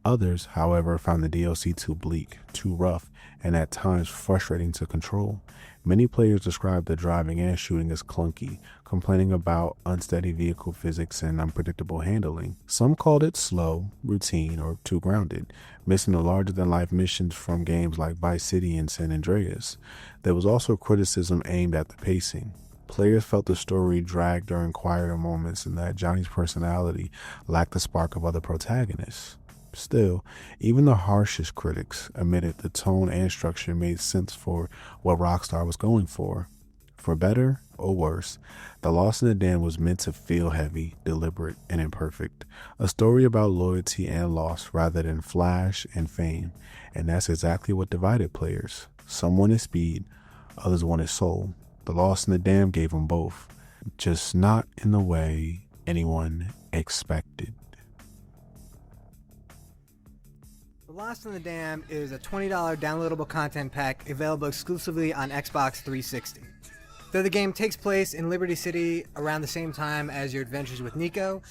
Others, however, found the DLC too bleak, too rough, and at times frustrating to control. Many players described the driving and shooting as clunky, complaining about unsteady vehicle physics and unpredictable handling. Some called it slow, routine, or too grounded, missing the larger-than-life missions from games like Vice City and San Andreas. There was also criticism aimed at the pacing. Players felt the story dragged during quieter moments and that Johnny's personality lacked the spark of other protagonists. Still, even the harshest critics admitted the tone and structure made sense for what Rockstar was going for. For better or worse, The Lost and the Damned was meant to feel heavy, deliberate, and imperfect. A story about loyalty and loss rather than flash and fame. And that's exactly what divided players. Some wanted speed, others wanted soul. The Lost and the Damned gave them both, just not in the way anyone expected. The Lost and the Damned is a $20 downloadable content pack available exclusively on Xbox 360. Though the game takes place in Liberty City around the same time as your adventures with Niko,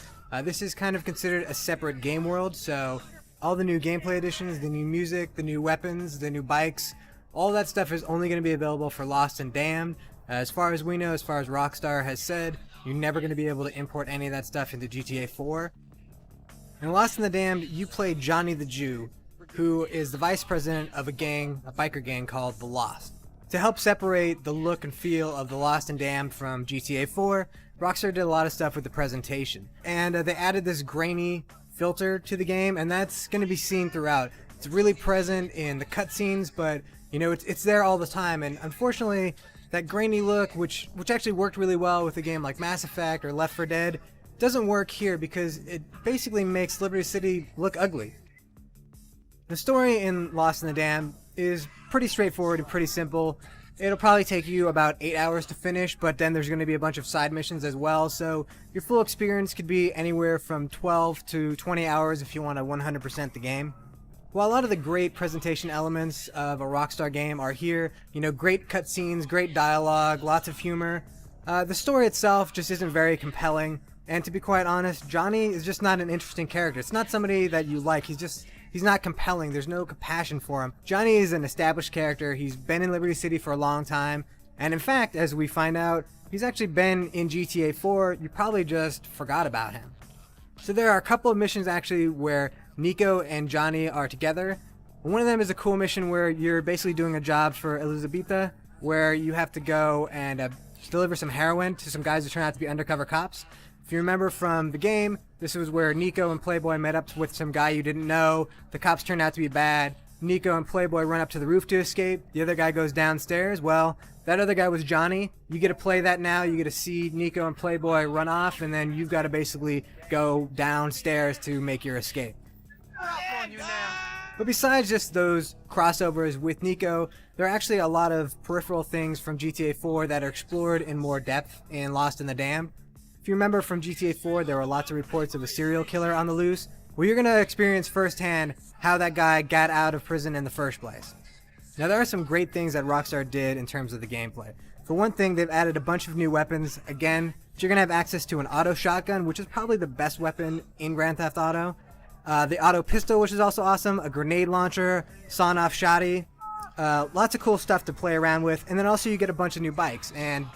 this is kind of considered a separate game world, so all the new gameplay additions, the new music, the new weapons, the new bikes, all that stuff is only going to be available for Lost and Damned. As far as we know, as far as Rockstar has said, you're never going to be able to import any of that stuff into GTA IV. In Lost and the Damned, you play Johnny the Jew, who is the vice president of a biker gang called The Lost. To help separate the look and feel of The Lost and Damned from GTA IV, Rockstar did a lot of stuff with the presentation. And they added this grainy filter to the game, and that's going to be seen throughout. It's really present in the cutscenes, but you know it's there all the time. And unfortunately, that grainy look, which actually worked really well with a game like Mass Effect or Left 4 Dead, doesn't work here because it basically makes Liberty City look ugly. The story in Lost and the Damned is pretty straightforward and pretty simple. It'll probably take you about 8 hours to finish, but then there's going to be a bunch of side missions as well, so your full experience could be anywhere from 12 to 20 hours if you want to 100% the game. While a lot of the great presentation elements of a Rockstar game are here, great cutscenes, great dialogue, lots of humor, the story itself just isn't very compelling. And to be quite honest, Johnny is just not an interesting character. It's not somebody that you like. He's not compelling. There's no compassion for him. Johnny is an established character. He's been in Liberty City for a long time. And in fact, as we find out, he's actually been in GTA 4. You probably just forgot about him. So there are a couple of missions actually where Niko and Johnny are together. One of them is a cool mission where you're basically doing a job for Elizabeta, where you have to go and deliver some heroin to some guys who turn out to be undercover cops. If you remember from the game, this was where Niko and Playboy met up with some guy you didn't know. The cops turned out to be bad. Niko and Playboy run up to the roof to escape. The other guy goes downstairs. Well, that other guy was Johnny. You get to play that now. You get to see Niko and Playboy run off, and then you've got to basically go downstairs to make your escape. But besides just those crossovers with Niko, there are actually a lot of peripheral things from GTA 4 that are explored in more depth in Lost in the Damned. If you remember from GTA 4, there were lots of reports of a serial killer on the loose. Well, you're going to experience firsthand how that guy got out of prison in the first place. Now, there are some great things that Rockstar did in terms of the gameplay. For one thing, they've added a bunch of new weapons. Again, you're going to have access to an auto shotgun, which is probably the best weapon in Grand Theft Auto. The auto pistol, which is also awesome. A grenade launcher, sawn-off shotty. Lots of cool stuff to play around with. And then also you get a bunch of new bikes. And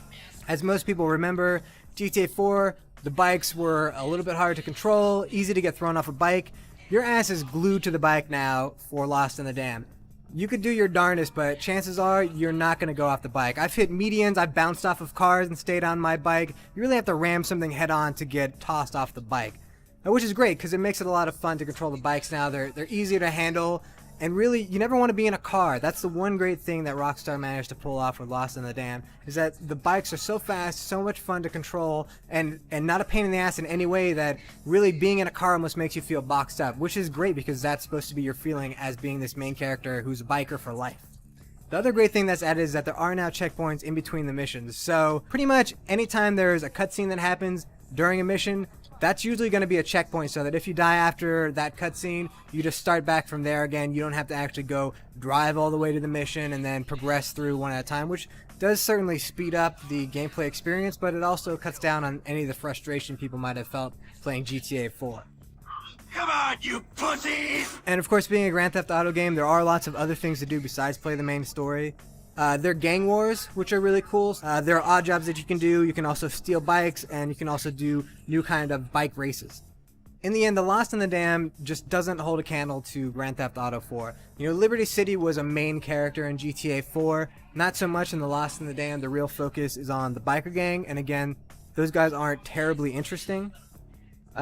as most people remember, GTA 4, the bikes were a little bit hard to control, easy to get thrown off a bike. Your ass is glued to the bike now for Lost in the Damned. You could do your darndest, but chances are you're not going to go off the bike. I've hit medians, I've bounced off of cars and stayed on my bike. You really have to ram something head on to get tossed off the bike. Which is great because it makes it a lot of fun to control the bikes now. They're easier to handle. And really, you never want to be in a car. That's the one great thing that Rockstar managed to pull off with Lost in the Damned, is that the bikes are so fast, so much fun to control, and not a pain in the ass in any way that really being in a car almost makes you feel boxed up, which is great because that's supposed to be your feeling as being this main character who's a biker for life. The other great thing that's added is that there are now checkpoints in between the missions. So pretty much anytime there's a cutscene that happens during a mission, that's usually going to be a checkpoint, so that if you die after that cutscene, you just start back from there again. You don't have to actually go drive all the way to the mission and then progress through one at a time, which does certainly speed up the gameplay experience, but it also cuts down on any of the frustration people might have felt playing GTA 4. Come on, you pussies! And of course, being a Grand Theft Auto game, there are lots of other things to do besides play the main story. There are gang wars, which are really cool. There are odd jobs that you can do. You can also steal bikes, and you can also do new kind of bike races. In the end, the Lost in the Damned just doesn't hold a candle to Grand Theft Auto 4. Liberty City was a main character in GTA 4. Not so much in the Lost in the Damned. The real focus is on the biker gang, and again, those guys aren't terribly interesting.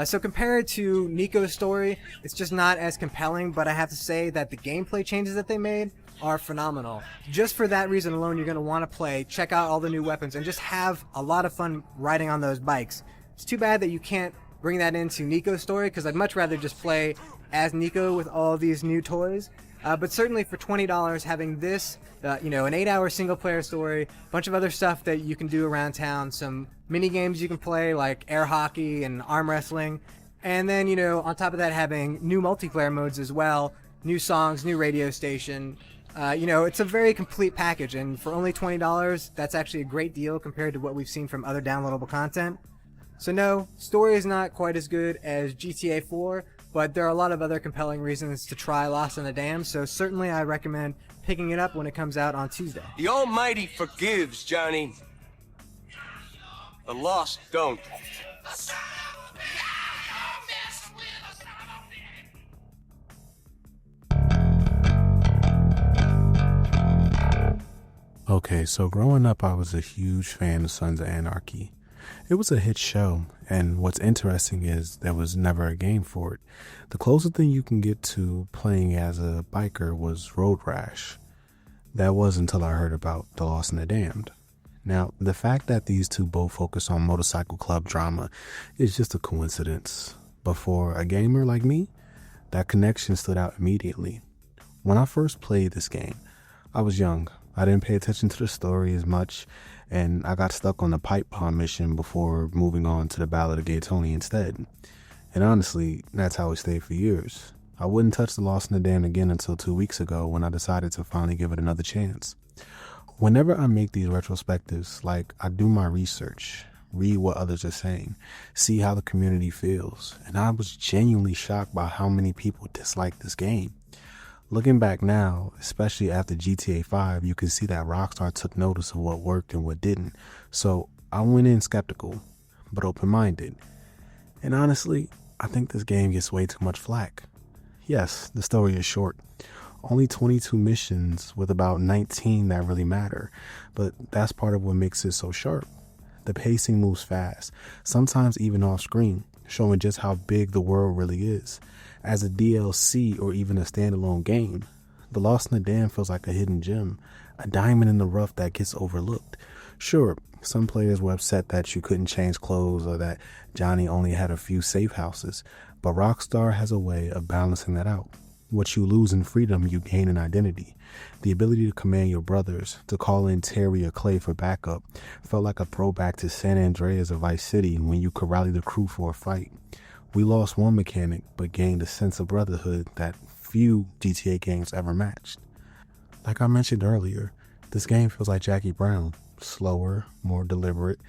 So compared to Niko's story, it's just not as compelling, but I have to say that the gameplay changes that they made are phenomenal. Just for that reason alone, you're going to want to play, check out all the new weapons, and just have a lot of fun riding on those bikes. It's too bad that you can't bring that into Niko's story, because I'd much rather just play as Niko with all these new toys. But certainly for $20, having this, an 8-hour single-player story, a bunch of other stuff that you can do around town, some mini games you can play like air hockey and arm wrestling, and then, on top of that, having new multiplayer modes as well, new songs, new radio station. It's a very complete package, and for only $20, that's actually a great deal compared to what we've seen from other downloadable content. So no, story is not quite as good as GTA 4, but there are a lot of other compelling reasons to try Lost in the Damned, so certainly I recommend picking it up when it comes out on Tuesday. The Almighty forgives, Johnny. The lost don't. Okay, so growing up, I was a huge fan of Sons of Anarchy. It was a hit show, and what's interesting is there was never a game for it. The closest thing you can get to playing as a biker was Road Rash. That was until I heard about The Lost and the Damned. Now, the fact that these two both focus on motorcycle club drama is just a coincidence. But for a gamer like me, that connection stood out immediately. When I first played this game, I was young. I didn't pay attention to the story as much, and I got stuck on the pipe bomb mission before moving on to the Ballad of Gay Tony instead. And honestly, that's how it stayed for years. I wouldn't touch The Lost in the Damned again until 2 weeks ago when I decided to finally give it another chance. Whenever I make these retrospectives, like, I do my research, read what others are saying, see how the community feels, and I was genuinely shocked by how many people dislike this game. Looking back now, especially after GTA 5, you can see that Rockstar took notice of what worked and what didn't. So I went in skeptical, but open-minded. And honestly, I think this game gets way too much flack. Yes, the story is short. Only 22 missions with about 19 that really matter, but that's part of what makes it so sharp. The pacing moves fast, sometimes even off screen, showing just how big the world really is. As a DLC or even a standalone game, The Lost in the Damned feels like a hidden gem, a diamond in the rough that gets overlooked. Sure, some players were upset that you couldn't change clothes or that Johnny only had a few safe houses, but Rockstar has a way of balancing that out. What you lose in freedom, you gain in identity. The ability to command your brothers, to call in Terry or Clay for backup, felt like a throwback to San Andreas or Vice City when you could rally the crew for a fight. We lost one mechanic, but gained a sense of brotherhood that few GTA games ever matched. Like I mentioned earlier, this game feels like Jackie Brown, slower, more deliberate,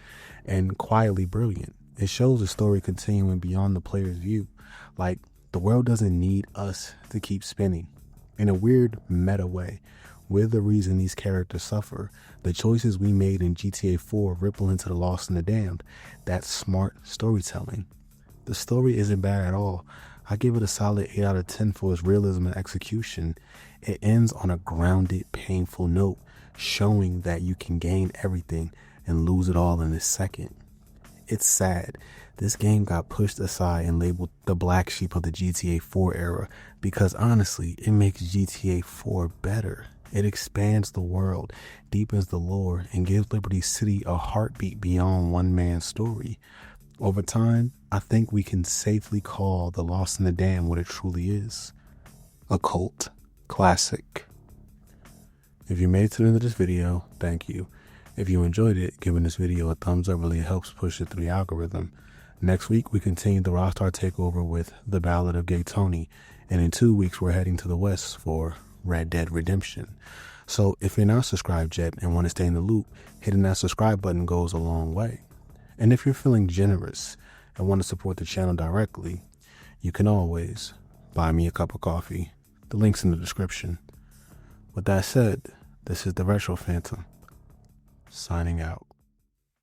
and quietly brilliant. It shows the story continuing beyond the player's view. Like, the world doesn't need us to keep spinning. In a weird meta way, we're the reason these characters suffer. The choices we made in GTA 4 ripple into The Lost and the Damned. That's smart storytelling. The story isn't bad at all. I give it a solid 8 out of 10 for its realism and execution. It ends on a grounded, painful note, showing that you can gain everything and lose it all in a second. It's sad. This game got pushed aside and labeled the black sheep of the GTA 4 era because honestly, it makes GTA 4 better. It expands the world, deepens the lore, and gives Liberty City a heartbeat beyond one man's story. Over time, I think we can safely call The Lost in the Damned what it truly is. A cult classic. If you made it to the end of this video, thank you. If you enjoyed it, giving this video a thumbs up really helps push it through the algorithm. Next week, we continue the Rockstar Takeover with The Ballad of Gay Tony, and in 2 weeks, we're heading to the West for Red Dead Redemption. So if you're not subscribed yet and want to stay in the loop, hitting that subscribe button goes a long way. And if you're feeling generous and want to support the channel directly, you can always buy me a cup of coffee. The link's in the description. With that said, this is the Retro Phantom, signing out.